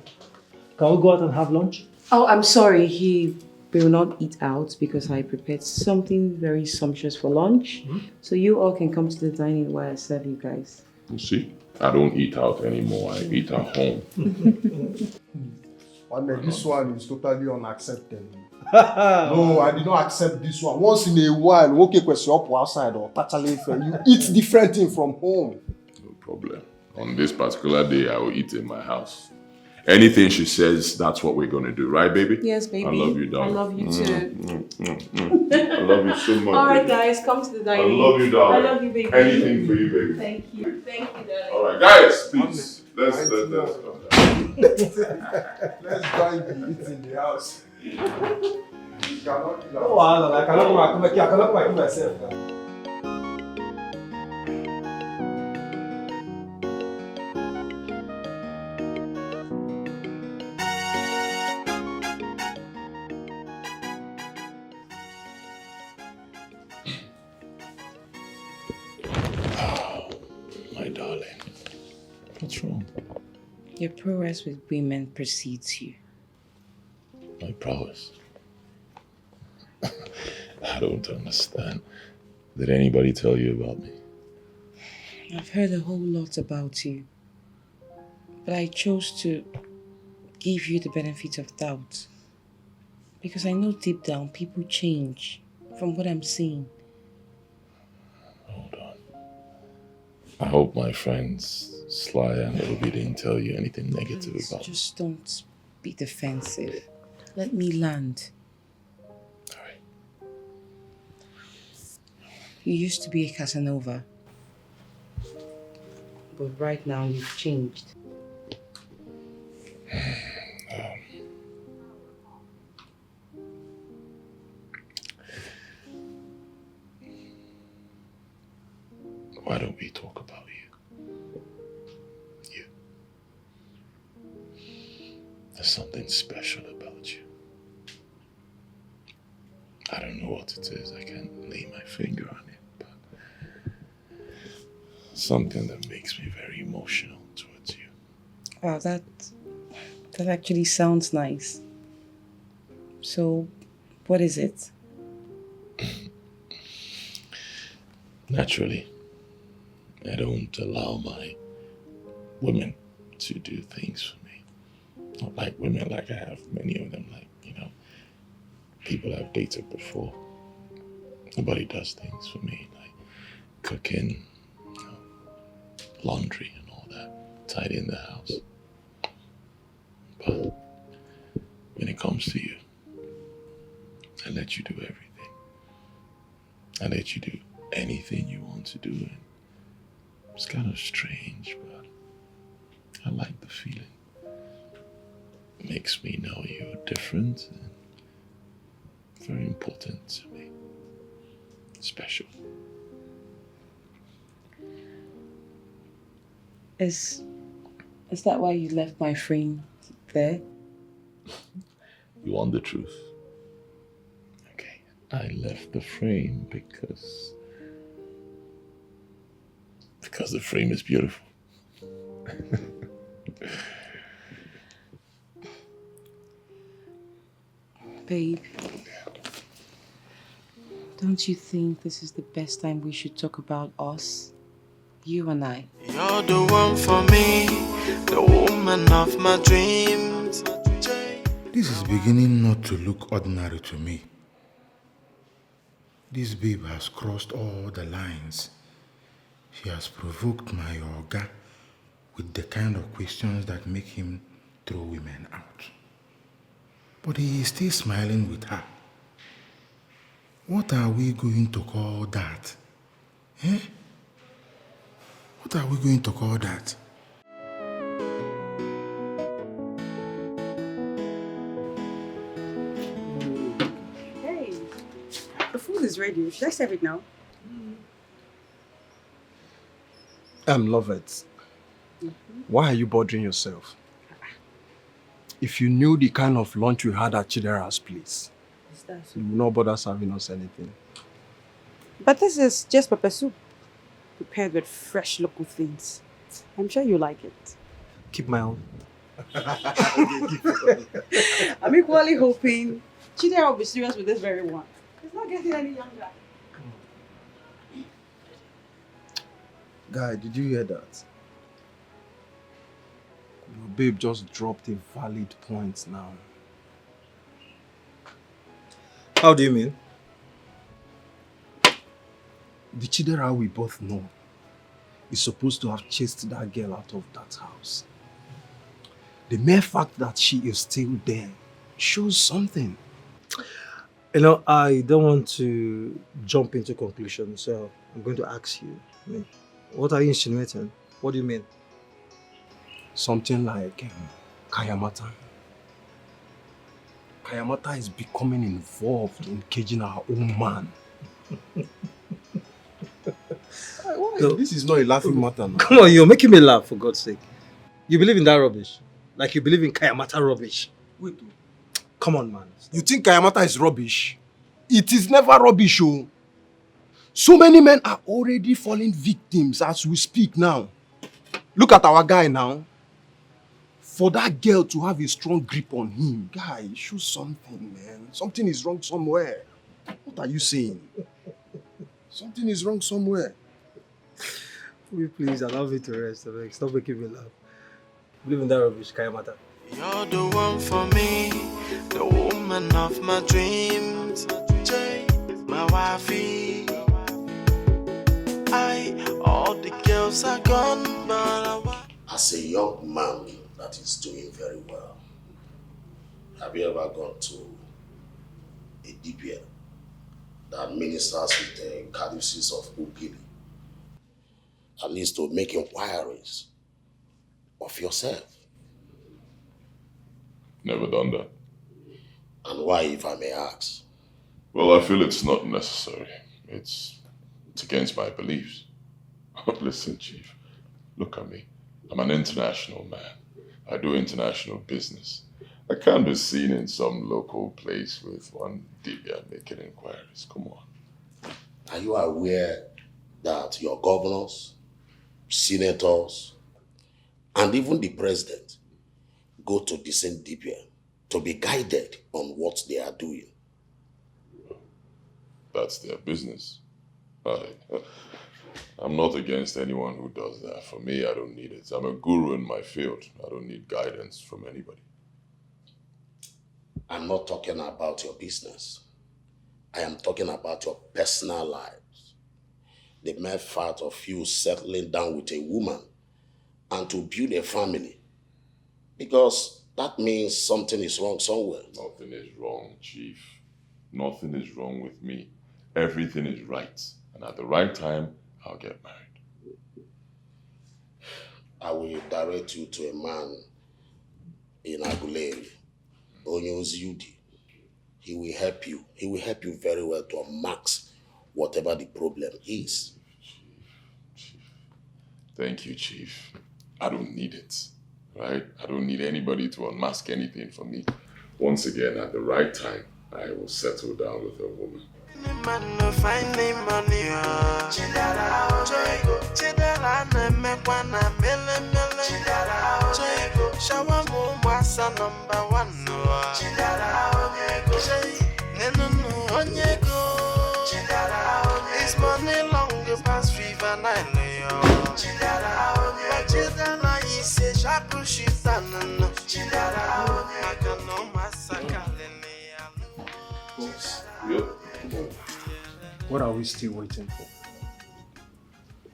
can we go out and have lunch? Oh, I'm sorry. He will not eat out because I prepared something very sumptuous for lunch. So you all can come to the dining while I serve you guys. You see, I don't eat out anymore. I eat at home. This one is totally unacceptable. No, I did not accept this one. Once in a while, okay, question up outside or totally you eat different thing from home. No problem. On this particular day, I will eat in my house. Anything she says, that's what we're going to do. Right, baby? Yes, baby. I love you, darling. I love you too. I love you so much. All right, baby. guys, come to the I dining. love you, darling. I love you, baby. Anything for you, baby. Thank you. Thank you, darling. All right, guys, please. Let's Let's join the eat in the house. No, Alan, I cannot come back myself. My darling, what's wrong? Your prowess with women precedes you. My prowess? I don't understand. Did anybody tell you about me? I've heard a whole lot about you, but I chose to give you the benefit of doubt because I know deep down people change from what I'm seeing. Hold on. I hope my friends Sly and Little B didn't tell you anything negative Please, about me. just don't be defensive. Let me land. You used to be a Casanova, but right now you've changed. Why don't we talk about you? There's something special about you. I don't know what it is. I can't lay my finger on it, but something that makes me very emotional towards you. Wow, that actually sounds nice. So, what is it? Naturally, I don't allow my women to do things for me. Not like women, like I have many of them, like, people I've dated before. Nobody does things for me, like cooking, laundry and all that, tidying the house. But when it comes to you, I let you do everything. I let you do anything you want to do. And it's kind of strange, but I like the feeling. It makes me know you're different and very important to me. Special. Is that why you left my frame there? You want the truth? Okay. I left the frame because the frame is beautiful. Babe, don't you think this is the best time we should talk about us? You and I. You're the one for me, the woman of my dreams. This is beginning not to look ordinary to me. This babe has crossed all the lines. She has provoked my Oga with the kind of questions that make him throw women out. But he is still smiling with her. What are we going to call that? Eh? What are we going to call that? Hey, the food is ready. Should I serve it now? Love it. Why are you bothering yourself? If you knew the kind of lunch we had at Chidera's place, you would not bother serving us anything. But this is just pepper soup, prepared with fresh local things. I'm sure you like it. Keep my own. I'm equally hoping Chidera will be serious with this very one. He's not getting any younger. Guy, did you hear that? Your babe just dropped a valid point now. How do you mean? The Chidera we both know is supposed to have chased that girl out of that house. The mere fact that she is still there shows something. You know, I don't want to jump into conclusions, so I'm going to ask you. What are you insinuating? What do you mean? Something like Kayamata. Kayamata is becoming involved in caging our own man. No, this is not a laughing matter now. Come on, you're making me laugh, for God's sake. You believe in that rubbish? Like you believe in Kayamata rubbish? Wait. Come on, man. You think Kayamata is rubbish? It is never rubbish, oh. So many men are already falling victims as we speak now. Look at our guy now. For that girl to have a strong grip on him, guy, show something, man. Something is wrong somewhere. What are you saying? Something is wrong somewhere. Please allow me to rest. Stop making me laugh. Believe in that rubbish, Kayamata. You're the one for me, the woman of my dreams, my wifey. All the girls are gone, but As a young man that is doing very well, have you ever gone to a DPL that ministers with the caduceus of Upili? At least to make inquiries of yourself. Never done that. And why, if I may ask? Well, I feel it's not necessary. It's against my beliefs. Listen, Chief, look at me. I'm an international man. I do international business. I can't be seen in some local place with one Dibia making inquiries. Come on. Are you aware that your governors, senators, and even the president go to the same DPL to be guided on what they are doing? That's their business. I'm not against anyone who does that. For me, I don't need it. I'm a guru in my field. I don't need guidance from anybody. I'm not talking about your business. I am talking about your personal lives. The mere fact of you settling down with a woman and to build a family. Because that means something is wrong somewhere. Nothing is wrong, Chief. Nothing is wrong with me. Everything is right. And at the right time, I'll get married. I will direct you to a man in Aguleri, Onyoziudi. He will help you. He will help you very well to max whatever the problem is. Chief. Thank you, Chief. I don't need it, right? I don't need anybody to unmask anything for me. Once again, at the right time, I will settle down with a woman. It's money long past fever night. What are we still waiting for?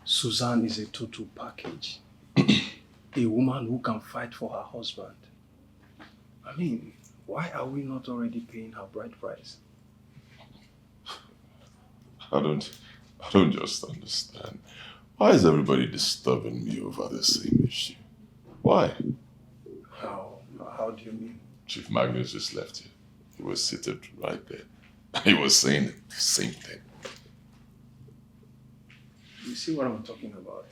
Suzanne is a total package. A woman who can fight for her husband. I mean, why are we not already paying her bride price? I don't just understand. Why is everybody disturbing me over the same issue? Why? How do you mean? Chief Magnus just left here. He was seated right there. He was saying the same thing. You see what I'm talking about?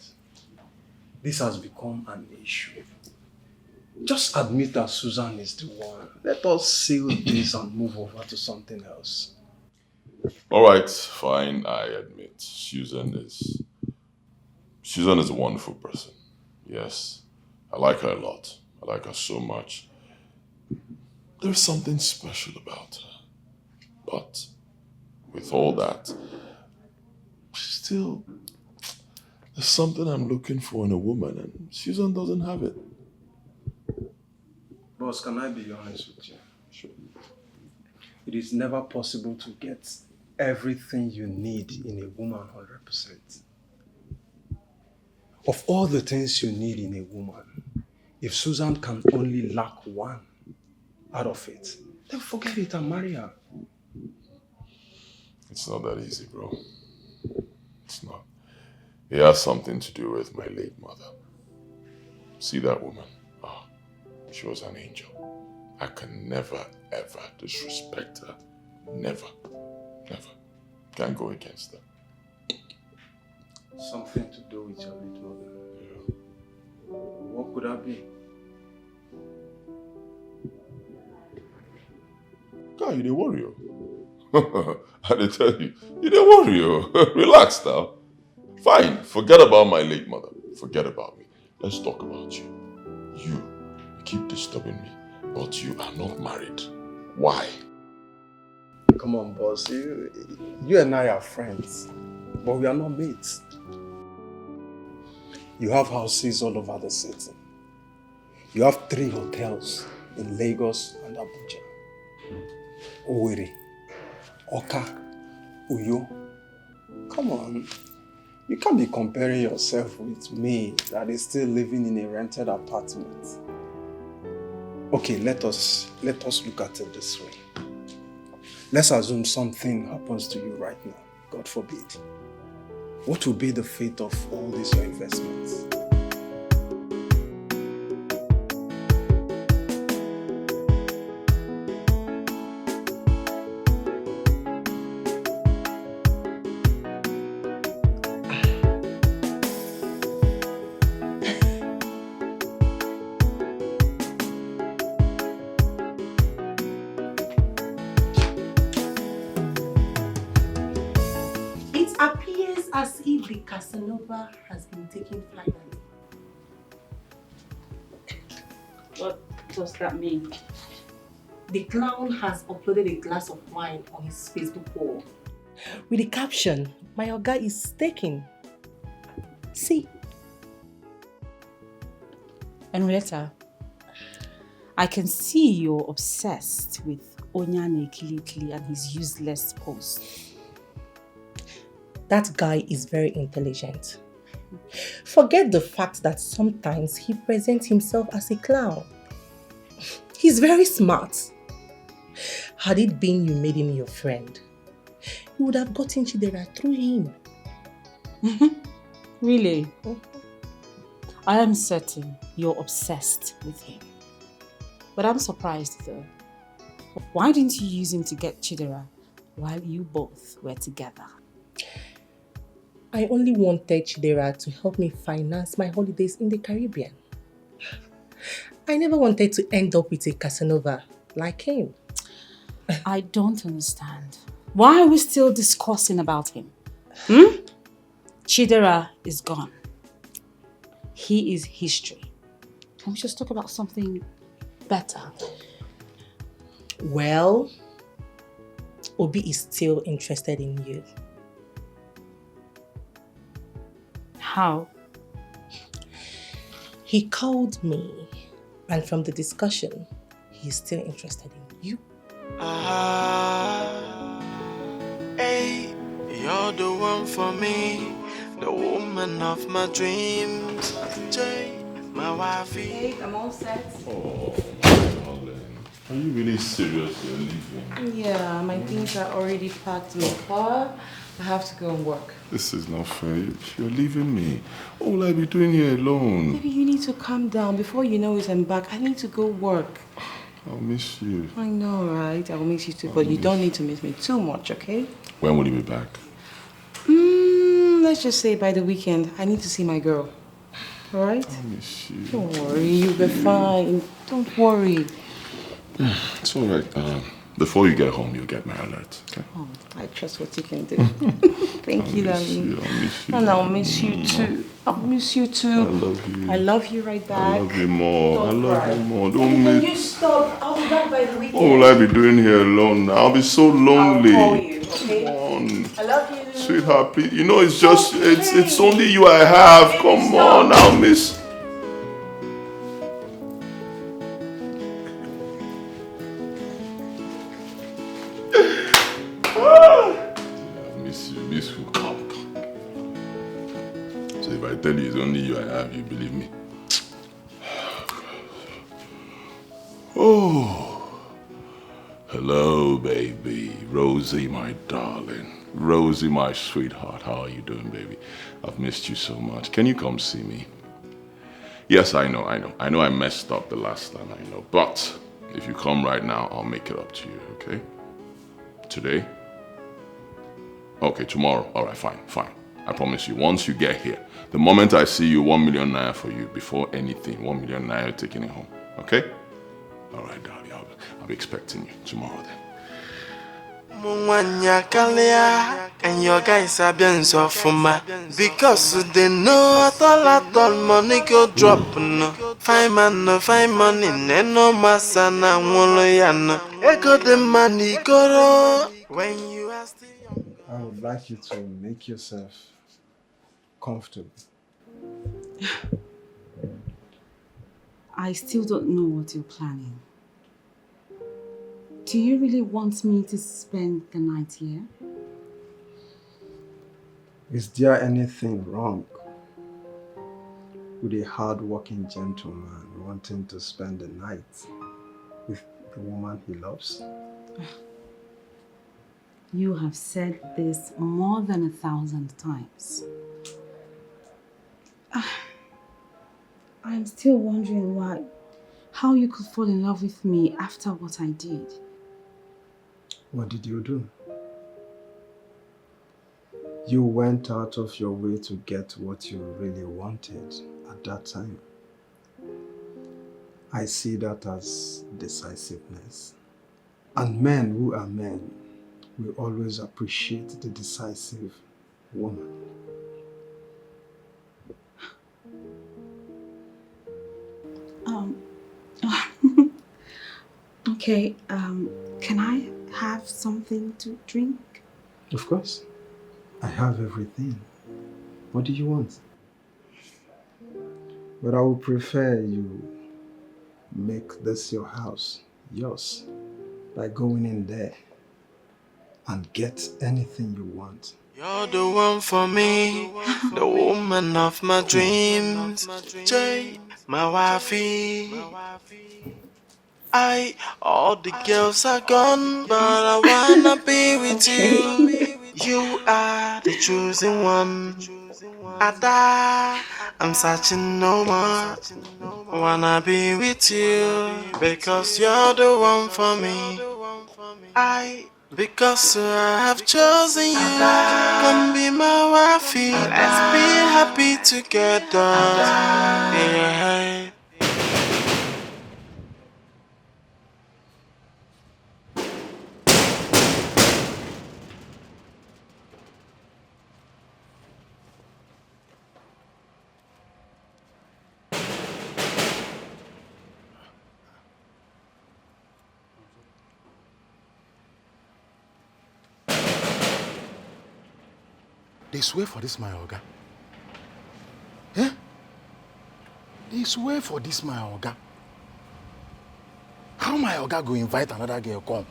This has become an issue. Just admit that Susan is the one. Let us seal this and move over to something else. All right, fine, I admit. Susan is a wonderful person. Yes, I like her a lot. I like her so much. There's something special about her. But with all that, still, there's something I'm looking for in a woman, and Susan doesn't have it. Boss, can I be honest with you? Sure. It is never possible to get everything you need in a woman 100%. Of all the things you need in a woman, if Susan can only lack one out of it, then forget it and marry her. It's not that easy, bro. It's not. It has something to do with my late mother. See that woman? Oh, she was an angel. I can never, ever disrespect her. Never. Never. Can't go against her. Something to do with your late mother. Yeah. What could that be? God, you didn't worry. I did tell you. You didn't worry. Relax now. Fine. Forget about my late mother. Forget about me. Let's talk about you. You keep disturbing me, but you are not married. Why? Come on, boss. You and I are friends, but we are not mates. You have houses all over the city. You have 3 hotels in Lagos and Abuja. Owerri, Oka, Uyo. Come on. You can't be comparing yourself with me that is still living in a rented apartment. Okay, let us look at it this way. Let's assume something happens to you right now. God forbid. What will be the fate of all these your investments? As if the Casanova has been taken finally. What does that mean? The clown has uploaded a glass of wine on his Facebook wall with the caption, "My Oga is taken." See? Henrietta, I can see you're obsessed with Onyane Kilikili and his useless posts. That guy is very intelligent. Forget the fact that sometimes he presents himself as a clown. He's very smart. Had it been you made him your friend, you would have gotten Chidera through him. Really? I am certain you're obsessed with him. But I'm surprised though. Why didn't you use him to get Chidera while you both were together? I only wanted Chidera to help me finance my holidays in the Caribbean. I never wanted to end up with a Casanova like him. I don't understand. Why are we still discussing about him? Chidera is gone. He is history. Can we just talk about something better? Well, Obi is still interested in you. How? He called me, and from the discussion, he's still interested in you. Hey, you're the one for me, the woman of my dreams. Jay, my wifey. Hey, I'm all set. Oh, darling. Are you really serious you're leaving? Yeah, my things are already packed in the car. I have to go and work. This is not fair. You're leaving me. What will I be doing here alone? Maybe you need to calm down. Before you know it, I'm back. I need to go work. I'll miss you. I know, right? I will miss you too, but you don't need to miss me too much, okay? When will you be back? Let's just say by the weekend. I need to see my girl. All right? I'll miss you. Don't worry, you'll be fine. Don't worry. It's all right. Before you get home, you'll get my alert, okay? Oh, I trust what you can do. Thank you, darling. I'll miss you. And I'll miss you too. I'll miss you too. I love you. I love you right back. I love you more. Don't I love cry. you more. Can Don't you miss. stop? I'll be back by the weekend. What will I be doing here alone now? I'll be so lonely. I'll call you, okay? Come on. I love you. Sweetheart, please. You know, it's just, it's only you I have. Come on, I'll miss. Miss you. Come. So if I tell you it's only you I have, you believe me? Oh. Hello, baby. Rosie, my darling. Rosie, my sweetheart. How are you doing, baby? I've missed you so much. Can you come see me? Yes, I know. I know I messed up the last time, I know. But if you come right now, I'll make it up to you, okay? Today? Okay, tomorrow. All right, fine. I promise you, once you get here, the moment I see you, 1 million naira for you, before anything, 1 million naira taking it home. Okay? All right, darling, I'll be expecting you tomorrow then. Mwanya kalia, and your guys are being so fuma. Because they know all money go drop no. Fine man no fine money, no masana OLOWONIYAN. Ego the money go when you are still young. I would like you to make yourself comfortable. I still don't know what you're planning. Do you really want me to spend the night here? Is there anything wrong with a hard-working gentleman wanting to spend the night with the woman he loves? You have said this more than 1,000 times. I'm still wondering how you could fall in love with me after what I did. What did you do? You went out of your way to get what you really wanted at that time. I see that as decisiveness. And men who are men will always appreciate the decisive woman. Okay, can I have something to drink? Of course. I have everything. What do you want? But I would prefer you make this your house, yours, by going in there and get anything you want. You're the one for me, the woman of my dreams, Jay, my wifey. All the girls are gone, but I wanna be with you. You are the chosen one. Ada, I'm searching no more. Wanna be with you because you're the one for me. Because I have chosen you. Come be my wifey. Let's be happy together. Yeah. They swear for this, my Oga. Eh? They swear for this, my Oga. How my Oga go invite another girl come?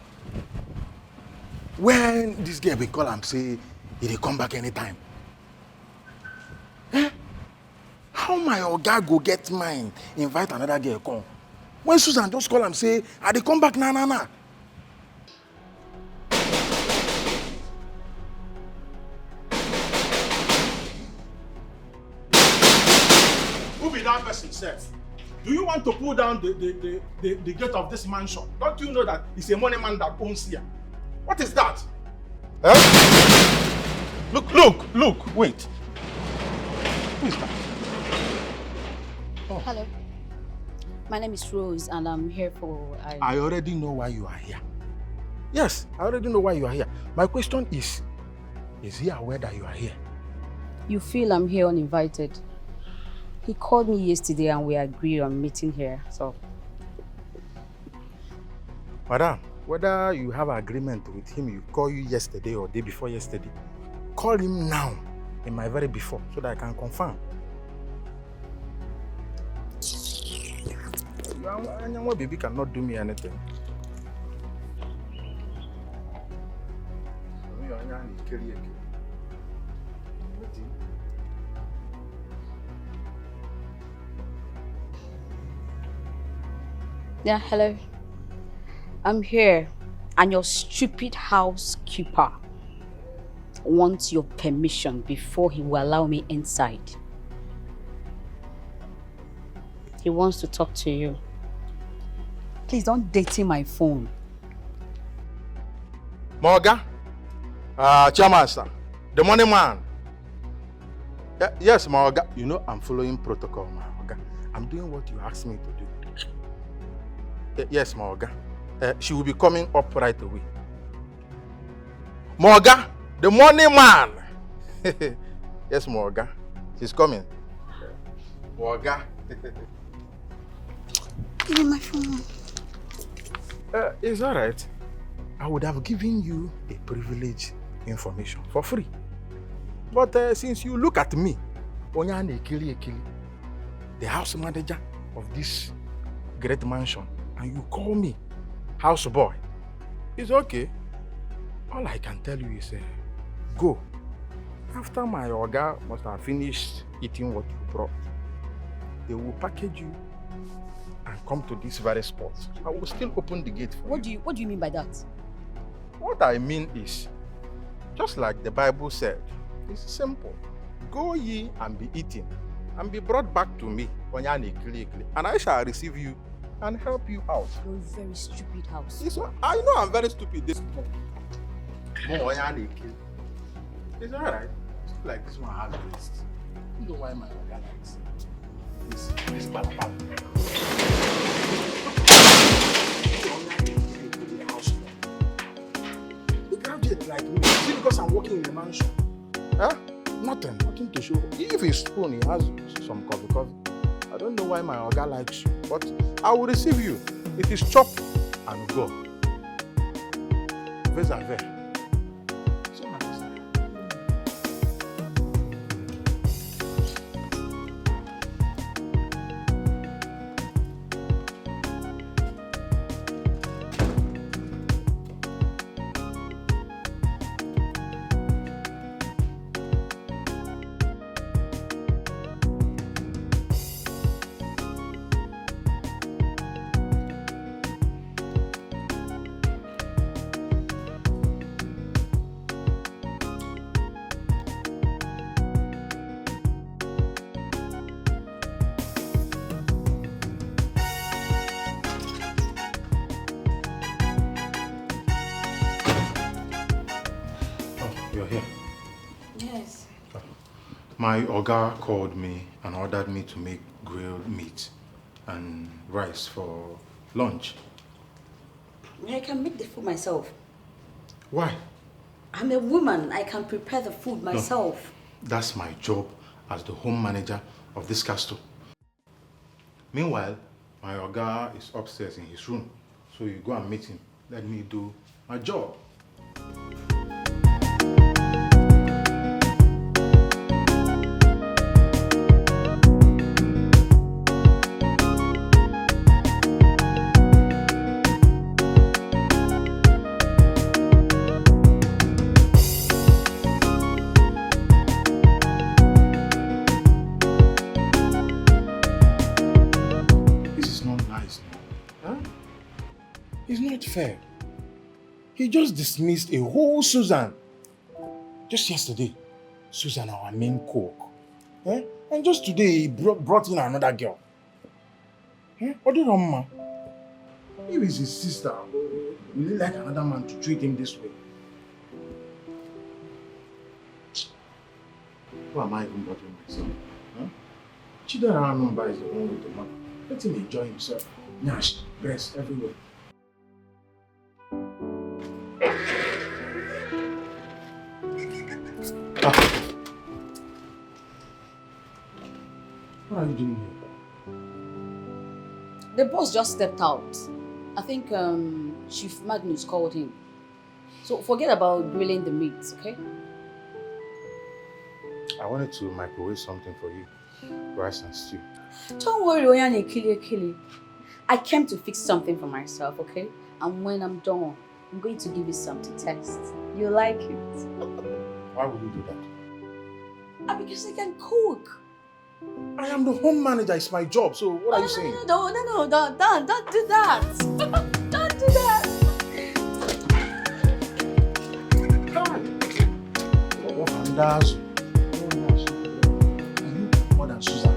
When this girl will call and say, he will come back anytime. Eh? How my Oga go get mine, invite another girl come? When Susan just call and say, I dey come back na. Who be that person, sef? Do you want to pull down the gate of this mansion? Don't you know that it's a money man that owns here? What is that? Eh? Look, wait. Who is that? Oh. Hello. My name is Rose and I'm here for... I already know why you are here. Yes, I already know why you are here. My question is he aware that you are here? You feel I'm here uninvited. He called me yesterday and we agreed on meeting here, so... Madam, whether you have an agreement with him, you call you yesterday or day before yesterday, call him now, in my very before, so that I can confirm. Your baby cannot do me anything. Yeah, hello. I'm here, and your stupid housekeeper wants your permission before he will allow me inside. He wants to talk to you. Please don't date my phone. Morga, Chairman, sir. The money man. Yes, Morga. You know I'm following protocol, Morga. I'm doing what you asked me to do. Yes, Morga. She will be coming up right away. Morga, the money man. Yes, Morga. She's coming. Morga. Give me my phone. It's all right. I would have given you a privilege information for free. But since you look at me, Onyane Ekili, the house manager of this great mansion, and you call me house boy, it's okay. All I can tell you is go. After my Oga must have finished eating what you brought, they will package you and come to this very spot. I will still open the gate for you. What do you mean by that? What I mean is, just like the Bible said, it's simple. Go ye and be eaten, and be brought back to me, and I shall receive you and help you out. You're a very stupid house. I know I'm very stupid this morning. It's alright. It's like this one has waist. You know why my organ likes this balabala. You graduate like me. See, because I'm working in the mansion. Huh? Nothing to show. If he's spoon, he has some coffee. I don't know why my organ likes you, but I will receive you. It is chop and go. Vis-a-vis. My Oga called me and ordered me to make grilled meat and rice for lunch. I can make the food myself. Why? I'm a woman. I can prepare the food myself. No, that's my job as the home manager of this castle. Meanwhile, my Oga is upstairs in his room. So you go and meet him. Let me do my job. quite fair. He just dismissed a whole Susan. Just yesterday, Susan, our main cook. Eh? And just today, he brought in another girl. Eh? What do you know, ma? If it's his sister, will he like another man to treat him this way? Who am I even bothering myself? Huh? Chidera number is the one with the money. Let him enjoy himself. Nash, breast everywhere. What are you doing here? The boss just stepped out. I think Chief Magnus called him. So forget about grilling the meat, okay? I wanted to microwave something for you. Rice and stew. Don't worry, Oyane. I came to fix something for myself, okay? And when I'm done, I'm going to give you some to test. You like it? Why would you do that? Because I can cook. I am the home manager. It's my job. So what are you saying? No, don't do that. Don't do that. What does? More than Susan.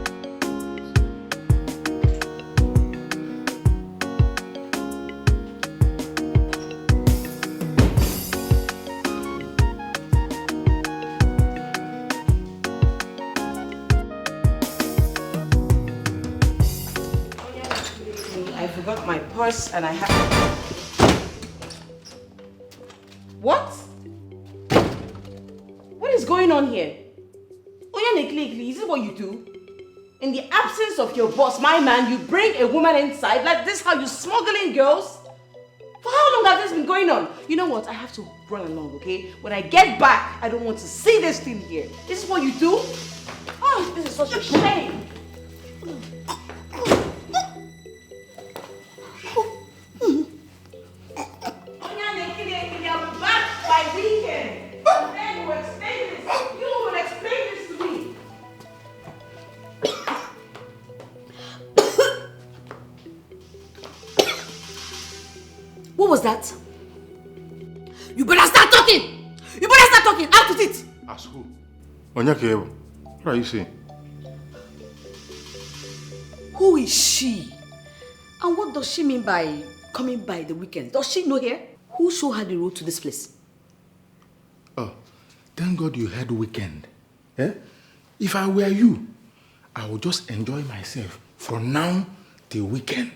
I forgot my purse and I have... What? What is going on here? Oyane, is this what you do? In the absence of your boss, my man, you bring a woman inside? Like this how you smuggling girls? For how long has this been going on? You know what? I have to run along, okay? When I get back, I don't want to see this thing here. This is what you do? Oh, this is such a shame. I'm back by weekend. Then you will explain this. You will explain this to me. What was that? You better start talking! You better start talking! Out with it! As who? Onyake, what are you saying? Who is she? And what does she mean by coming by the weekend? Does she know here? Who showed her the road to this place? Oh, thank God you had weekend. Eh? If I were you, I would just enjoy myself from now till weekend.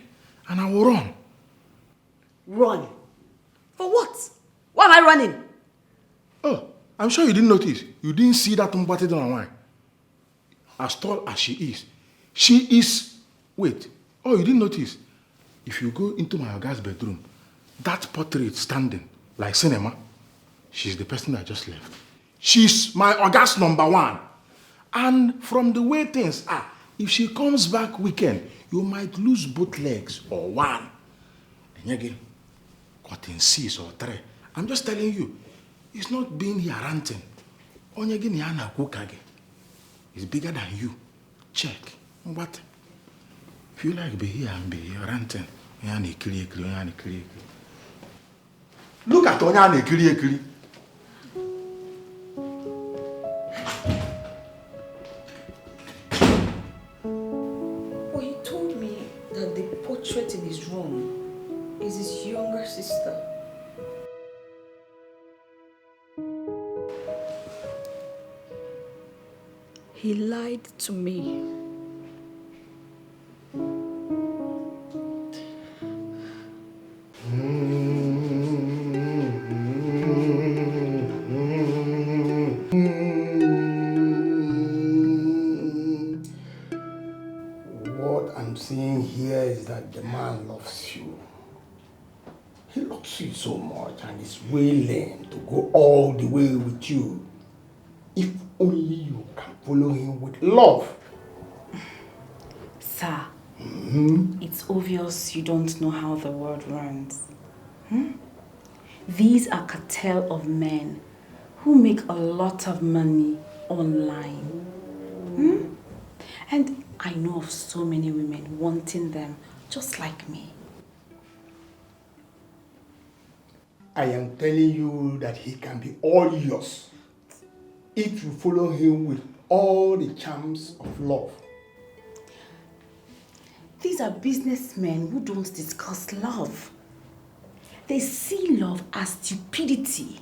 And I will run. Run? For what? Why am I running? Oh, I'm sure you didn't notice. You didn't see that Mbate online. As tall as she is... Wait. Oh, you didn't notice? If you go into my Oga's bedroom, that portrait standing, like cinema, she's the person that just left. She's my Oga's #1. And from the way things are, if she comes back weekend, you might lose both legs or one. And again, cut in 6 or 3. I'm just telling you, it's not being here ranting. Onyegin yana kukage. It's bigger than you. Check. What? If you like be here and be here ranting, look at Onyane Kiri. Well, he told me that the portrait in his room is his younger sister. He lied to me. What I'm seeing here is that the man loves you. He loves you so much and is willing to go all the way with you. If only you can follow him with love. Sir, it's obvious you don't know how the world runs. These are cartel of men who make a lot of money online. And I know of so many women wanting them just like me. I am telling you that he can be all yours if you follow him with all the charms of love. These are businessmen who don't discuss love. They see love as stupidity.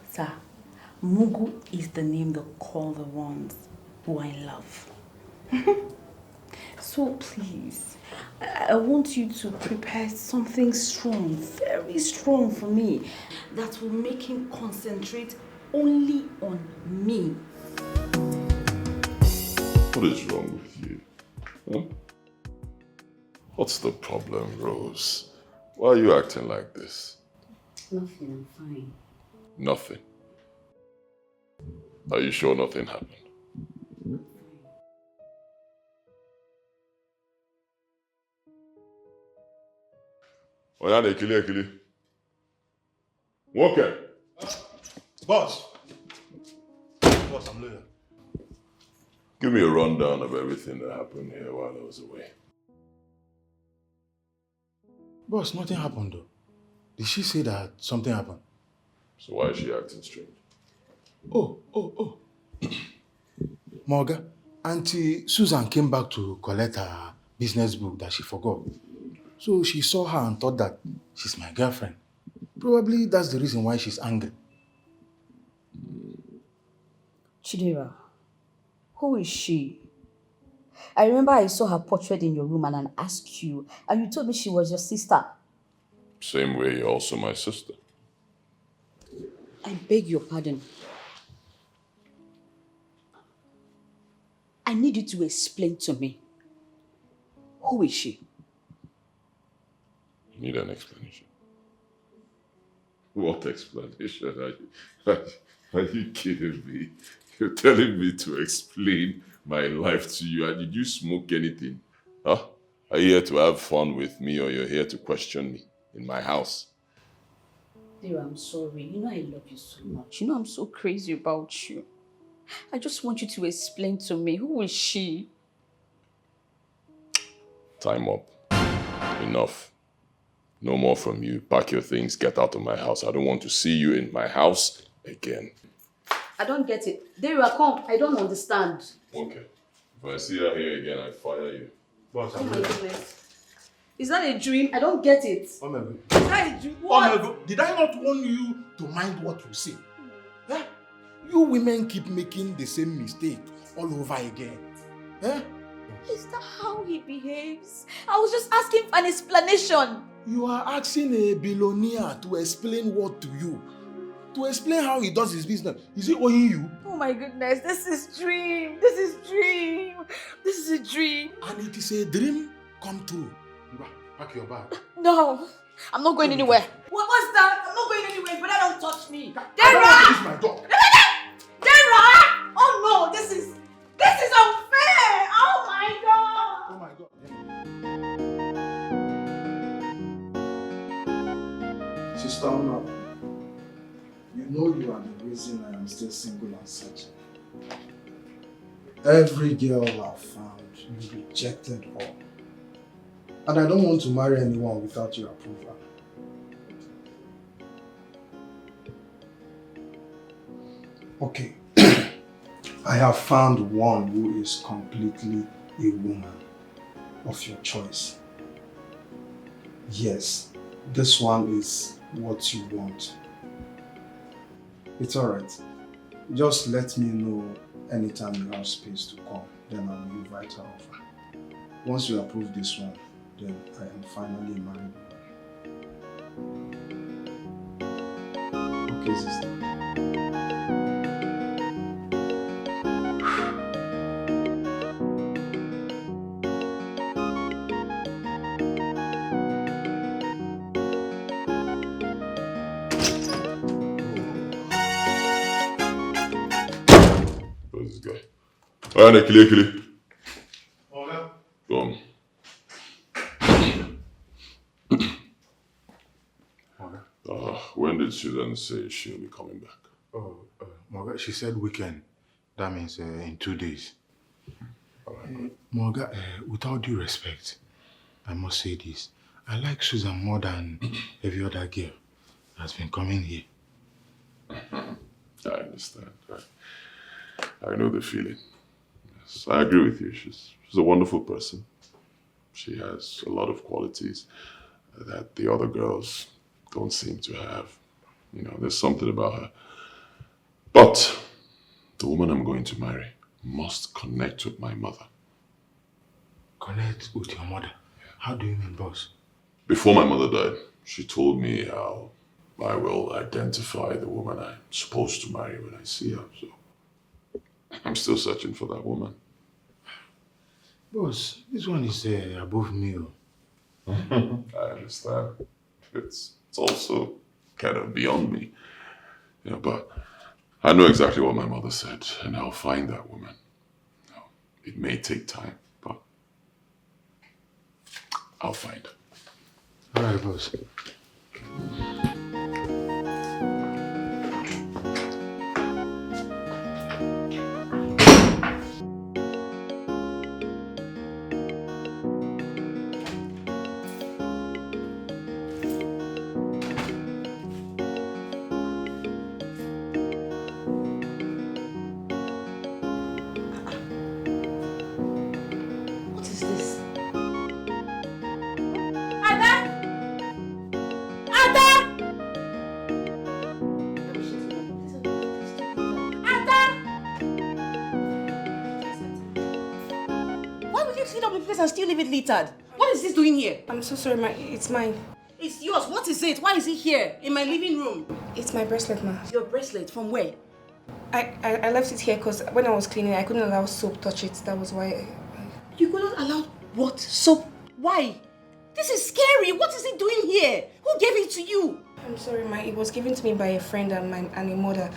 Sir, Mugu is the name they call the ones who are in love. So please, I want you to prepare something strong, very strong for me, that will make him concentrate only on me. What is wrong with you? Huh? What's the problem, Rose? Why are you acting like this? Nothing, I'm fine. Nothing. Are you sure nothing happened? Oyane, Ekili. Okay. Boss. Boss, I'm loyal. Give me a rundown of everything that happened here while I was away. Boss, nothing happened though. Did she say that something happened? So why is she acting strange? Oh. Morga, Auntie Susan came back to collect her business book that she forgot. So she saw her and thought that she's my girlfriend. Probably that's the reason why she's angry. Chidera, who is she? I remember I saw her portrait in your room and I asked you, and you told me she was your sister. Same way you're also my sister. I beg your pardon. I need you to explain to me. Who is she? You need an explanation. What explanation? Are you kidding me? You're telling me to explain my life to you, and did you smoke anything? Huh? Are you here to have fun with me, or you're here to question me in my house? Dear, I'm sorry. You know I love you so much. You know I'm so crazy about you. I just want you to explain to me, who is she? Time up. Enough. No more from you. Pack your things, get out of my house. I don't want to see you in my house again. I don't get it. There you are, come. I don't understand. Okay. If I see her here again, I fire you. Boss, Oh my goodness. Is that a dream? I don't get it. Oh my God. Is that a dream? What? Oh my God. Did I not warn you to mind what you say? Eh? You women keep making the same mistake all over again. Eh? Is that how he behaves? I was just asking for an explanation. You are asking a billionaire to explain what to you? To explain how he does his business. Is he owing you? Oh my goodness, this is dream. This is dream. This is a dream. And it is a dream come true. Pack your bag. No, I'm not going anywhere. What's that? I'm not going anywhere, but don't touch me. I don't want to use my dog. Dara! Oh no, this is unfair. Oh my God. Oh my God. Sister Una, you know you are the reason I am still single and searching. Every girl I've found, you rejected all. And I don't want to marry anyone without your approval. Okay, I have found one who is completely a woman of your choice. Yes, this one is what you want. It's alright. Just let me know anytime you have space to come, then I will invite her over. Once you approve this one, then I am finally married. Okay, sister. Who's this guy? Alright, Ekili. Come. When did she then say she'll be coming back? Oh, Morga, she said weekend. That means in 2 days. Morga, without due respect, I must say this. I like Susan more than every other girl. has been coming here. I understand. I know the feeling. Yes, I agree with you. She's a wonderful person. She has a lot of qualities that the other girls don't seem to have. You know, there's something about her. But the woman I'm going to marry must connect with my mother. Connect with your mother? How do you mean, boss? Before my mother died, she told me how I will identify the woman I'm supposed to marry when I see her. So I'm still searching for that woman. Boss, this one is above me. I understand. It's also kind of beyond me. Yeah, but I know exactly what my mother said, and I'll find that woman. It may take time, but I'll find her. All right, boss. And still leave it littered. What is this doing here? I'm so sorry, it's mine. It's yours. What is it? Why is it here in my living room? It's my bracelet, ma. Your bracelet? From where? I left it here because when I was cleaning, I couldn't allow soap touch it. That was why. You couldn't allow what? Soap? Why? This is scary. What is it doing here? Who gave it to you? I'm sorry, ma. It was given to me by a friend and a mother,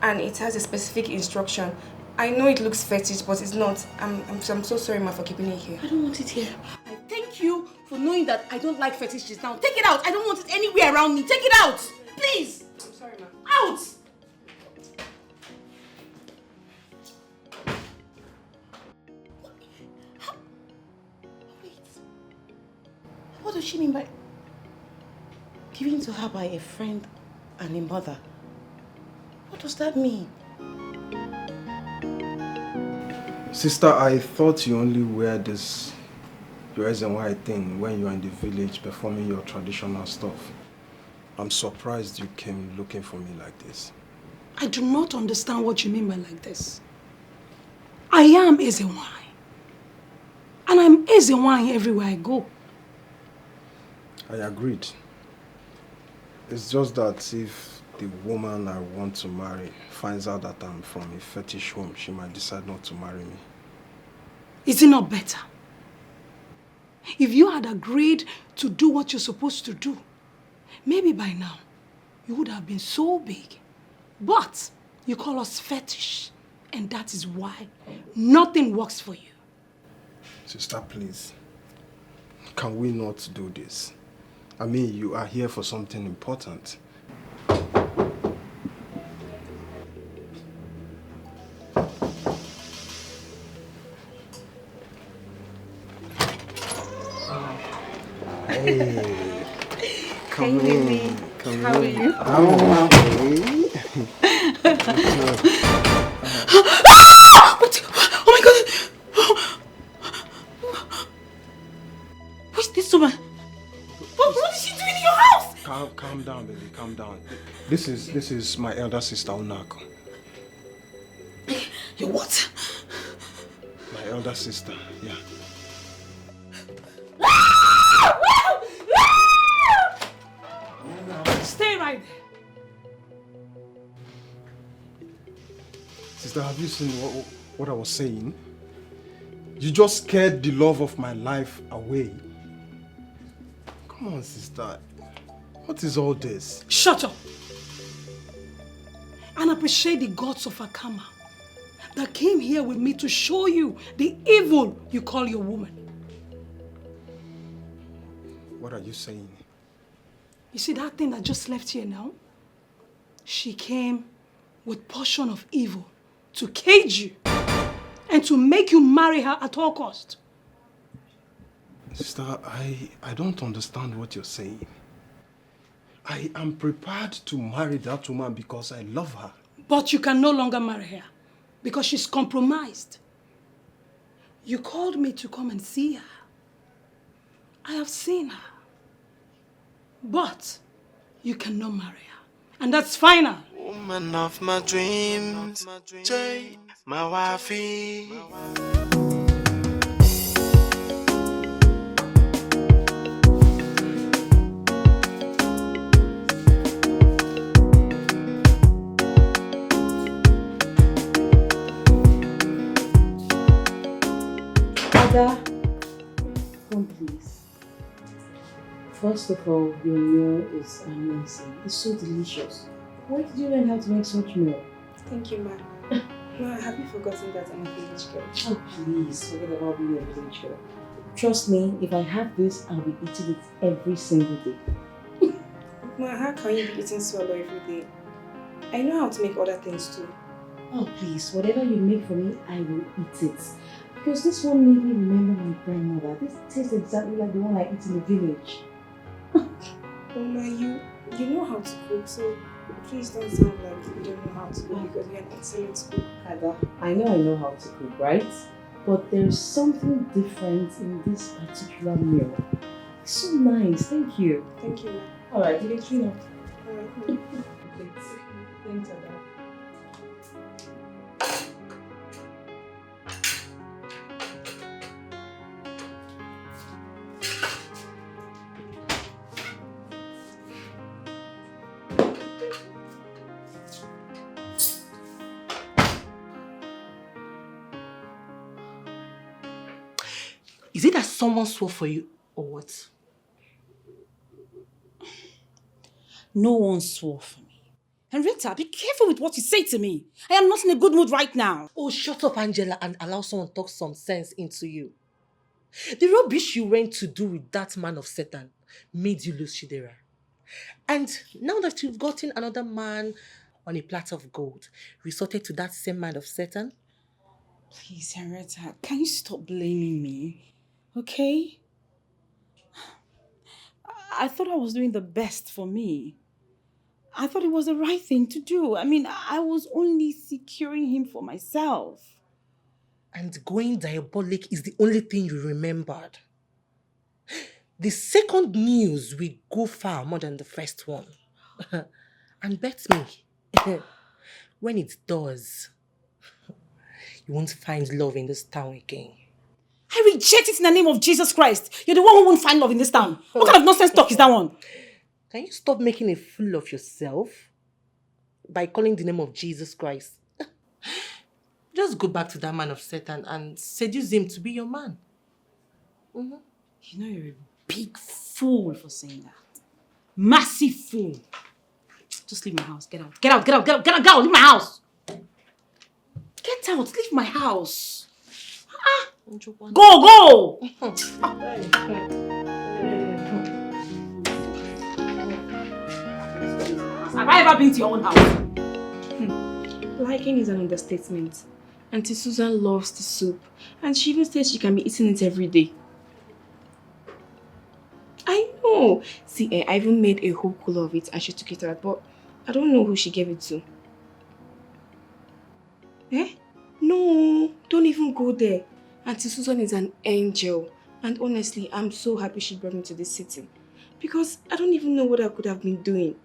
and it has a specific instruction. I know it looks fetish, but it's not. I'm so sorry, ma, for keeping it here. I don't want it here. I thank you for knowing that I don't like fetishes now. Take it out. I don't want it anywhere around me. Take it out. Please. I'm sorry, ma. Out. Wait. What does she mean by giving to her by a friend and a mother? What does that mean? Sister, I thought you only wear this red and white thing when you're in the village performing your traditional stuff. I'm surprised you came looking for me like this. I do not understand what you mean by like this. I am Ezenwai. And I'm Ezenwai everywhere I go. I agreed. It's just that if the woman I want to marry finds out that I'm from a fetish home, she might decide not to marry me. Is it not better? If you had agreed to do what you're supposed to do, maybe by now you would have been so big. But you call us fetish, and that is why nothing works for you. Sister, please. Can we not do this? I mean, you are here for something important. Hey, come in. Come How are in. you? I'm okay. What? Oh my God! Who's this woman? What is she doing in your house? Calm down, baby. Calm down. This is my elder sister, Unako. Your what? My elder sister, yeah. Stay right there. Sister, have you seen what I was saying? You just scared the love of my life away. Come on, sister. What is all this? Shut up. And appreciate the gods of Akama that came here with me to show you the evil you call your woman. What are you saying? You see that thing that just left here now? She came with portion of evil to cage you and to make you marry her at all cost. Sister, I don't understand what you're saying. I am prepared to marry that woman because I love her. But you can no longer marry her because she's compromised. You called me to come and see her. I have seen her. But you cannot marry her. And that's final. Woman of my dreams, Jay, my wifey. Ada, come please. First of all, your meal is amazing. It's so delicious. Where did you learn how to make such meal? Thank you, ma. Ma, have you forgotten that I'm a village girl? Oh, please, forget about being a village girl. Trust me, if I have this, I'll be eating it every single day. Ma, how can you be eating swallow every day? I know how to make other things too. Oh, please, whatever you make for me, I will eat it. Because this one made me remember my grandmother. This tastes exactly like the one I eat in the village. Oh, ma, you know how to cook, so please don't sound like you don't know how to cook because you're an excellent cook. Ada, I know how to cook, right? But there's something different in this particular meal. It's so nice, thank you. Thank you, ma. Alright, you can clean up. Alright. Thanks, Ada. Is it that someone swore for you or what? No one swore for me. Henrietta, be careful with what you say to me. I am not in a good mood right now. Oh, shut up, Angela, and allow someone to talk some sense into you. The rubbish you went to do with that man of Satan made you lose Chidera. And now that you've gotten another man on a platter of gold, resorted to that same man of Satan? Please, Henrietta, can you stop blaming me? Okay? I thought I was doing the best for me. I thought it was the right thing to do. I mean, I was only securing him for myself. And going diabolic is the only thing you remembered. The second news will go far more than the first one. And bet me, when it does, you won't find love in this town again. I reject it in the name of Jesus Christ. You're the one who won't find love in this town. What kind of nonsense talk is that one? Can you stop making a fool of yourself by calling the name of Jesus Christ? Just go back to that man of Satan and seduce him to be your man. You know you're a big fool for saying that. Massive fool. Just leave my house. Get out. Get out. Get out. Get out. Get out. Get out. Leave my house. Get out. Leave my house. Go. Have I ever been to your own house? Liking is an understatement. Auntie Susan loves the soup, and she even says she can be eating it every day. I know. See, I even made a whole cooler of it and she took it out, but I don't know who she gave it to. No, don't even go there. Auntie Susan is an angel, and honestly, I'm so happy she brought me to this city because I don't even know what I could have been doing.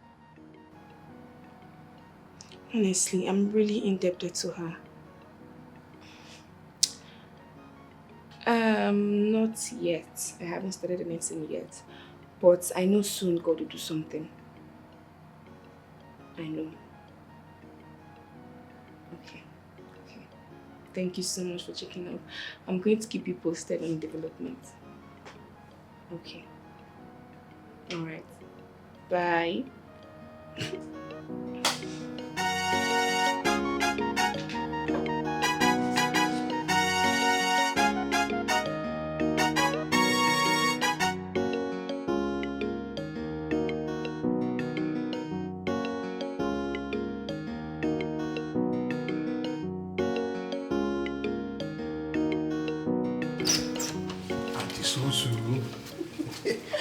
Honestly, I'm really indebted to her. Not yet. I haven't started anything yet. But I know soon God will do something. I know. Okay. Thank you so much for checking up. I'm going to keep you posted on development. Okay. Alright. Bye.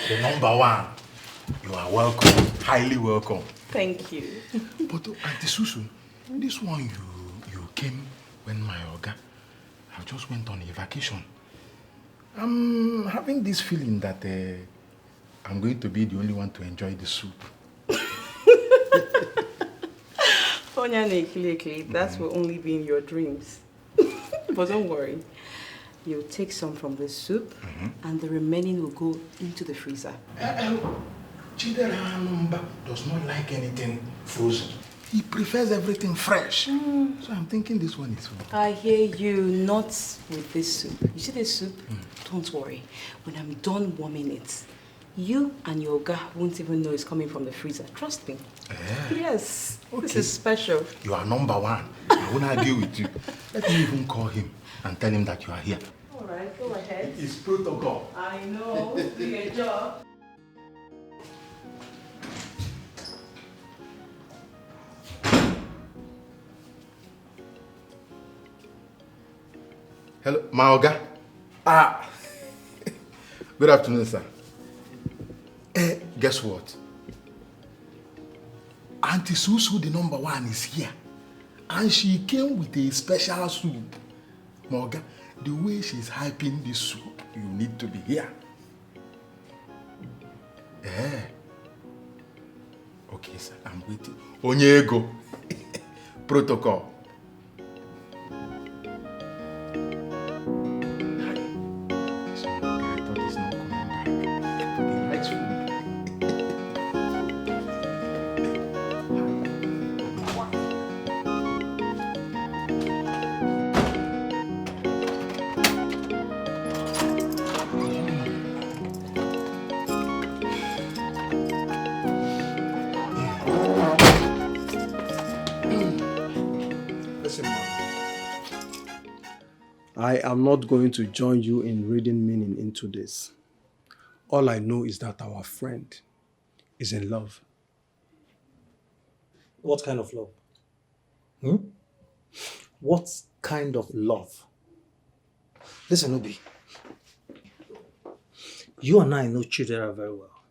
The number one. You are welcome. Highly welcome. Thank you. But Auntie Susu, this one you came when my Oga, I just went on a vacation. I'm having this feeling that I'm going to be the only one to enjoy the soup. That will only be in your dreams. But don't worry. You'll take some from the soup and the remaining will go into the freezer. Chidera does not like anything frozen. He prefers everything fresh. So I'm thinking this one is food. I hear you, not with this soup. You see this soup? Don't worry. When I'm done warming it, you and your Oga won't even know it's coming from the freezer. Trust me. Yes. Okay. This is special. You are number one. I won't argue with you. Let me even call him and tell him that you are here. All right, go ahead. It's protocol. I know. Do your job. Hello, Maoga. Good afternoon, sir. Guess what? Auntie Susu, the number one, is here. And she came with a special soup. Maoga, the way she's hyping this soup, you need to be here. Okay, sir, I'm waiting. Onyego. Protocol. I am not going to join you in reading meaning into this. All I know is that our friend is in love. What kind of love? What kind of love? Listen, Obi. You and I know Chidera very well.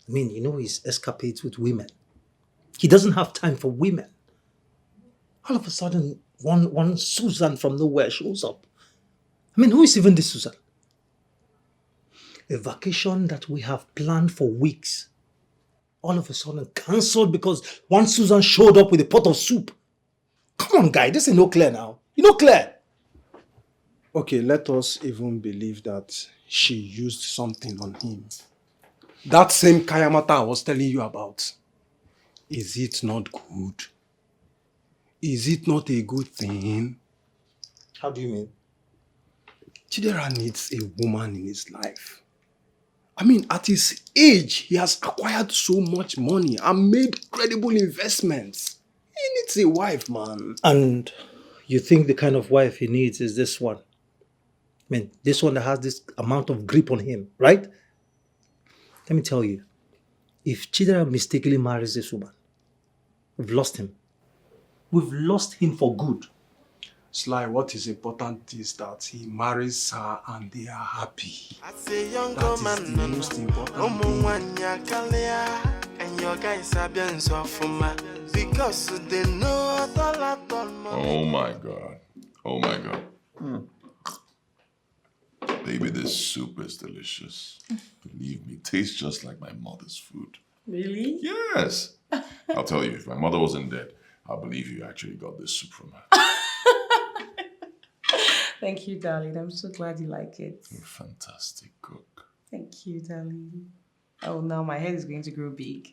I mean, you know his escapades with women. He doesn't have time for women. All of a sudden, one Susan from nowhere shows up. I mean, who is even this Susan? A vacation that we have planned for weeks. All of a sudden cancelled because one Susan showed up with a pot of soup. Come on, guy, this is no clear now. You know clear. Okay, let us even believe that she used something on him. That same Kayamata I was telling you about. Is it not good? Is it not a good thing? How do you mean? Chidera needs a woman in his life. I mean, at his age, he has acquired so much money and made credible investments. He needs a wife, man. And you think the kind of wife he needs is this one? I mean, this one that has this amount of grip on him, right? Let me tell you, if Chidera mistakenly marries this woman, we've lost him. We've lost him for good. Sly, what is important is that he marries her and they are happy. That is the most important thing. And your guys are being so because they know Oh my God. Oh my God. Baby, this soup is delicious. Believe me, tastes just like my mother's food. Really? Yes. I'll tell you, if my mother wasn't dead, I believe you actually got this soup from her. Thank you, darling. I'm so glad you like it. You're a fantastic cook. Thank you, darling. Oh, now my head is going to grow big.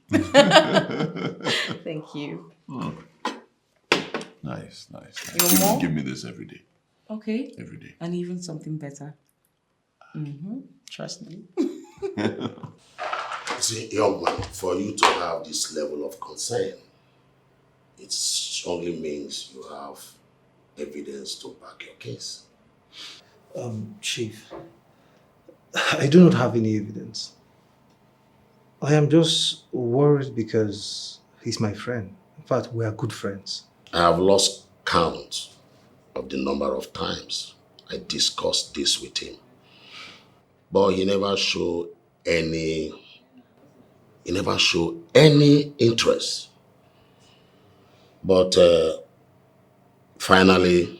Thank you. Nice. You want more? Give me this every day. Okay. Every day. And even something better. Trust me. See, young man, for you to have this level of concern, it strongly means you have evidence to back your case. Chief, I do not have any evidence. I am just worried because he's my friend. In fact, we are good friends. I have lost count of the number of times I discussed this with him. But he never showed any He never showed any interest. But finally,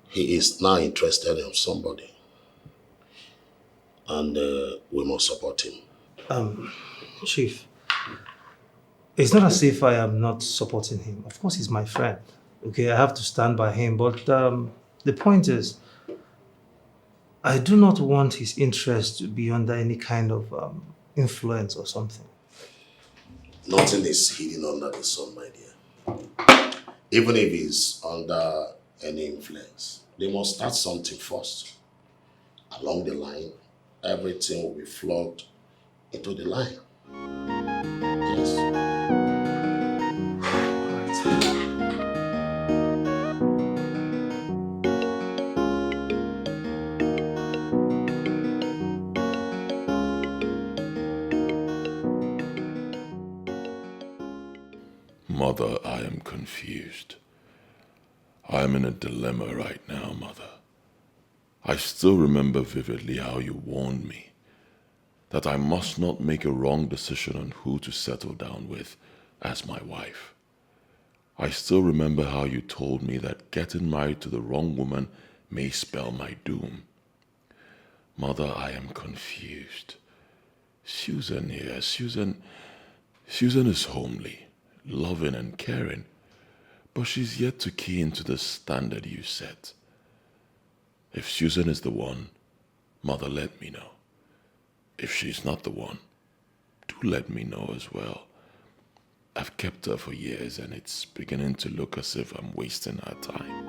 he is now interested in somebody. And we must support him. Chief, it's not as if I am not supporting him. Of course, he's my friend. Okay, I have to stand by him. But the point is, I do not want his interest to be under any kind of influence or something. Nothing is hidden under the sun, my dear. Even if he's under any influence, they must start something first. Along the line, everything will be flogged into the line. Yes. Mother, I am confused. I am in a dilemma right now, Mother. I still remember vividly how you warned me that I must not make a wrong decision on who to settle down with as my wife. I still remember how you told me that getting married to the wrong woman may spell my doom. Mother, I am confused. Susan here, Susan is homely, loving and caring, but she's yet to key into the standard you set. If Susan is the one, Mother, let me know. If she's not the one, do let me know as well. I've kept her for years and it's beginning to look as if I'm wasting her time.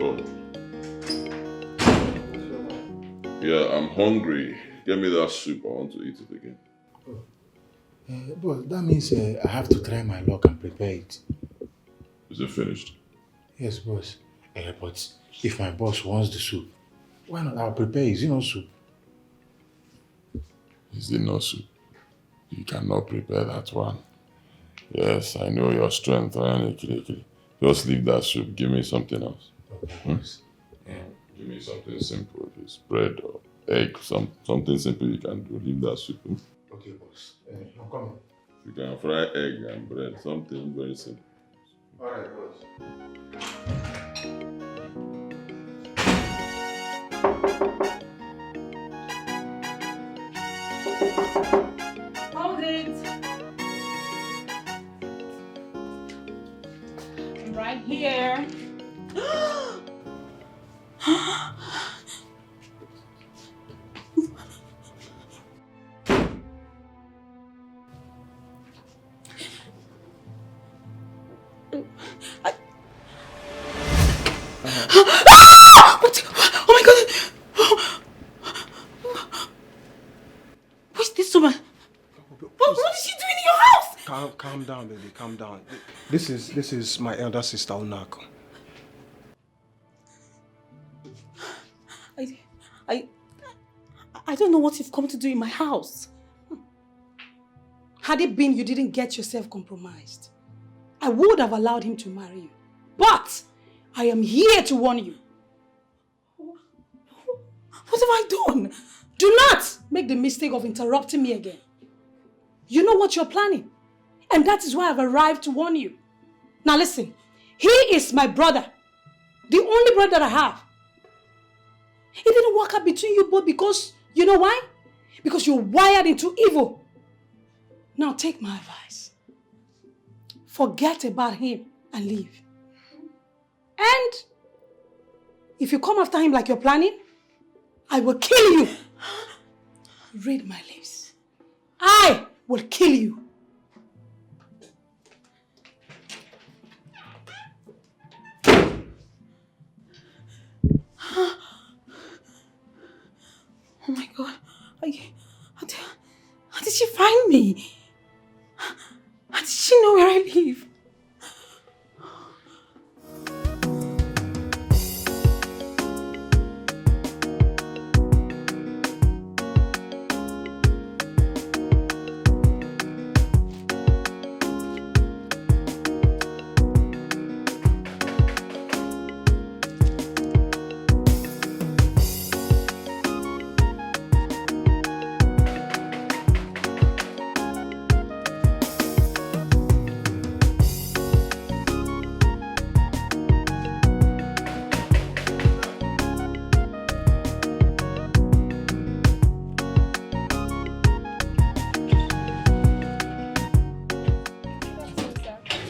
Oh. Yeah, I'm hungry. Get me that soup. I want to eat it again. Boss, that means I have to try my luck and prepare it. Is it finished? Yes, boss. But if my boss wants the soup, why not? I'll prepare it. Is it not soup? Is it not soup? You cannot prepare that one. Yes, I know your strength. Just leave that soup. Give me something else. Yeah. Give me something simple. Just bread or egg. Something simple you can do. Leave that soup. Okay, boss. I'm coming. You can fry egg and bread. Something very simple. Alright, boss. Hold it. Right here. Oh my God! Who's this woman? What is she doing in your house? Calm down, baby. Calm down. This is my elder sister, Unako. I don't know what you've come to do in my house. Had it been you didn't get yourself compromised, I would have allowed him to marry you. But I am here to warn you. What have I done? Do not make the mistake of interrupting me again. You know what you're planning. And that is why I've arrived to warn you. Now listen, he is my brother. The only brother that I have. It didn't work out between you both because, you know why? Because you're wired into evil. Now take my advice. Forget about him and leave. And if you come after him like you're planning, I will kill you. Read my lips. I will kill you. Oh my God. How did she find me? How did she know where I live?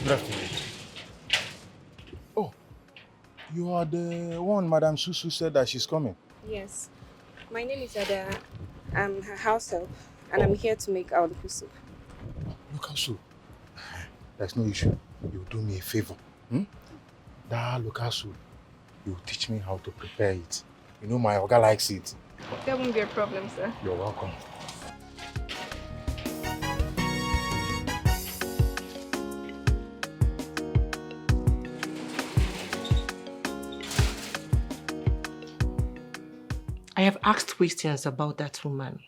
Good afternoon. Oh, you are the one Madame Susu said that she's coming. Yes. My name is Ada. I'm her house help, and I'm here to make our local soup. Local soup? There's no issue. You do me a favor. That local soup, you teach me how to prepare it. You know my Oga likes it. That won't be a problem, sir. You're welcome. I have asked questions about that woman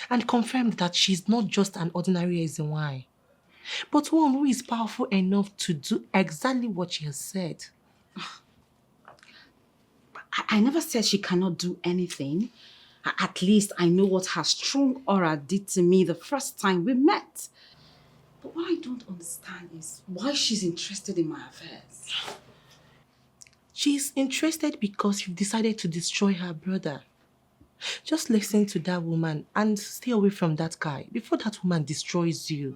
and confirmed that she's not just an ordinary Ezenwai, but one who is powerful enough to do exactly what she has said. I never said she cannot do anything. At least I know what her strong aura did to me the first time we met. But what I don't understand is why she's interested in my affairs. She's interested because you've decided to destroy her brother. Just listen to that woman and stay away from that guy before that woman destroys you.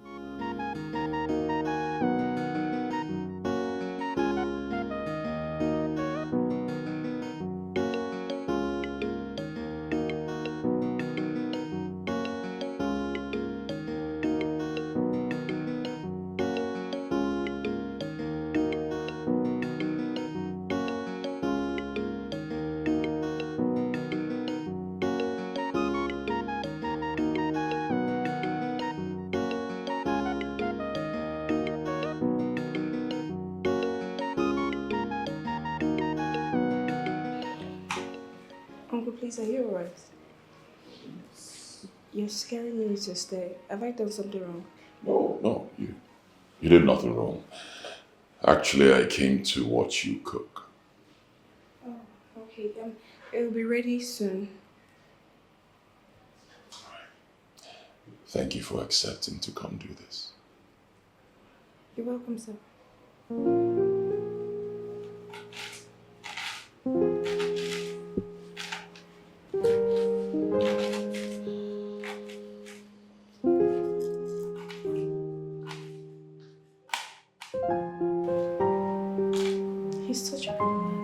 Uncle, please, are you alright? You're scaring me with your stare. Have I done something wrong? No, you did nothing wrong. Actually, I came to watch you cook. Oh, okay. It'll be ready soon. Thank you for accepting to come do this. You're welcome, sir. He's such a good man.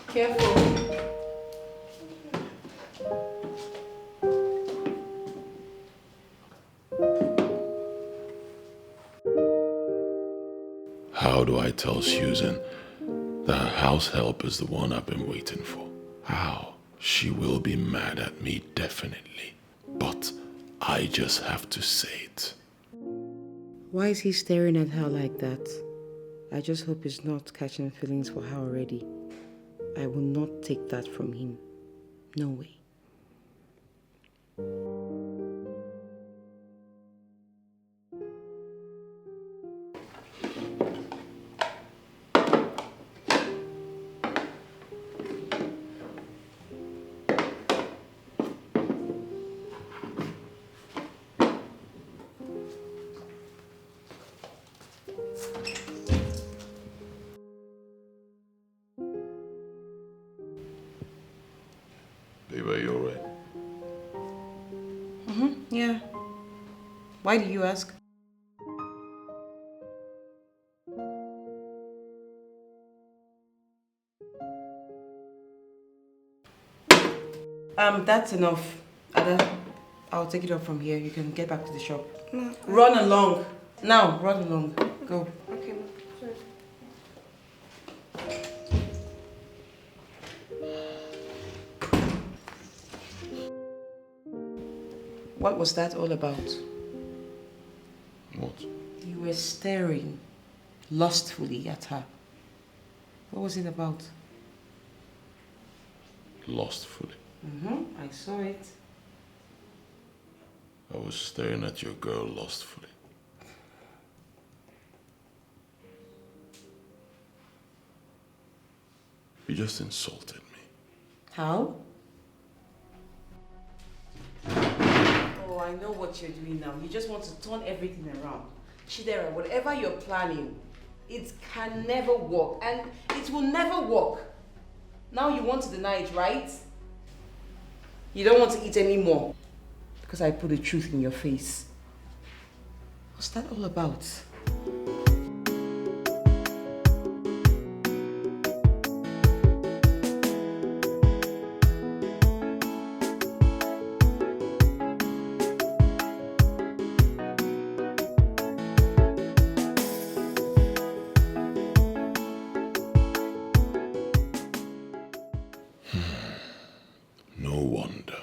Careful. How do I tell Susan that her house help is the one I've been waiting for? How? She will be mad at me, definitely. But I just have to say it. Why is he staring at her like that? I just hope he's not catching feelings for her already. I will not take that from him. No way. Babe, are you alright? Yeah. Why do you ask? That's enough. Ada, I'll take it up from here. You can get back to the shop. No. Run along. Now, run along. Go. Okay, ma. Sorry. What was that all about? What? You were staring lustfully at her. What was it about? Lustfully. I saw it. I was staring at your girl lustfully. You just insulted me. How? Oh, I know what you're doing now. You just want to turn everything around. Chidera, whatever you're planning, It can never work, and it will never work. Now you want to deny it, right? You don't want to eat anymore because I put the truth in your face. What's that all about? No wonder.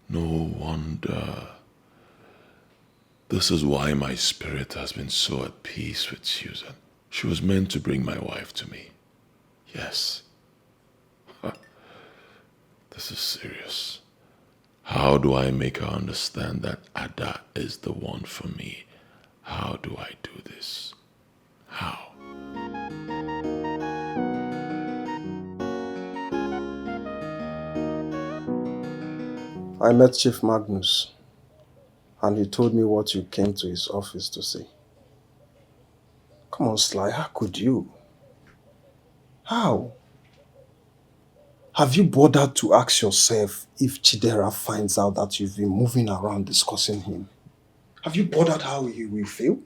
No wonder. This is why my spirit has been so at peace with Susan. She was meant to bring my wife to me. Yes. This is serious. How do I make her understand that Ada is the one for me? How do I do this? How? I met Chief Magnus, and he told me what you came to his office to say. Come on, Sly, how could you? How? Have you bothered to ask yourself if Chidera finds out that you've been moving around discussing him? Have you bothered how he will feel?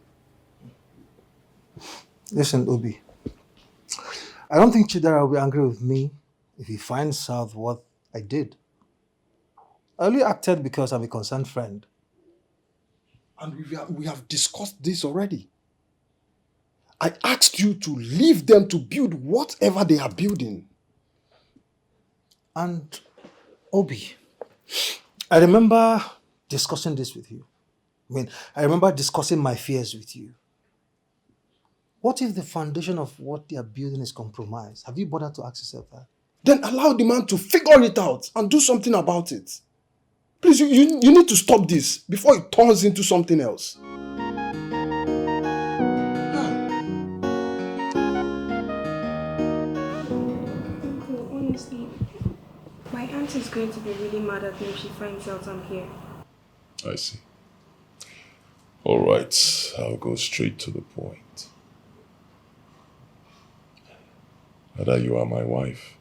Listen, Obi. I don't think Chidera will be angry with me if he finds out what I did. I only acted because I'm a concerned friend. And we have discussed this already. I asked you to leave them to build whatever they are building. And Obi, I remember discussing this with you. I remember discussing my fears with you. What if the foundation of what they are building is compromised? Have you bothered to ask yourself that? Then allow the man to figure it out and do something about it. Please, you need to stop this before it turns into something else. Uncle, honestly, my aunt is going to be really mad at me if she finds out I'm here. I see. All right, I'll go straight to the point. Ada, you are my wife.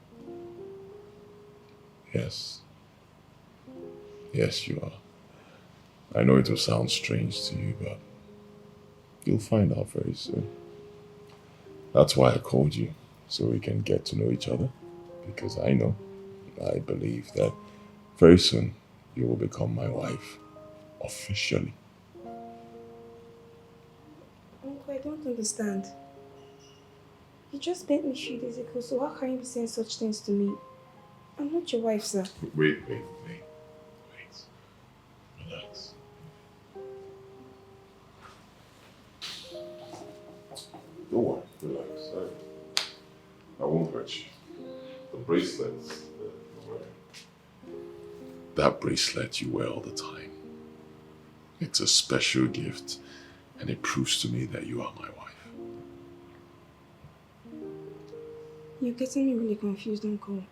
Yes. Yes, you are. I know it will sound strange to you, but you'll find out very soon. That's why I called you, so we can get to know each other. Because I believe that very soon you will become my wife, officially. Uncle, I don't understand. You just met me 3 days ago, so how can you be saying such things to me? I'm not your wife, sir. Wait. Relax. Don't worry, relax. I won't hurt you. The bracelets that you're wearing. That bracelet you wear all the time. It's a special gift, and it proves to me that you are my wife. You're getting me really confused, Uncle.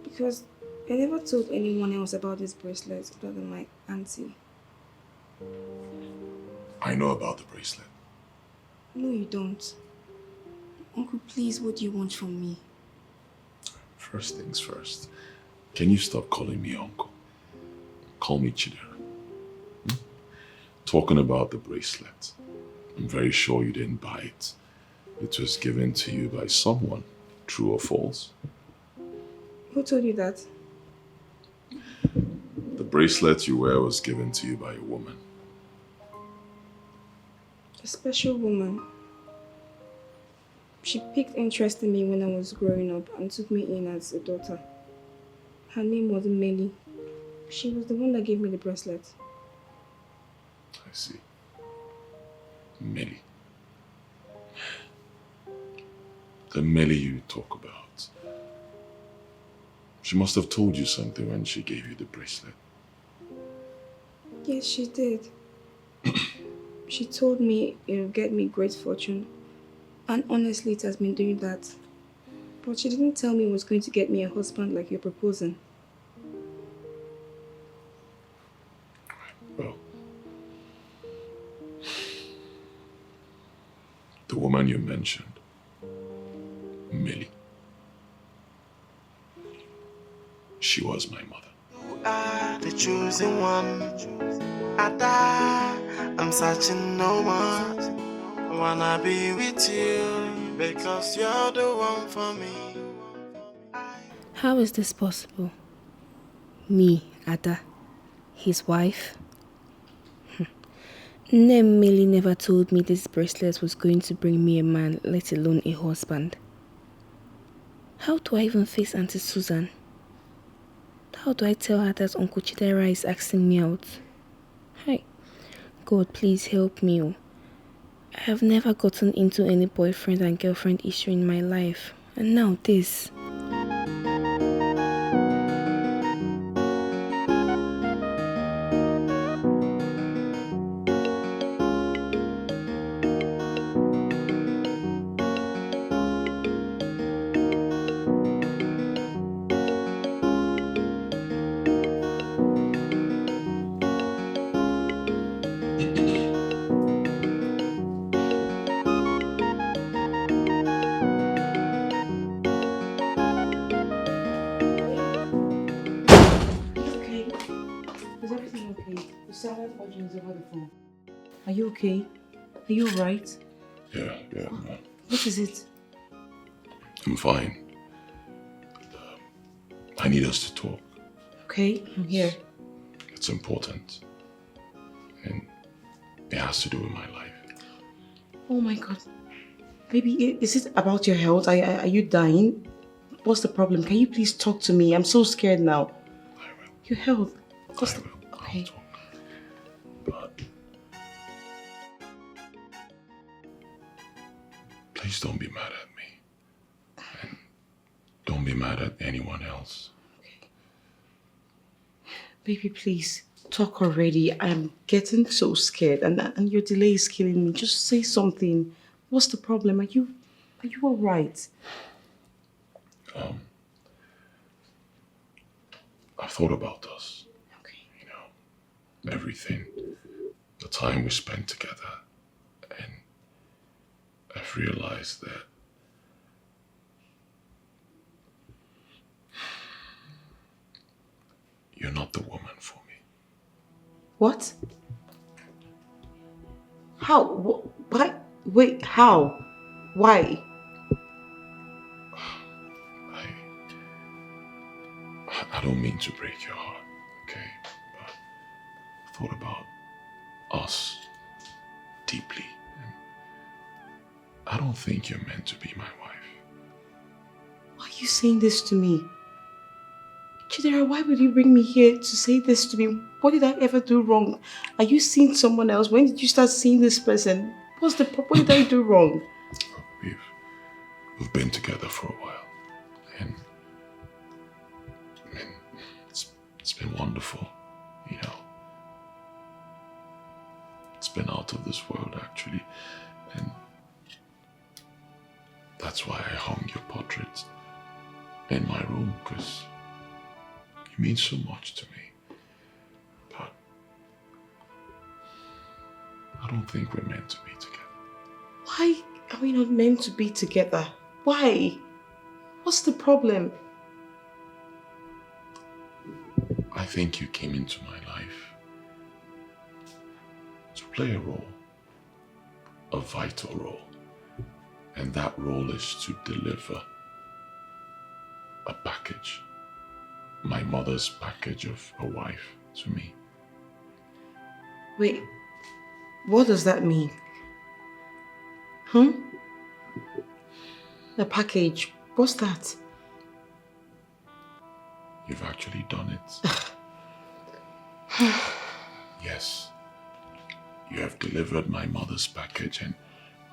Because I never told anyone else about this bracelet other than my auntie. I know about the bracelet. No, you don't. Uncle, please, what do you want from me? First things first. Can you stop calling me uncle? Call me Chidera. Talking about the bracelet. I'm very sure you didn't buy it. It was given to you by someone. True or false? Who told you that? The bracelet you wear was given to you by a woman. A special woman. She picked interest in me when I was growing up and took me in as a daughter. Her name was Melly. She was the one that gave me the bracelet. I see. Melly. The Melly you talk about. She must have told you something when she gave you the bracelet. Yes, she did. She told me it would get me great fortune. And honestly, it has been doing that. But she didn't tell me it was going to get me a husband like you're proposing. Well, The woman you mentioned, Millie. She was my mother. You are the chosen one. Ada, I'm searching no more. I wanna be with you because you're the one for me. How is this possible? Me, Ada, his wife? Millie never told me this bracelet was going to bring me a man, let alone a husband. How do I even face Auntie Susan? How do I tell her that Uncle Chidera is asking me out? Hi, God, please help me. I have never gotten into any boyfriend and girlfriend issue in my life. And now this. Are you okay? Are you alright? Yeah. What is it? I'm fine. I need us to talk. Okay, I'm here. It's important. And it has to do with my life. Oh my God. Baby, is it about your health? Are you dying? What's the problem? Can you please talk to me? I'm so scared now. I will. Your health. I will. Okay. I'll talk. But please don't be mad at me. And don't be mad at anyone else. Okay. Baby, please. Talk already. I'm getting so scared and your delay is killing me. Just say something. What's the problem? Are you all right? I've thought about us. Okay. You know, everything. The time we spent together. And I've realized that you're not the woman for me. What? How? Why? Wait, how? Why? I don't mean to break your heart, okay? But I thought about us deeply. And I don't think you're meant to be my wife. Why are you saying this to me? Chidera, why would you bring me here to say this to me? What did I ever do wrong? Are you seeing someone else? When did you start seeing this person? What did I do wrong? We've been together for a while. And it's been wonderful, you know. It's been out of this world, actually. And that's why I hung your portrait in my room, because you mean so much to me. But I don't think we're meant to be together. Why are we not meant to be together? Why? What's the problem? I think you came into my life to play a role, a vital role. And that role is to deliver a package, my mother's package of a wife to me. Wait, what does that mean? The package, what's that? You've actually done it. Yes, you have delivered my mother's package and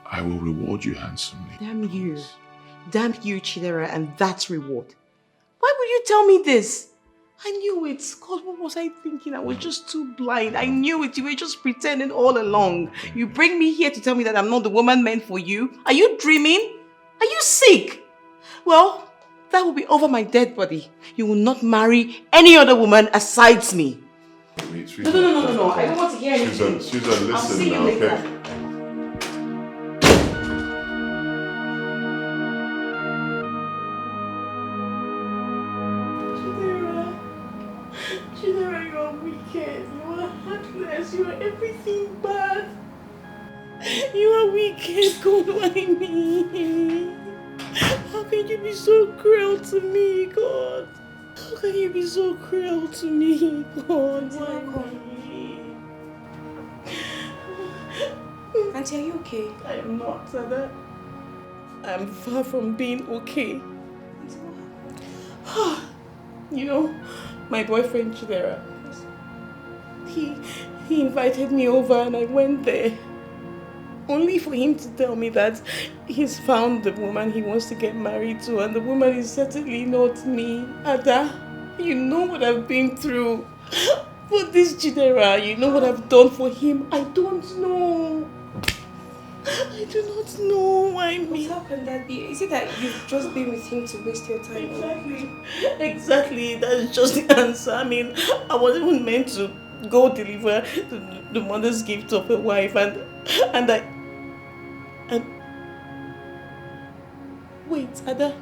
I will reward you handsomely. Damn you. Damn you, Chidera, and that's reward. Why would you tell me this? I knew it. God, what was I thinking? I was just too blind. I knew it. You were just pretending all along. You bring me here to tell me that I'm not the woman meant for you? Are you dreaming? Are you sick? Well, that will be over my dead body. You will not marry any other woman aside me. Wait, No. I don't want to hear anything. Susan, listen now, okay? Yes, you are everything bad. You are wicked, God, why me? How can you be so cruel to me, God? How can you be so cruel to me, God? Why me? Auntie, are you okay? I am not, Sada. I am far from being okay. You know, my boyfriend Chidera, he invited me over and I went there. Only for him to tell me that he's found the woman he wants to get married to, and the woman is certainly not me. Ada, you know what I've been through. For this Chidera, you know what I've done for him. I don't know. I do not know why me. How can that be? Is it that you've just been with him to waste your time? Exactly. That's just the answer. I mean, I wasn't even meant to go deliver the mother's gift of a wife, and wait, Ada.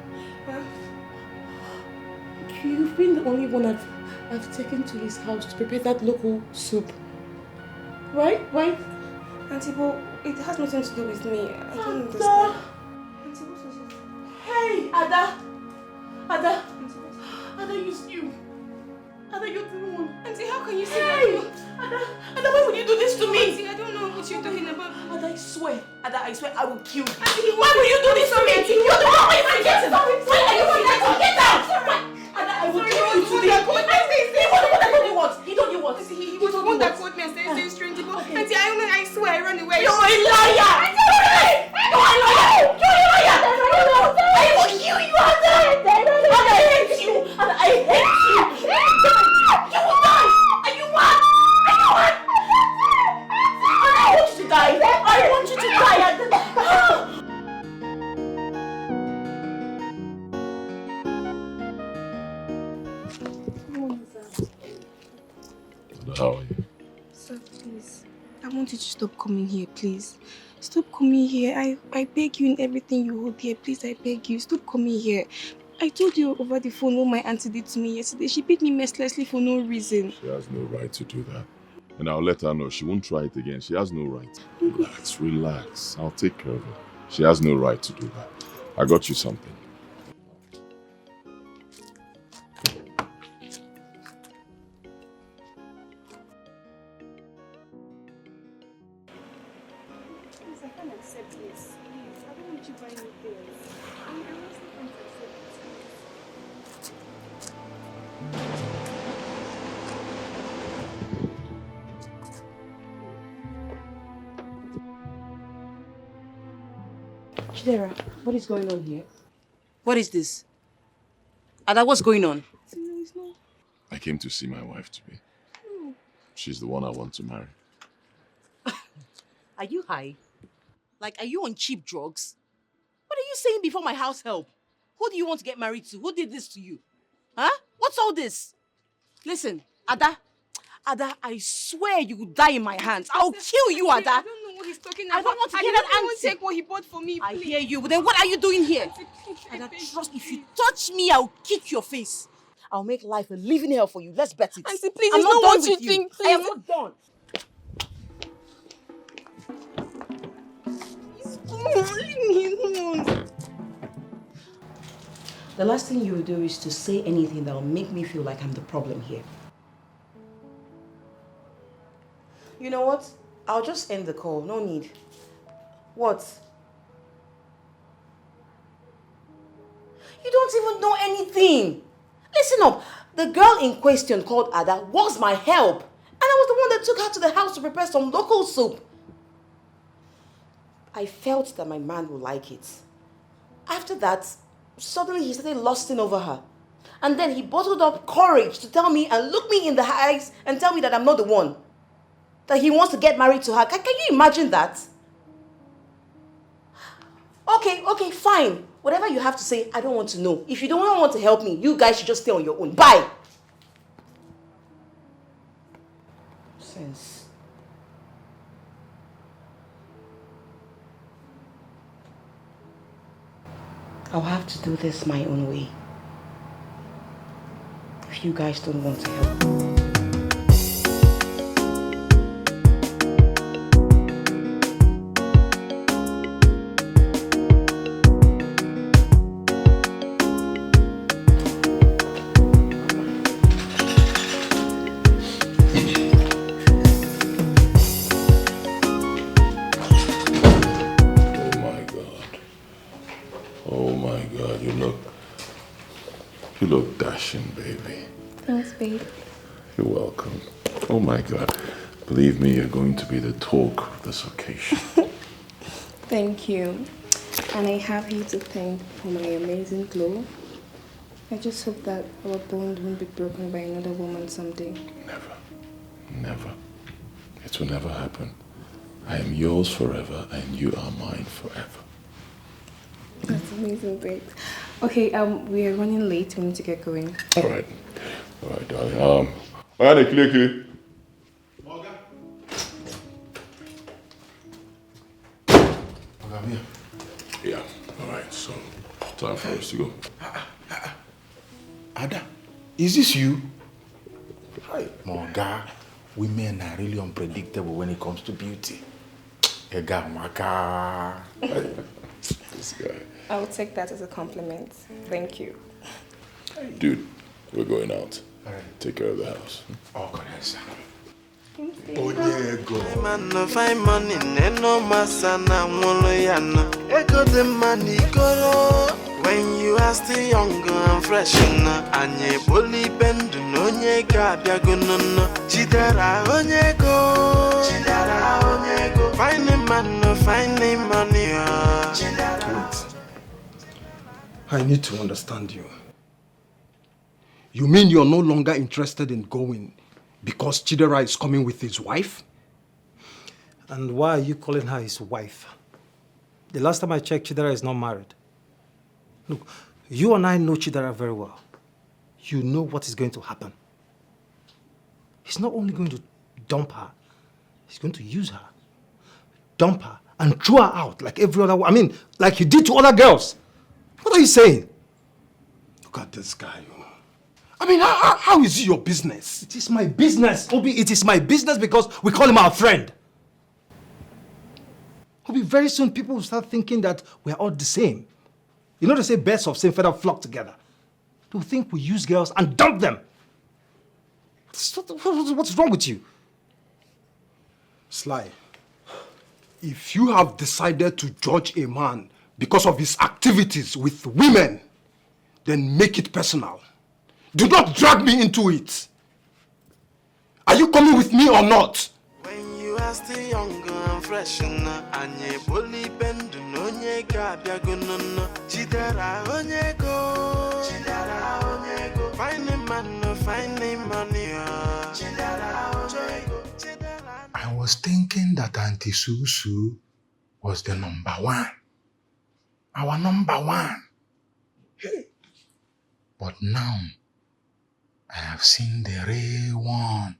You've been the only one I've taken to his house to prepare that local soup. Right? Auntie, but it has nothing to do with me. I don't understand. Auntie, what is it? Hey, Ada, you. Ada, you're the one. Auntie, how can you say Hey! that? Ada, why would you do this to me? Auntie, I don't know what you're talking about. Ada, I swear I will kill you. Auntie, why will you do this to me? You're the one who forgetting. Why are you forgetting? Get out! Ada, I will kill you today. He was the one that told you what? He told you what? He was the one that called me and said he's strange. Auntie, I swear I ran away. You're a liar! You're a liar! I will kill you, Ada! Ada, I hate you! Ada, I hate you! You will die! Are you mad? Ada, I want you to die! I want you to die! How are you? Sir, please. I want you to stop coming here, please. Stop coming here. I beg you in everything you hold here. Please, I beg you. Stop coming here. I told you over the phone what my auntie did to me yesterday. She beat me mercilessly for no reason. She has no right to do that. And I'll let her know. She won't try it again. She has no right. Relax. I'll take care of her. She has no right to do that. I got you something. Please, I can't accept this. Please, I don't want you buying me things. I honestly can't accept it. Chidera, what is going on here? What is this? Ada, what's going on? I came to see my wife today. She's the one I want to marry. Are you high? Like, are you on cheap drugs? What are you saying before my house help? Who do you want to get married to? Who did this to you? Huh? What's all this? Listen, Ada, I swear you will die in my hands. I'll kill you, Ada. I don't know what he's talking about. I don't want to I hear didn't that even answer. take what he bought for me, I please. hear you, but then what are you doing here? Ada, trust, if you touch me, I'll kick your face. I'll make life a living hell for you. Let's bet it. Auntie, please, I'm it's not not done what you with think, I am please. not done. Leave me alone. The last thing you will do is to say anything that will make me feel like I'm the problem here. You know what? I'll just end the call. No need. What? You don't even know anything. Listen up. The girl in question called Ada was my help. And I was the one that took her to the house to prepare some local soup. I felt that my man would like it. After that, suddenly he started lusting over her. And then he bottled up courage to tell me and look me in the eyes and tell me that I'm not the one. That he wants to get married to her. Can you imagine that? Okay, fine. Whatever you have to say, I don't want to know. If you don't want to help me, you guys should just stay on your own. Bye! Sense. I'll have to do this my own way. If you guys don't want to help. Oh my God, you look dashing, baby. Thanks, babe. You're welcome. Oh my God. Believe me, you're going to be the talk of this occasion. Thank you. And I have you to thank for my amazing glow. I just hope that our bond won't be broken by another woman someday. Never. It will never happen. I am yours forever and you are mine forever. That's amazing, babe. Okay, we are running late. We need to get going. All right, darling. Alright, clicky. Yeah, alright, so time for us to go. Ada, is this you? Hi. Moga, women are really unpredictable when it comes to beauty. Ega maka. This guy. I'll take that as a compliment. Thank you. Dude, we're going out. Alright. Take care of the house. Oh, God, yes. Man no find money, no masana OLOWONIYAN. Ego the money go when you are still young and fresh. Anye boli bendu no nyega biagono. Chidera onyego. Find a man no find the money. I need to understand you. You mean you're no longer interested in going because Chidera is coming with his wife? And why are you calling her his wife? The last time I checked, Chidera is not married. Look, you and I know Chidera very well. You know what is going to happen. He's not only going to dump her, he's going to use her, dump her, and throw her out like every other, like he did to other girls. What are you saying? Look at this guy. How is it your business? It is my business, Obi. It is my business because we call him our friend. Obi, very soon people will start thinking that we're all the same. You know they say birds of same feather flock together. They'll think we use girls and dump them. What's wrong with you? Sly, if you have decided to judge a man because of his activities with women, then make it personal. Do not drag me into it. Are you coming with me or not? When you are still young and fresh, anye boli bendu no nyega biagono. Chidera onyego. Find a man no find the money. I was thinking that Auntie Susu was the number one. Our number one. Hey. But now, I have seen the real one.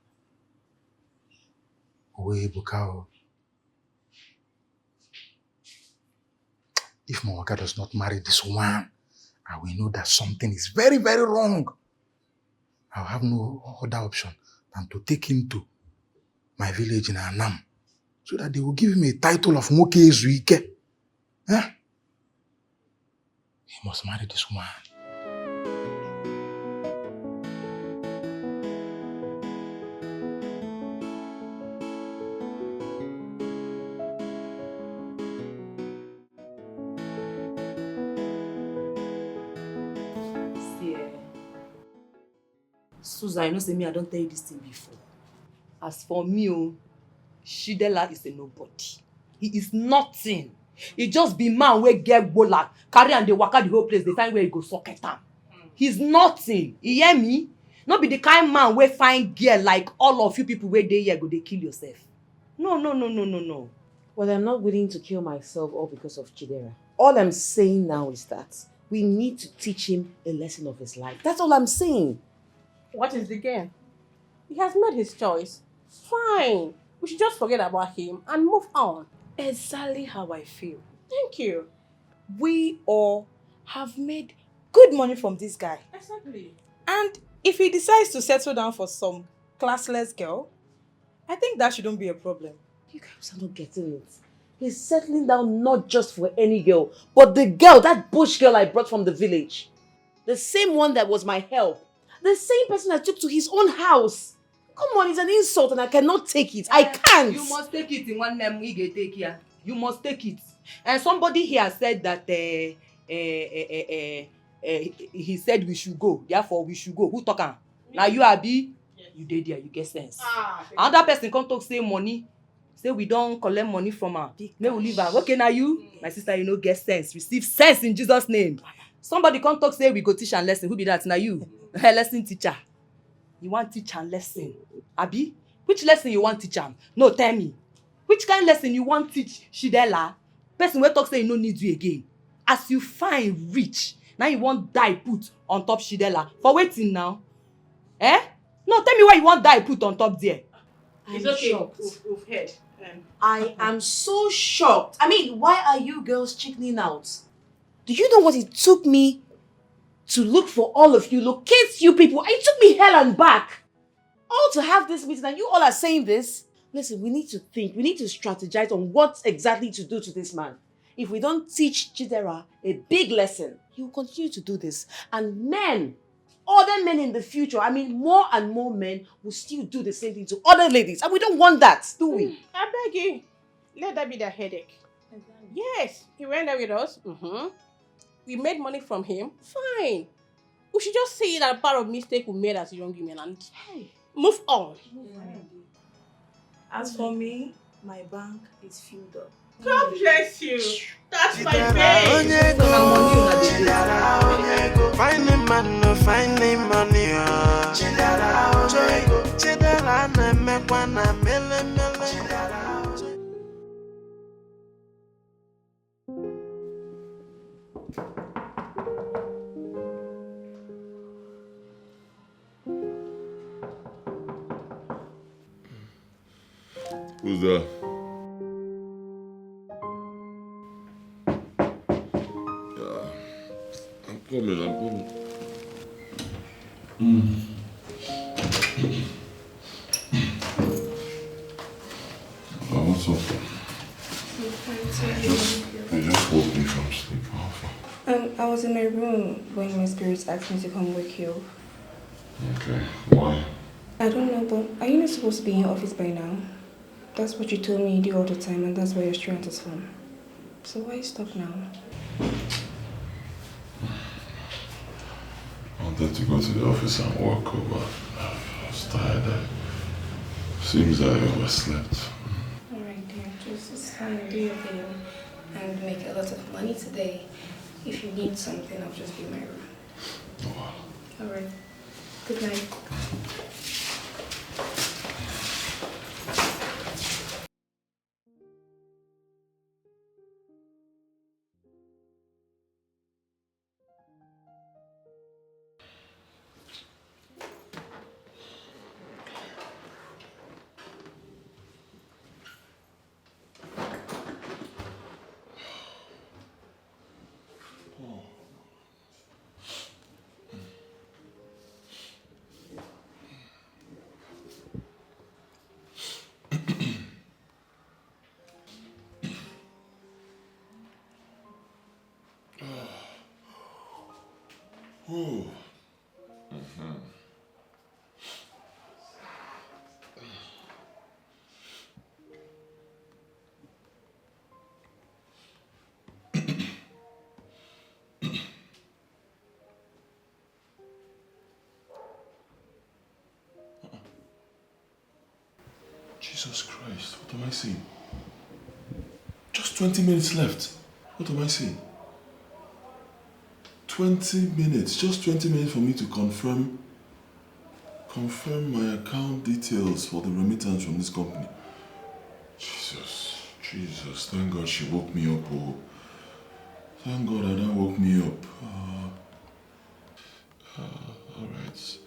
Owe Bukao. If Mwaka does not marry this one, I will know that something is very, very wrong. I'll have no other option than to take him to my village in Anam so that they will give him a title of Moke Ezuike. Huh? He must marry this woman. Susan, I know say me, I don't tell you this thing before. As for me, Shidela is a nobody. He is nothing. He just be man where get bola, carry and they waka the whole place, they find where he go socket am. He's nothing. You hear me? Not be the kind man where find girl like all of you people where they here go they kill yourself. No. Well, I'm not willing to kill myself all because of Chidera. All I'm saying now is that we need to teach him a lesson of his life. That's all I'm saying. What is the game? He has made his choice. Fine. We should just forget about him and move on. Exactly how I feel. Thank you. We all have made good money from this guy. Exactly. And if he decides to settle down for some classless girl, I think that shouldn't be a problem. You guys are not getting it. He's settling down not just for any girl, but the girl, that bush girl I brought from the village. The same one that was my help. The same person I took to his own house. Come on, it's an insult and I cannot take it. I can't. You must take it in one name we get take here. You must take it. And somebody here said that he said we should go, therefore we should go. Who talk am? Now you Abi, you dey there, you get sense. Another person come talk say money, say we don't collect money from her. May we leave her. Okay, now you, my sister, you know get sense. Receive sense in Jesus' name. Somebody come talk say we go teach and lesson. Who be that? Now you, lesson teacher. You want teach and lesson, Abi? Which lesson you want teach am? No, tell me. Which kind lesson you want teach Shidela? Person wey talk say you no need you again. As you find rich, now you want die put on top Shidela. For waiting now. Eh? No, tell me why you want die put on top there. It's okay. We've heard. I am so shocked. I mean, why are you girls chickening out? Do you know what it took me to look for all of you, locate you people? It took me hell and back. All to have this meeting and you all are saying this? Listen, we need to think. We need to strategize on what exactly to do to this man. If we don't teach Chidera a big lesson, he will continue to do this. And men, other men in the future, I mean more and more men will still do the same thing to other ladies. And we don't want that, do we? I beg you. Let that be the headache. Yes, he went there with us. We made money from him. Fine. We should just see that part of mistake we made as young women and move on. As for me, my bank is filled up. God bless you. That's my Chidera, babe. Find the man, no find the money. Chidera, na mekwana mele mele. Who's there? I'm coming. What's up? You just woke me from sleep. I was in my room when my spirits asked me to come wake you. Okay, why? I don't know, but are you not supposed to be in your office by now? That's what you told me you do all the time, and that's where your strength is from. So why stop now? I wanted to go to the office and work, but I was tired. Seems I overslept. Alright, dear. Just try and do your thing and make a lot of money today. If you need something, I'll just be in my room. Wow. Alright. Good night. Ooh. Jesus Christ, what am I seeing? Just 20 minutes left. What am I seeing? 20 minutes, just 20 minutes for me to confirm my account details for the remittance from this company. Jesus, thank God she woke me up. Oh. Thank God Ada woke me up. Alright.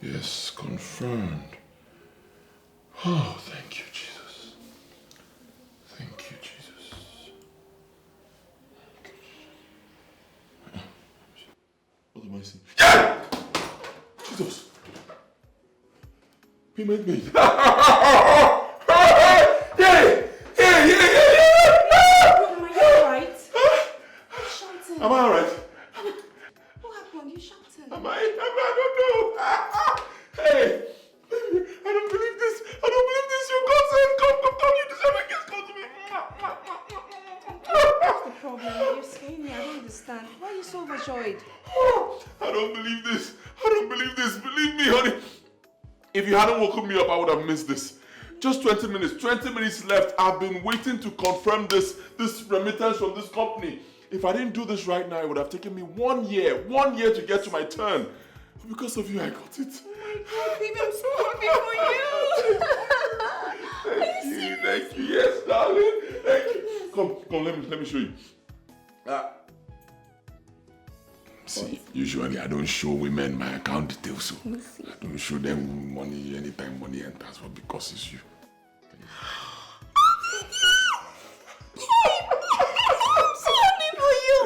Yes, confirmed. Oh, thank you, Jesus. Thank you, Jesus. What am I seeing? Yeah! Jesus! Payment made. Am I alright? What happened? You shouted. I don't know. Hey! I don't believe this. You God said, come. You deserve a kiss. Come to me. What's the problem? You're scaring me. I don't understand. Why are you so overjoyed? I don't believe this. I don't believe this. Believe me, honey. If you hadn't woken me up, I would have missed this. Just 20 minutes. 20 minutes left. I've been waiting to confirm this remittance from this company. If I didn't do this right now, it would have taken me 1 year. 1 year to get to my turn. Because of you, I got it. Oh my God, baby, I'm so happy for you. Thank you. Yes, darling. Thank you. Come, let me show you. See, usually I don't show women my account details, so I don't show them money anytime money enters, but because it's you.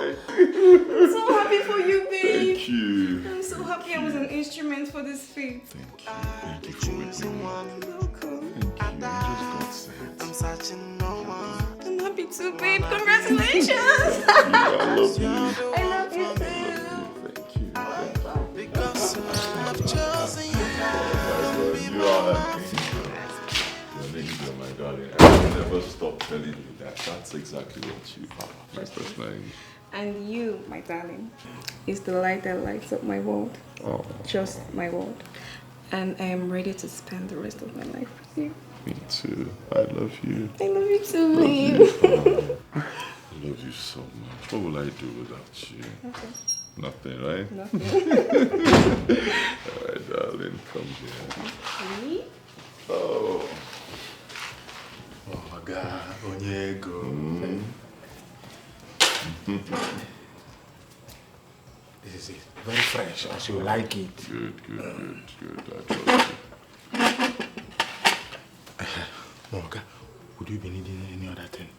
I'm so happy for you, babe. Thank you. I'm so happy I was an instrument for this feat. Thank you for waking me. Welcome. Thank you. You just got set. I'm searching no one. I'm happy too, babe. Congratulations. I love you. I love you too. Thank you. Because I've chosen you. You are an angel, my darling. I will never stop telling you that. That's exactly what you are. Mr. Flying. And you, my darling, is the light that lights up my world. Oh. Just my world. And I am ready to spend the rest of my life with you. Me too. I love you. I love you too, babe. I love you so much. What will I do without you? Okay. Nothing, right? Nothing. All right, darling, come here. Me? Oh. Oh my God, Onyego. This is it. Very fresh, as you like it. Good. I trust you. Moga, would you be needing any other thing?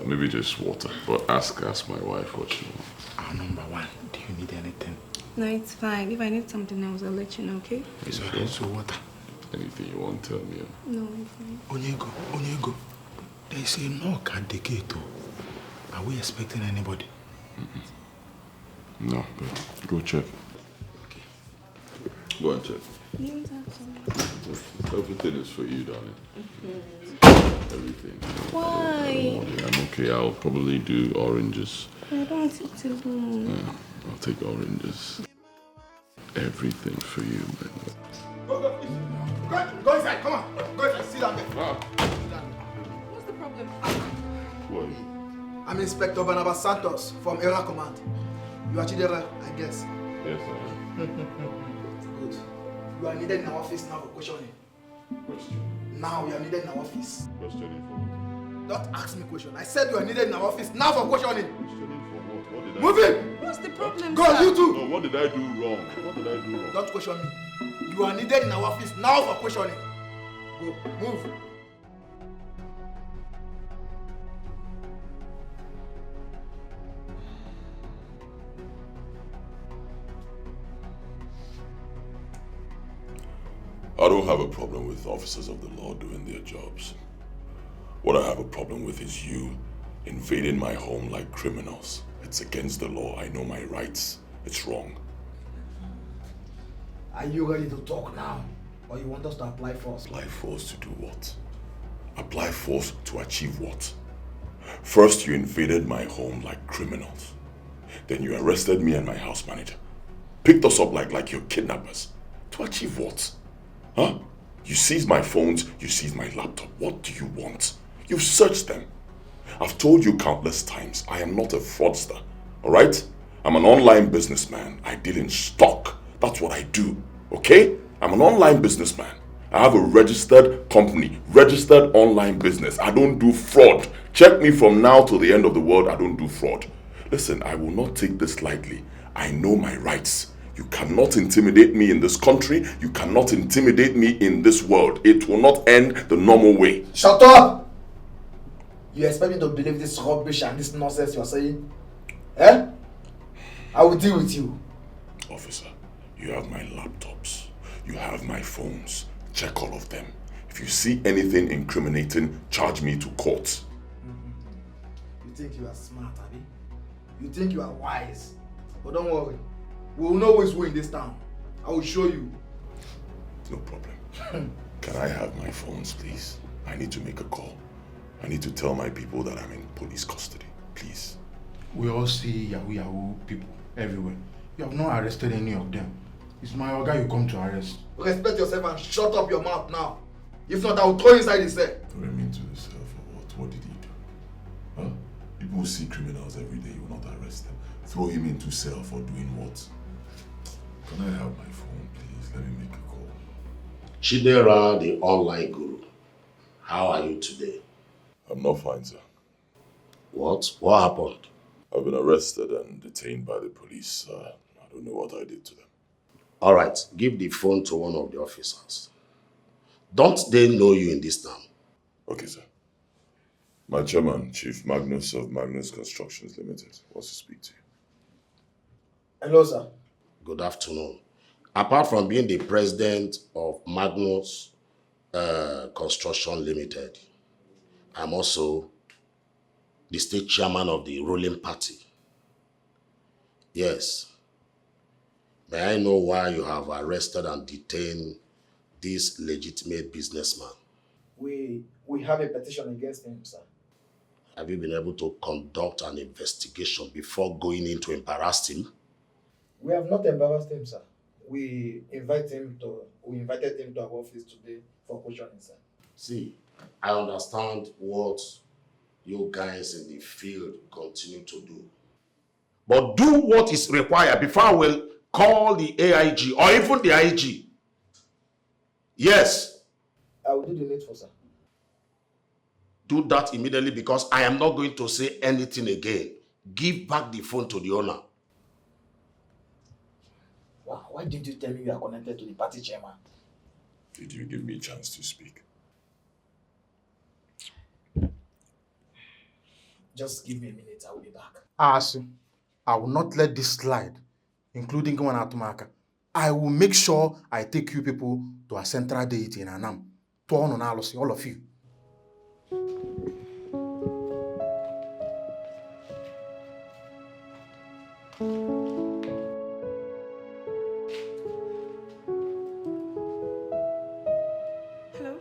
Maybe just water, but ask my wife what she wants. Number one, do you need anything? No, it's fine. If I need something else, I'll let you know, okay? It's okay, so water. Anything you want, tell me. No, I'm fine. Onyego, they say knock at the gate. Are we expecting anybody? No, but go check. Okay. Go and check. You don't have to. Everything is for you, darling. Everything. Why? I'm okay. I'll probably do oranges. I don't want it to go. Yeah, I'll take oranges. Everything for you, man. Go inside, come on. Go inside, sit down there. What's the problem? What? I'm Inspector Barnabas Santos from Area Command. You are Chidera, I guess. Yes, I am. Good. You are needed in our office now for questioning. Question? Now you are needed in our office. Questioning for what? Don't ask me question. I said you are needed in our office now for questioning. Questioning for what? What did I Move do? it! What's the problem, Go, sir? you too! No, what did I do wrong? What did I do wrong? Don't question me. You are needed in our office now for questioning. Go, move. I don't have a problem with officers of the law doing their jobs. What I have a problem with is you invading my home like criminals. It's against the law. I know my rights. It's wrong. Are you ready to talk now? Or you want us to apply force? Apply force to do what? Apply force to achieve what? First, you invaded my home like criminals. Then you arrested me and my house manager. Picked us up like your kidnappers. To achieve what? Huh? You seized my phones, you seized my laptop. What do you want? You've searched them. I've told you countless times, I am not a fraudster. Alright? I'm an online businessman. I deal in stock. That's what I do. Okay? I'm an online businessman. I have a registered company, registered online business. I don't do fraud. Check me from now till the end of the world. I don't do fraud. Listen, I will not take this lightly. I know my rights. You cannot intimidate me in this country. You cannot intimidate me in this world. It will not end the normal way. Shut up! You expect me to believe this rubbish and this nonsense you are saying? Eh? I will deal with you. Officer, you have my laptops. You have my phones. Check all of them. If you see anything incriminating, charge me to court. You think you are smart, Abby? You think you are wise? But don't worry. We will know who is who in this town. I will show you. No problem. Can I have my phones, please? I need to make a call. I need to tell my people that I'm in police custody. Please. We all see Yahoo people everywhere. You have not arrested any of them. It's my Oga you come to arrest. Respect yourself and shut up your mouth now. If not, I will throw you inside the cell. Throw him into the cell for what? What did he do? Huh? People who see criminals every day, you will not arrest them. Throw him into cell for doing what? Can I have my phone, please? Let me make a call. Chidera, the online guru. How are you today? I'm not fine, sir. What? What happened? I've been arrested and detained by the police. I don't know what I did to them. All right, give the phone to one of the officers. Don't they know you in this town? Okay, sir. My chairman, Chief Magnus of Magnus Constructions Limited, wants to speak to you. Hello, sir. Good afternoon. Apart from being the president of Magnus Construction Limited, I'm also the state chairman of the ruling party. Yes. May I know why you have arrested and detained this legitimate businessman? We have a petition against him, sir. Have you been able to conduct an investigation before going in to embarrass him? We have not embarrassed him, sir. We invited him to our office today for questioning, sir. See, I understand what you guys in the field continue to do. But do what is required before I will call the AIG or even the IG. Yes. I will do the needful, sir. Do that immediately because I am not going to say anything again. Give back the phone to the owner. Wow, why didn't you tell me you are connected to the party chairman? Did you give me a chance to speak? Just give me a minute, I will be back. Asu, I will not let this slide, including Gwana Atumaka. I will make sure I take you people to a central deity in Anam. To all of you. Hello?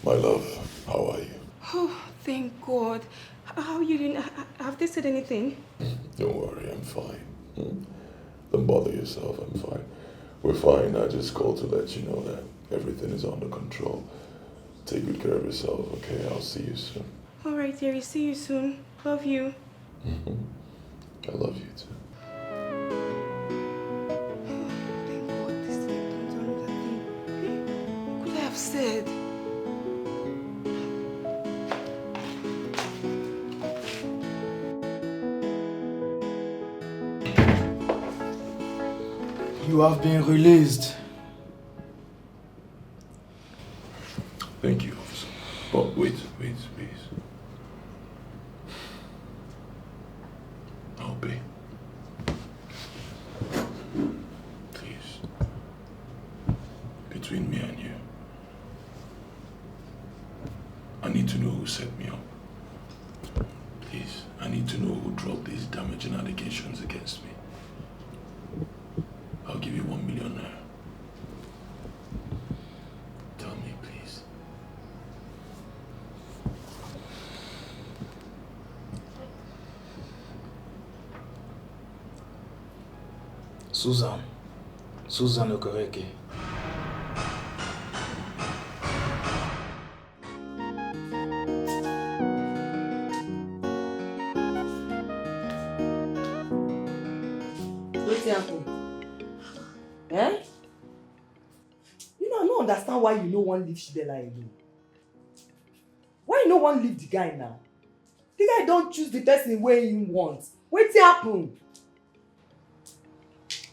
My love, how are you? Oh, thank God. How are you doing? Have they said anything? Don't worry, I'm fine. Don't bother yourself, I'm fine. We're fine. I just called to let you know that everything is under control. Take good care of yourself, okay? I'll see you soon. All right, dearie. See you soon. Love you. I love you too. Thank God this thing don't do that thing. What could I have said? You have been released. Thank you, officer. But wait, please. I'll pay. Please. Between me and you, I need to know who set me up. Please, I need to know who dropped these damaging allegations against me. I'll give you 1 million now. Tell me, please. Susan Okoreke. What's happening? Eh? You know, I don't understand why you no one leave Shidela alone. Why you no one leave the guy now? The guy don't choose the person where he wants. What's happen?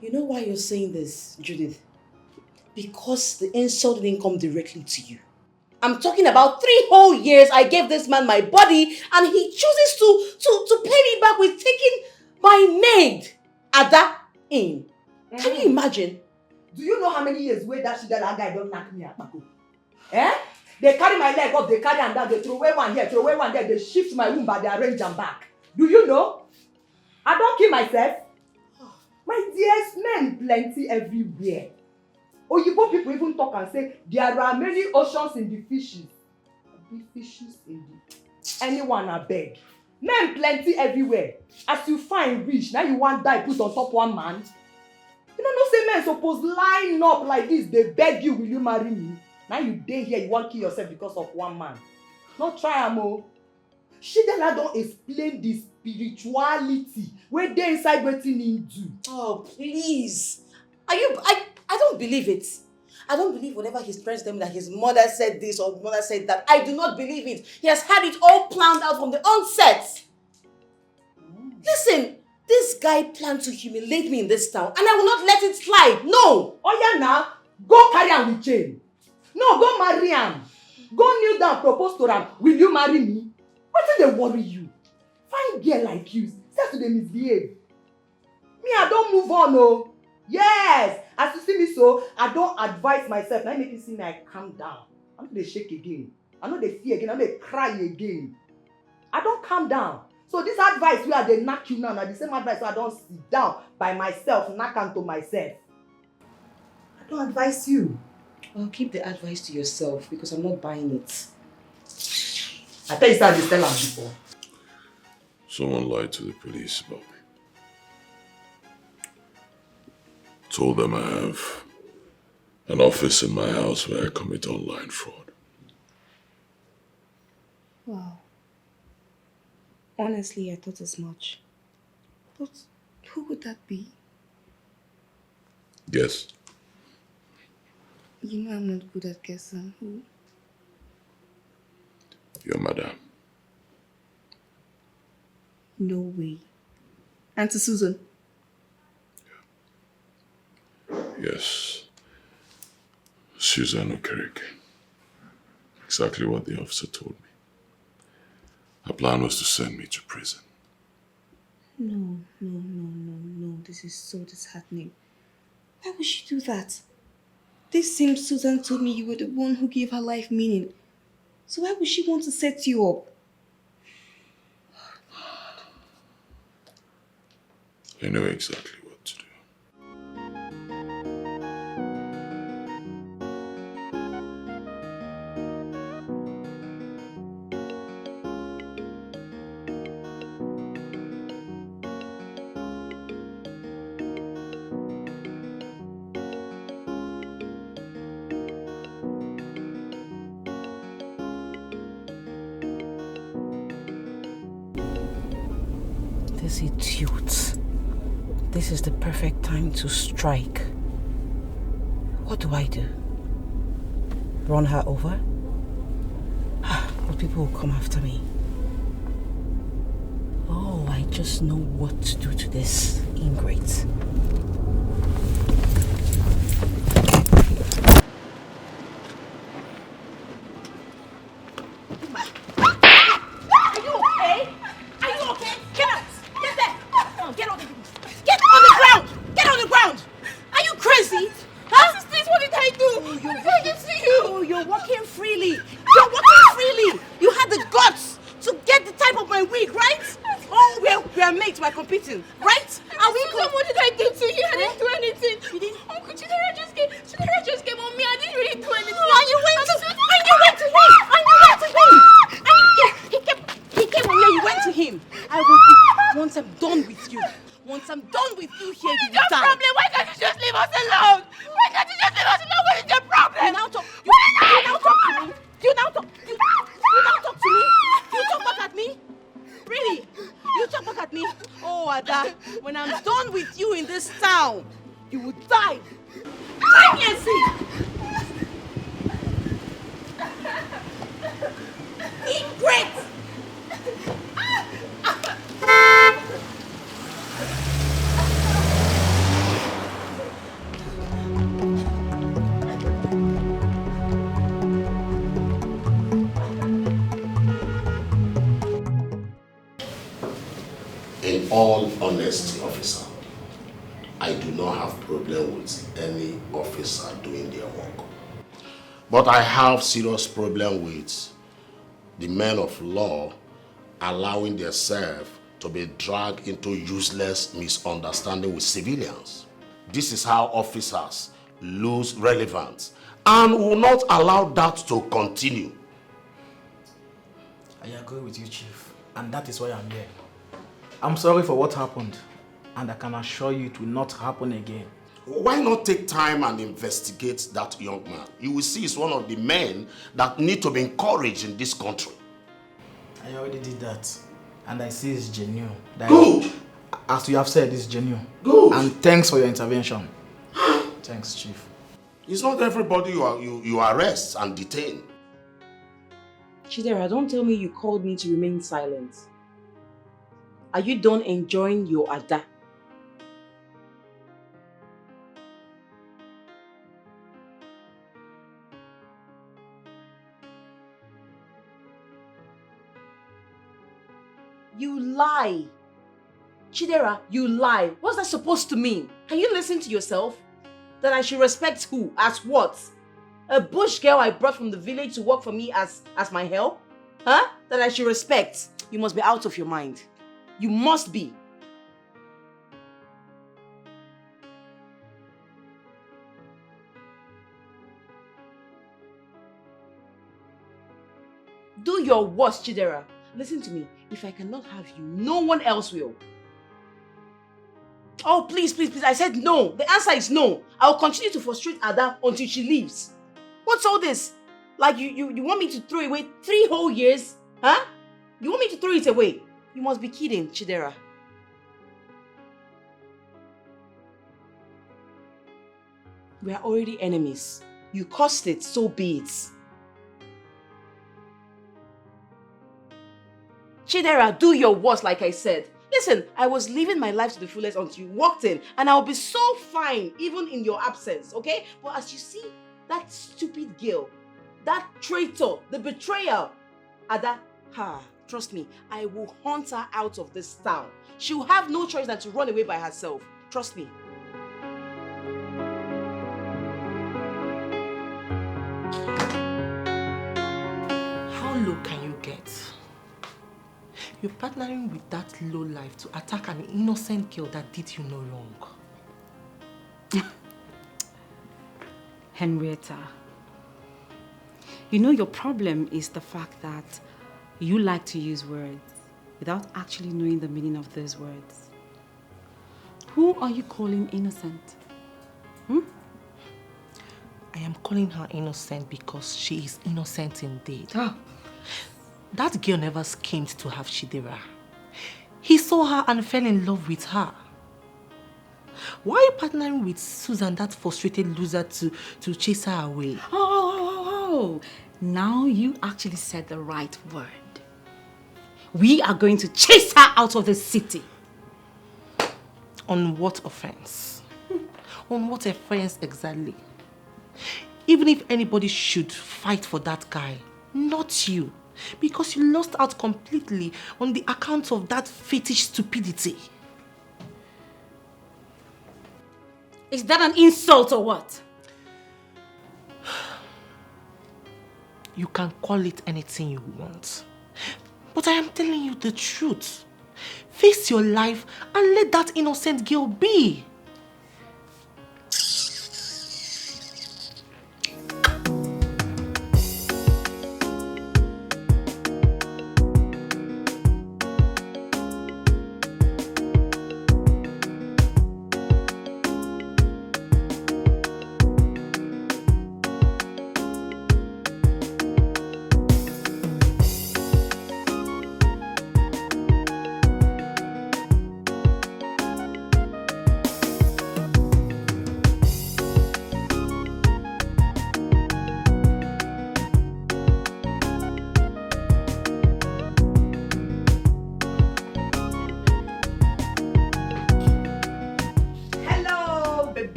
You know why you're saying this, Judith? Because the insult didn't come directly to you. I'm talking about 3 whole years I gave this man my body and he chooses to pay me back with taking my maid, Ada, in. Can you imagine? Do you know how many years where that Shidela guy don't knock me up? Eh? They carry my leg up, they carry and down, they throw away one here, throw away one there, they shift my womb but they arrange them back. Do you know? I don't kill myself. My dearest, men plenty everywhere. Oyibo people even talk and say there are many oceans in the fishes. The fishes in the... Anyone I beg. Men plenty everywhere. As you find rich, now you want die put on top one man. You know, no say men suppose line up like this. They beg you, will you marry me? Now you dey here, you want kill yourself because of one man. Not try amo. Shidela don't explain the spirituality where they inside wetin him do. Oh, please. I don't believe it. I don't believe whatever he's trying to tell me that his mother said this or mother said that. I do not believe it. He has had it all planned out from the onset. Listen, this guy planned to humiliate me in this town and I will not let it slide. No. Oh yeah, now go carry am with chain. No, go marry am. Go kneel down, propose to am. Will you marry me? What did they worry you? Fine girl like you, start to dey misbehave. Me, I don't move on, oh. Yes, as you see me so, I don't advise myself. Now make you see me, I calm down. I know they shake again. I know they fear again. I know they cry again. I don't calm down. So this advice where they knock you now, the same advice where I don't sit down by myself, knock onto myself. I don't advise you. Well, keep the advice to yourself because I'm not buying it. I tell you something, tell them before. Someone lied to the police about me. Told them I have an office in my house where I commit online fraud. Wow. Honestly, I thought as much. But who would that be? Yes. You know I'm not good at guessing. Who? Your madam. No way. Auntie Susan? Yes. Susan Okereke. Exactly what the officer told me. Her plan was to send me to prison. No. This is so disheartening. Why would she do that? This same Susan told me you were the one who gave her life meaning. So why would she want to set you up? I know exactly what to do. This idiot. This is the perfect time to strike. What do I do? Run her over? But people will come after me. Oh, I just know what to do to this ingrate. In all honesty, officer, I do not have problem with any officer doing their work. But I have serious problem with the men of law allowing themselves to be dragged into useless misunderstanding with civilians. This is how officers lose relevance and will not allow that to continue. I agree with you, Chief. And that is why I'm here. I'm sorry for what happened, and I can assure you it will not happen again. Why not take time and investigate that young man? You will see he's one of the men that need to be encouraged in this country. I already did that, and I see it's genuine. Good! As you have said, it's genuine. Good! And thanks for your intervention. Thanks, Chief. It's not everybody you arrest and detain. Chidera, don't tell me you called me to remain silent. Are you done enjoying your Ada? You lie. Chidera, you lie. What's that supposed to mean? Can you listen to yourself? That I should respect who? As what? A bush girl I brought from the village to work for me as my help? Huh? That I should respect? You must be out of your mind. You must be. Do your worst, Chidera. Listen to me. If I cannot have you, no one else will. Oh, please, please, please. I said no. The answer is no. I will continue to frustrate Ada until she leaves. What's all this? Like you want me to throw away 3 whole years? Huh? You want me to throw it away? You must be kidding, Chidera. We are already enemies. You caused it, so be it. Chidera, do your worst, like I said. Listen, I was living my life to the fullest until you walked in, and I'll be so fine, even in your absence, okay? But as you see, that stupid girl, that traitor, the betrayer, Ada, trust me, I will hunt her out of this town. She will have no choice than to run away by herself. Trust me. How low can you get? You're partnering with that low life to attack an innocent girl that did you no wrong. Henrietta, you know your problem is the fact that you like to use words without actually knowing the meaning of those words. Who are you calling innocent? I am calling her innocent because she is innocent indeed. That girl never schemed to have Chidera. He saw her and fell in love with her. Why are you partnering with Susan, that frustrated loser, to chase her away? Oh, now you actually said the right word. We are going to chase her out of the city. On what offense? On what offense exactly? Even if anybody should fight for that guy, not you. Because you lost out completely on the account of that fetish stupidity. Is that an insult or what? You can call it anything you want. But I am telling you the truth. Face your life and let that innocent girl be.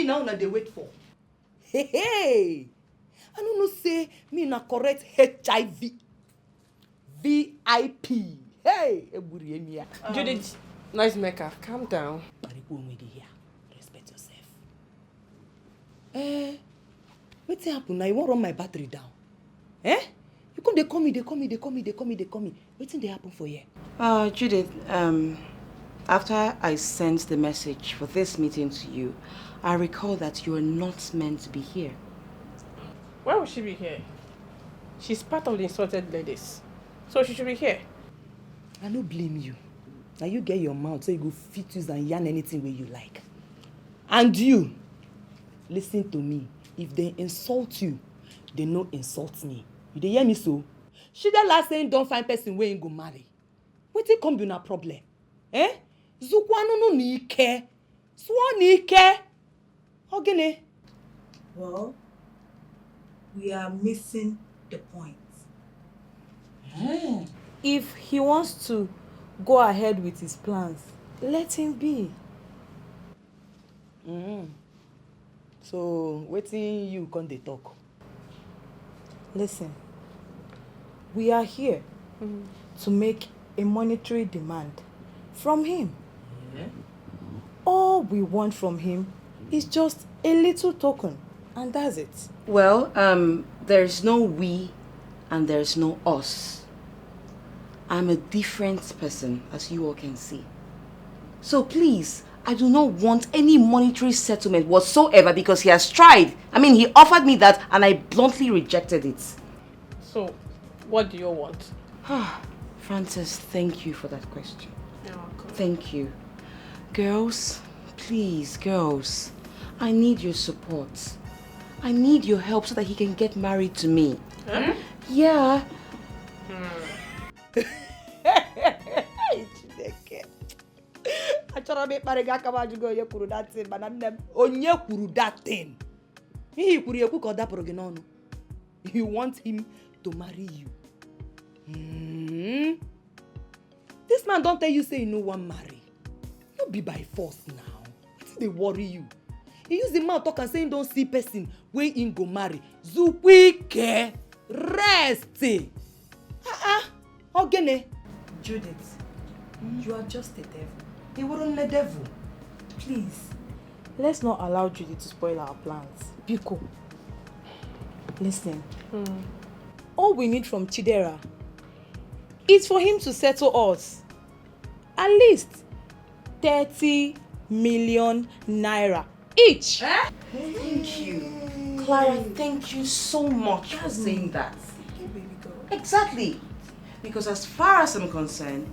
Now they wait for. Hey, I don't know say me na correct HIV VIP. Hey, Judith, nice makeup. Calm down. Respect yourself. Wetin happen now? You wan run my battery down? You come they call me. Wetin dey happen for here? Judith, after I sent the message for this meeting to you, I recall that you are not meant to be here. Why would she be here? She's part of the insulted ladies. So she should be here. I no blame you. Now you get your mouth so you go fit use and yarn anything where you like. And you, listen to me. If they insult you, they no insult me. You dey hear me so? She the last saying don't find person where you go marry. Wetin come be una problem? Eh? Zukwanu no ni ike. Swan ni ike. Ogene. Well, we are missing the point. If he wants to go ahead with his plans, let him be. So, wetin you come dey talk? Listen, we are here to make a monetary demand from him. All we want from him is just a little token, and that's it. Well, there's no we and there's no us. I'm a different person, as you all can see. So please, I do not want any monetary settlement whatsoever because he has tried. I mean, he offered me that and I bluntly rejected it. So, what do you want? Frances, thank you for that question. You're welcome. Thank you. Girls, please, girls, I need your support. I need your help so that he can get married to me. Huh? Yeah. Achọrọ m ịkparị gị aka m ajụgo onye kwuru that thing, mana nne m onye kwuru that thing. Ihe kwuru ekwu ka ọ dapụrụ gị n'ọnụ. You want him to marry you. This man don't tell you say you no wan marry. No be by force now. Wetin dey worry you? He use the mouth talk and say he don't see person wey him go marry. Zukwike, rest. Ogene. Judith, you are just a devil. He wouldn't a devil. Please, let's not allow Judith to spoil our plans. Biko, listen. All we need from Chidera is for him to settle us. At least 30 million naira each. Thank you. Clara, thank you so much for saying that. Thank you, baby girl. Exactly. Because as far as I'm concerned,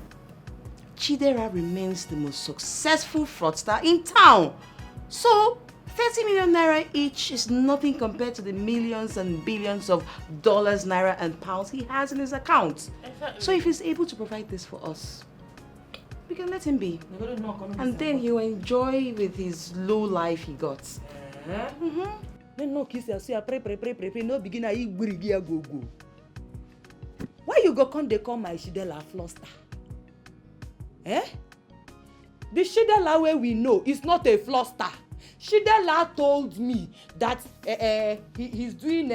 Chidera remains the most successful fraudster in town. So, 30 million naira each is nothing compared to the millions and billions of dollars, naira and pounds he has in his account. Exactly. So if he's able to provide this for us, we can let him be. And then he'll enjoy with his low life he got. Then no kiss you pray, no begin go. Why you go come they call my Shidela Floster? Eh? The Shidela way we know is not a Floster. Shidela told me that he's doing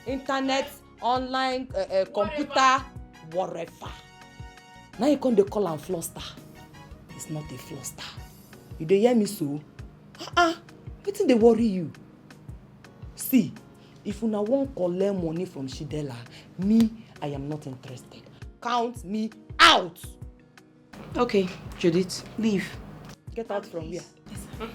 internet, online, computer, whatever. Now you come they call him Floster. It's not a Floster. You dey hear me so? Wetin dey worry you? See, if una wan collect money from Shidela, me, I am not interested. Count me out. Okay, Judith, leave. Get out from here. I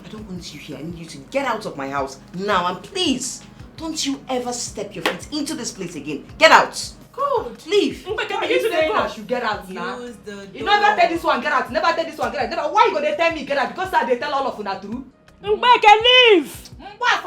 don't want you here. I need you to get out of my house now. And please, don't you ever step your feet into this place again. Get out. Good. Leave. I should get out now. You never tell this one get out. Never tell this one get out. Never. Why you gonna tell me get out? Because they tell all of una true. Leave.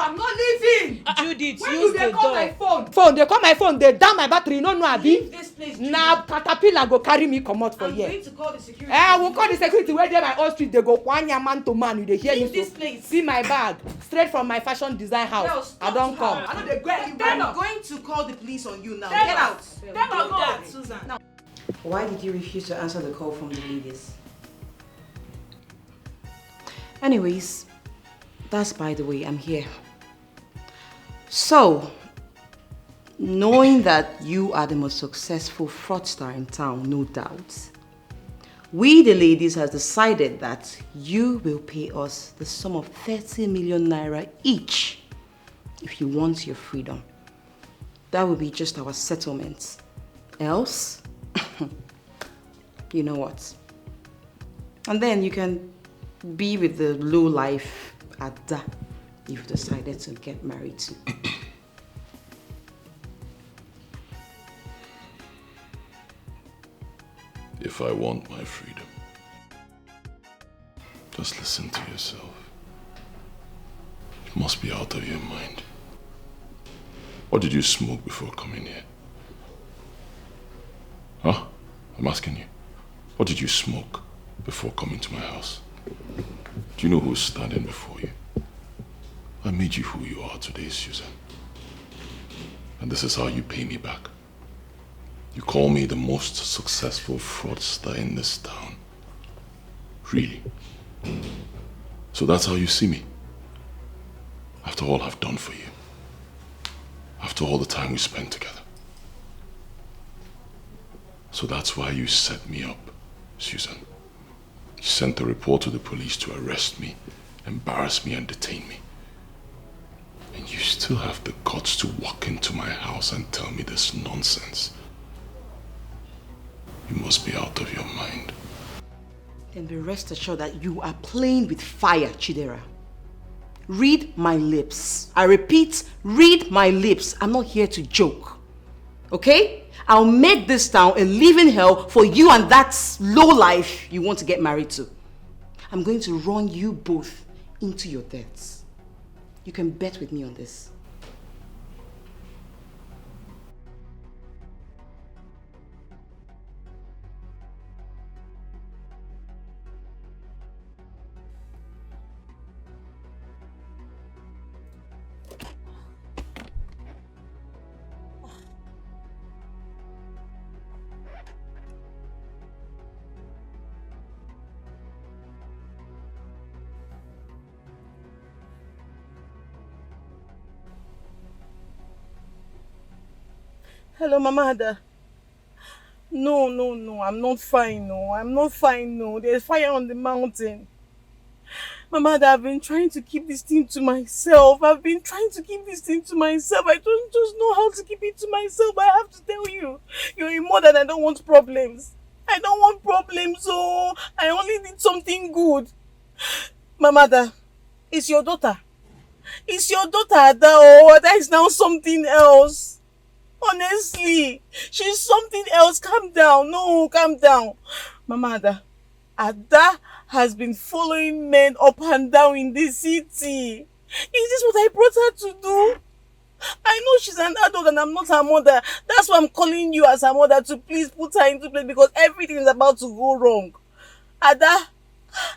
I'm not leaving. Judith, when use they the call door. my phone? They call my phone. They down my battery. No, Abi. Leave this place, Judith. Now caterpillar go carry me come out for here. I'm going to call the security. I will call the security where they my old street. They go one man to man. You they hear Leave me? this place. See my bag straight from my fashion design house. Girl, stop I don't come. I know they go anywhere. I'm going to call the police on you now. Tell Get us. out. Tell us that, Susan. Now. Why did you refuse to answer the call from the ladies? Anyways, that's by the way, I'm here. So, knowing that you are the most successful fraudster in town, no doubt, we the ladies have decided that you will pay us the sum of 30 million naira each if you want your freedom. That will be just our settlement. Else, you know what? And then you can be with the low life Ada you've decided to get married to. if I want my freedom. Just listen to yourself. You must be out of your mind. What did you smoke before coming here? Huh? I'm asking you. What did you smoke before coming to my house? Do you know who's standing before you? I made you who you are today, Susan. And this is how you pay me back. You call me the most successful fraudster in this town. Really? So that's how you see me? After all I've done for you. After all the time we spent together. So that's why you set me up, Susan. You sent a report to the police to arrest me, embarrass me and detain me. And you still have the guts to walk into my house and tell me this nonsense. You must be out of your mind. Then be rest assured that you are playing with fire, Chidera. Read my lips. I repeat, read my lips. I'm not here to joke. Okay? I'll make this town a living hell for you and that lowlife you want to get married to. I'm going to run you both into your deaths. You can bet with me on this. Hello, Mama Ada. No, I'm not fine, no. I'm not fine, no. There's fire on the mountain. Mama Ada, I've been trying to keep this thing to myself. I don't just know how to keep it to myself. I have to tell you. You're a mother and I don't want problems. Oh. I only need something good. Mama Ada, it's your daughter. Ada, oh. Ada is now something else. Honestly, she's something else. Calm down. No, calm down. Mama Ada has been following men up and down in this city. Is this what I brought her to do? I know she's an adult and I'm not her mother. That's why I'm calling you as her mother to please put her into place because everything is about to go wrong. Ada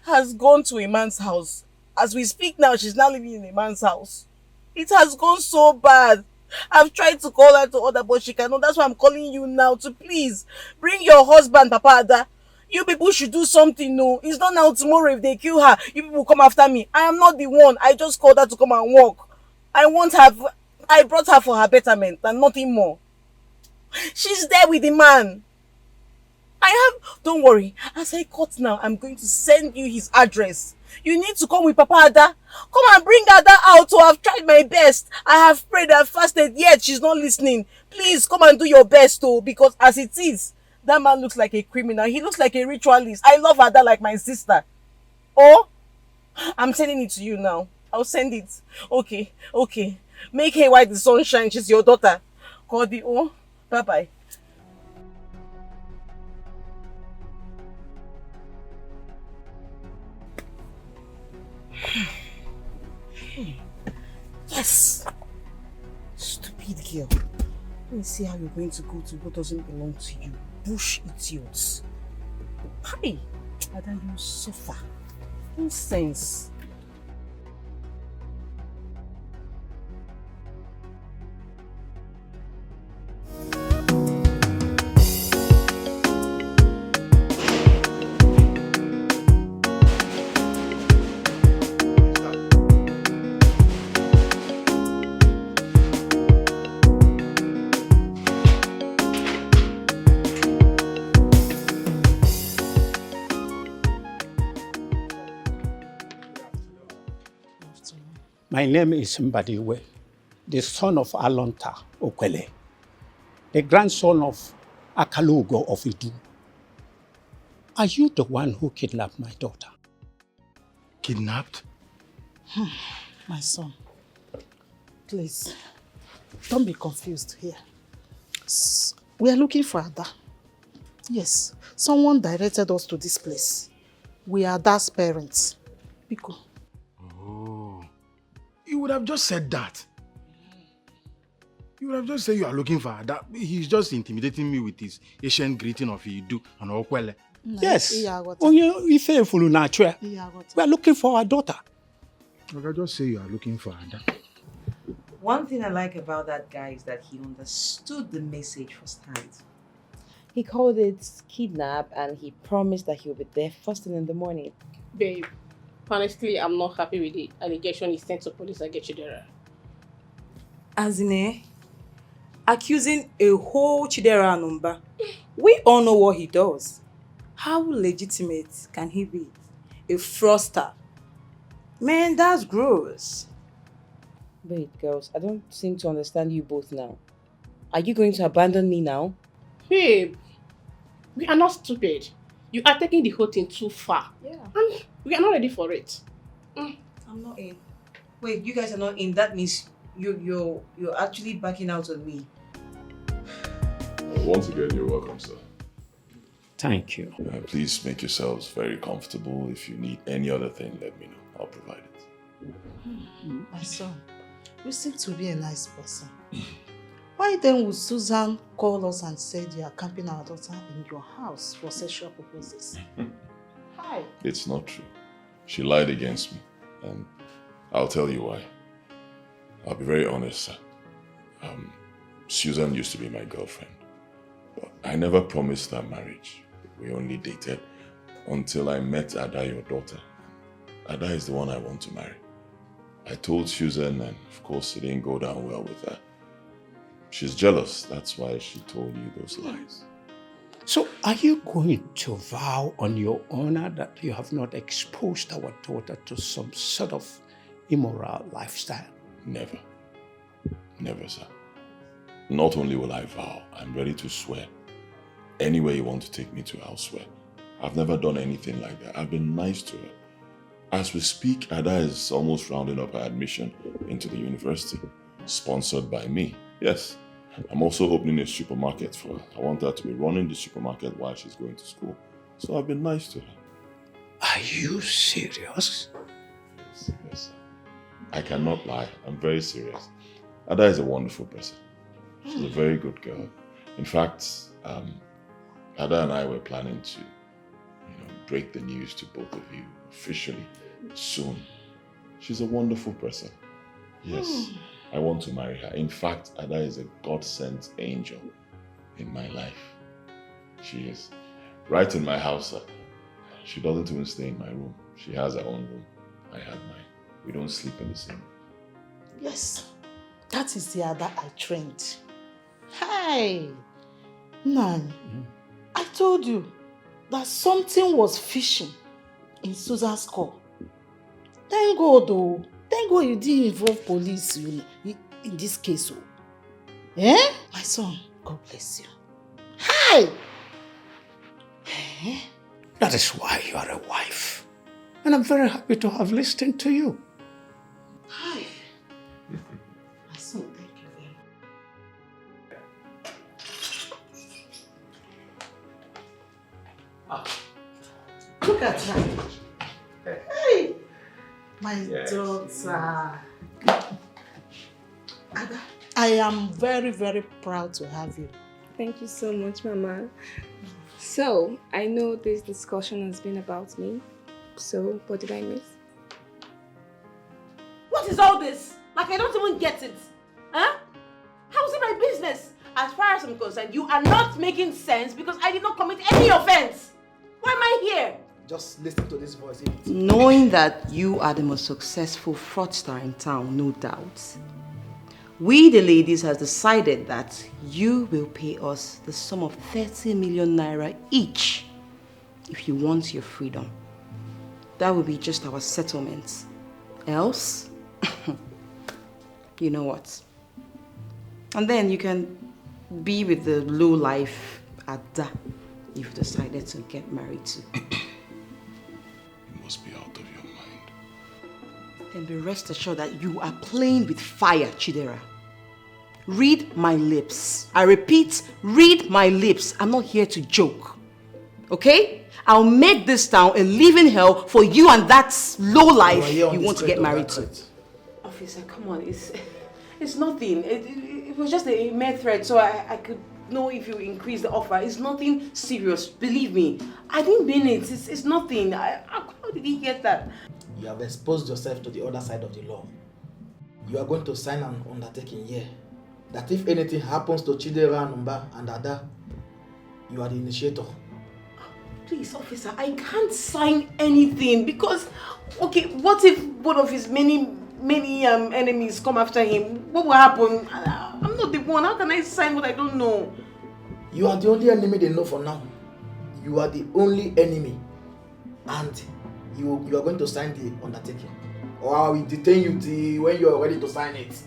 has gone to a man's house. As we speak now, she's now living in a man's house. It has gone so bad. I've tried to call her to order, but she cannot. That's why I'm calling you now to please bring your husband, Papa Ada. You people should do something, no. It's not now, tomorrow if they kill her. You people come after me. I am not the one. I just called her to come and walk. I brought her for her betterment and nothing more. She's there with the man. Don't worry. As I cut now, I'm going to send you his address. You need to come with Papa Ada. Come and bring Ada out. So I've tried my best. I have prayed, I've fasted, yet she's not listening. Please come and do your best, though, because as it is, that man looks like a criminal. He looks like a ritualist. I love Ada like my sister. Oh, I'm sending it to you now. I'll send it. Okay. Make hay while the sun shines. She's your daughter. Cody, oh, bye-bye. Yes! Stupid girl. Let me see how you're going to go to what doesn't belong to you. Bush idiots. Hi! Ada, you suffer. Nonsense. My name is Mbadiwe, the son of Alonta Okwele, the grandson of Akalugo of Idu. Are you the one who kidnapped my daughter? Kidnapped? My son, please, don't be confused here. We are looking for Ada. Yes, someone directed us to this place. We are Ada's parents. Biko. Oh, you would have just said that. You would have just said you are looking for Ada. He's just intimidating me with his Asian greeting of Idu and Okwele. Yes. We are looking for our daughter. I can just say you are looking for Ada. One thing I like about that guy is that he understood the message firsthand. He called it kidnap and he promised that he'll be there first thing in the morning. Babe, honestly, I'm not happy with the allegation he sent to police against Chidera. As in, accusing a whole Chidera number. We all know what he does. How legitimate can he be? A fraudster. Man, that's gross. Wait, girls, I don't seem to understand you both now. Are you going to abandon me now? Babe, we are not stupid. You are taking the whole thing too far. Yeah. And we are not ready for it. I'm not in. Wait, you guys are not in. That means you're actually backing out on me. Once again, you're welcome, sir. Thank you. Please make yourselves very comfortable. If you need any other thing, let me know. I'll provide it. My son, you seem to be a nice person. Why then would Susan call us and say you are camping our daughter in your house for sexual purposes? Hi. It's not true. She lied against me, and I'll tell you why. I'll be very honest, sir. Susan used to be my girlfriend, but I never promised her marriage. We only dated until I met Ada, your daughter. Ada is the one I want to marry. I told Susan, and of course it didn't go down well with her. She's jealous, that's why she told you those lies. So are you going to vow on your honor that you have not exposed our daughter to some sort of immoral lifestyle? Never. Never, sir. Not only will I vow, I'm ready to swear. Anywhere you want to take me to, I'll swear. I've never done anything like that. I've been nice to her. As we speak, Ada is almost rounding up her admission into the university, sponsored by me. Yes, I'm also opening a supermarket for her. I want her to be running the supermarket while she's going to school. So I've been nice to her. Are you serious? Yes, sir. I cannot lie. I'm very serious. Ada is a wonderful person. She's a very good girl. In fact, Ada and I were planning to, break the news to both of you officially soon. She's a wonderful person. Yes, I want to marry her. In fact, Ada is a God-sent angel in my life. She is. Right in my house, sir. She doesn't even stay in my room. She has her own room. I have mine. We don't sleep in the same room. Yes, that is the Ada I trained. Hi! Nan, I told you that something was fishing in Susan's call. Thank God, though. Thank God you didn't involve police in this case. Eh? My son, God bless you. Hi! Eh? That is why you are a wife. And I'm very happy to have listened to you. Hi. My son, thank you very much. Look at that. Hey! My daughter. Ada, I am very, very proud to have you. Thank you so much, Mama. So, I know this discussion has been about me. So, what did I miss? What is all this? Like, I don't even get it. Huh? How is it my business? As far as I'm concerned, you are not making sense because I did not commit any offense. Why am I here? Just listen to this voice. Knowing that you are the most successful fraudster in town, no doubt, we the ladies have decided that you will pay us the sum of 30 million naira each if you want your freedom. That will be just our settlement. Else, you know what? And then you can be with the low life Ada you've decided to get married to. You must be out of your mind. Then be rest assured that you are playing with fire, Chidera. read my lips. I repeat, read my lips. I'm not here to joke. Okay? I'll make this town a living hell for you and that low life you want to get married to. Officer, come on. It's nothing. It was just a mere threat so I could know if you increase the offer. It's nothing serious. Believe me. I didn't mean it. It's nothing. How did he get that? You have exposed yourself to the other side of the law. You are going to sign an undertaking here that if anything happens to Chidera, Numba, and Ada, you are the initiator. Please, officer, I can't sign anything because, okay, what if one of his many enemies come after him? What will happen? I'm not the one. How can I sign what I don't know? You are the only enemy they know for now. You are the only enemy. And you are going to sign the undertaking. Or I will detain you till when you are ready to sign it.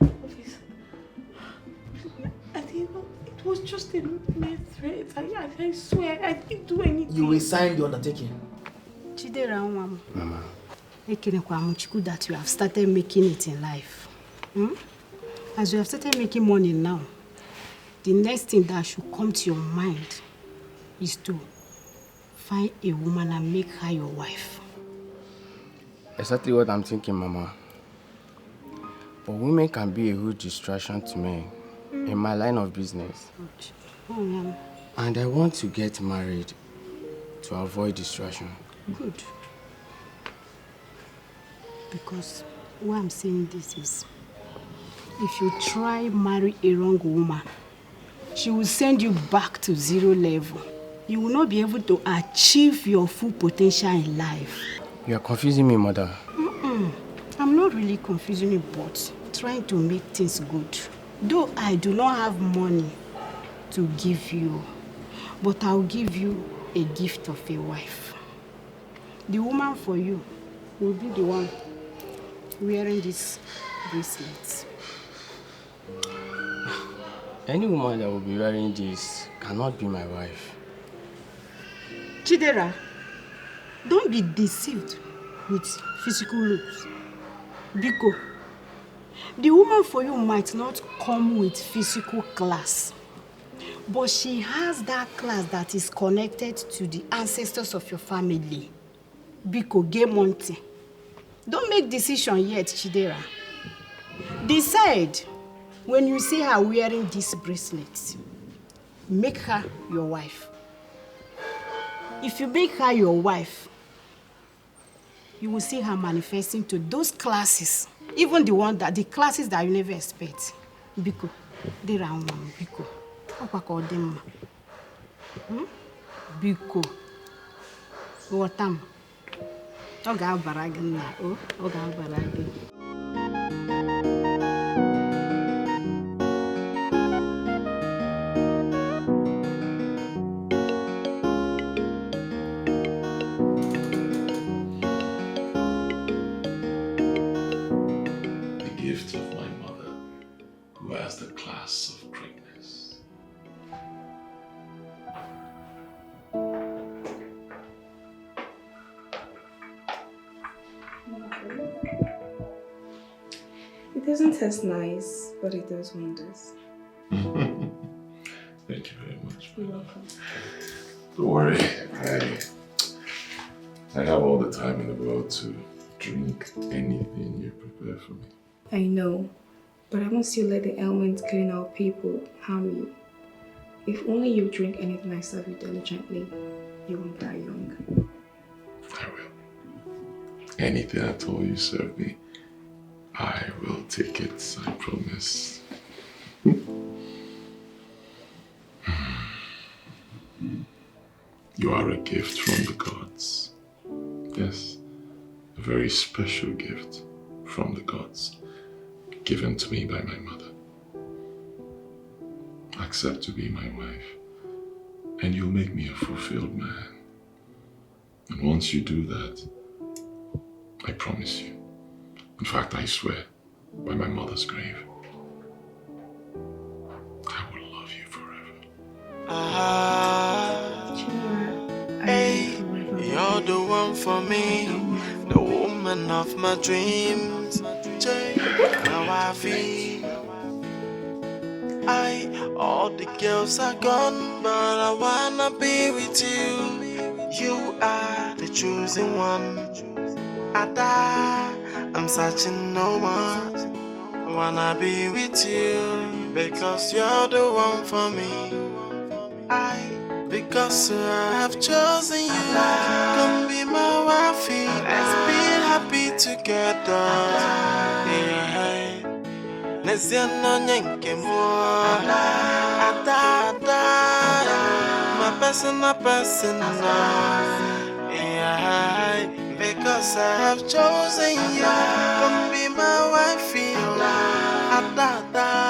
Officer, I didn't know. It was just a mere threat. I swear, I didn't do anything. You will sign the undertaking. Chidera, Mama. That you have started making it in life. As you have started making money now, the next thing that should come to your mind is to find a woman and make her your wife. Exactly what I'm thinking, Mama. But women can be a huge distraction to me in my line of business. And I want to get married to avoid distraction. Good. Because why I'm saying this is, if you try marry a wrong woman, she will send you back to zero level. You will not be able to achieve your full potential in life. You are confusing me, Mother. I'm not really confusing you, but trying to make things good. Though I do not have money to give you, but I'll give you a gift of a wife. The woman for you will be the one wearing these bracelets. Any woman that will be wearing this cannot be my wife. Chidera, don't be deceived with physical looks. Biko, the woman for you might not come with physical class, but she has that class that is connected to the ancestors of your family. Biko, Gemonte. Don't make decision yet, Chidera. Decide when you see her wearing these bracelets. Make her your wife. If you make her your wife, you will see her manifesting to those classes, even the classes that you never expect. Biko, they are one. Biko, what call them? Biko, what am? Oga baragin na o, oga baragin. The class of greatness. It doesn't taste nice, but it does wonders. Thank you very much. You're welcome. Don't worry, I have all the time in the world to drink anything you prepare for me. I know. But I won't still let the ailments killing our people harm you. If only you drink anything I serve you diligently, you won't die young. I will. Anything at all you serve me, I will take it, I promise. You are a gift from the gods. Yes, a very special gift from the gods. Given to me by my mother. Accept to be my wife, and you'll make me a fulfilled man. And once you do that, I promise you, in fact I swear, by my mother's grave, I will love you forever. Hey, you're the one for me, the woman of my dreams. my wifey. All the girls are gone, but I wanna be with you. You are the chosen one. Ada, I'm searching no more. I wanna be with you because you're the one for me. Because I have chosen you. Come be my wifey. Let's be happy together. Yeah. Neziano nyenke mo. Ada, my personal person. Yeah. Because I have chosen you. Come be my wifey. Ada.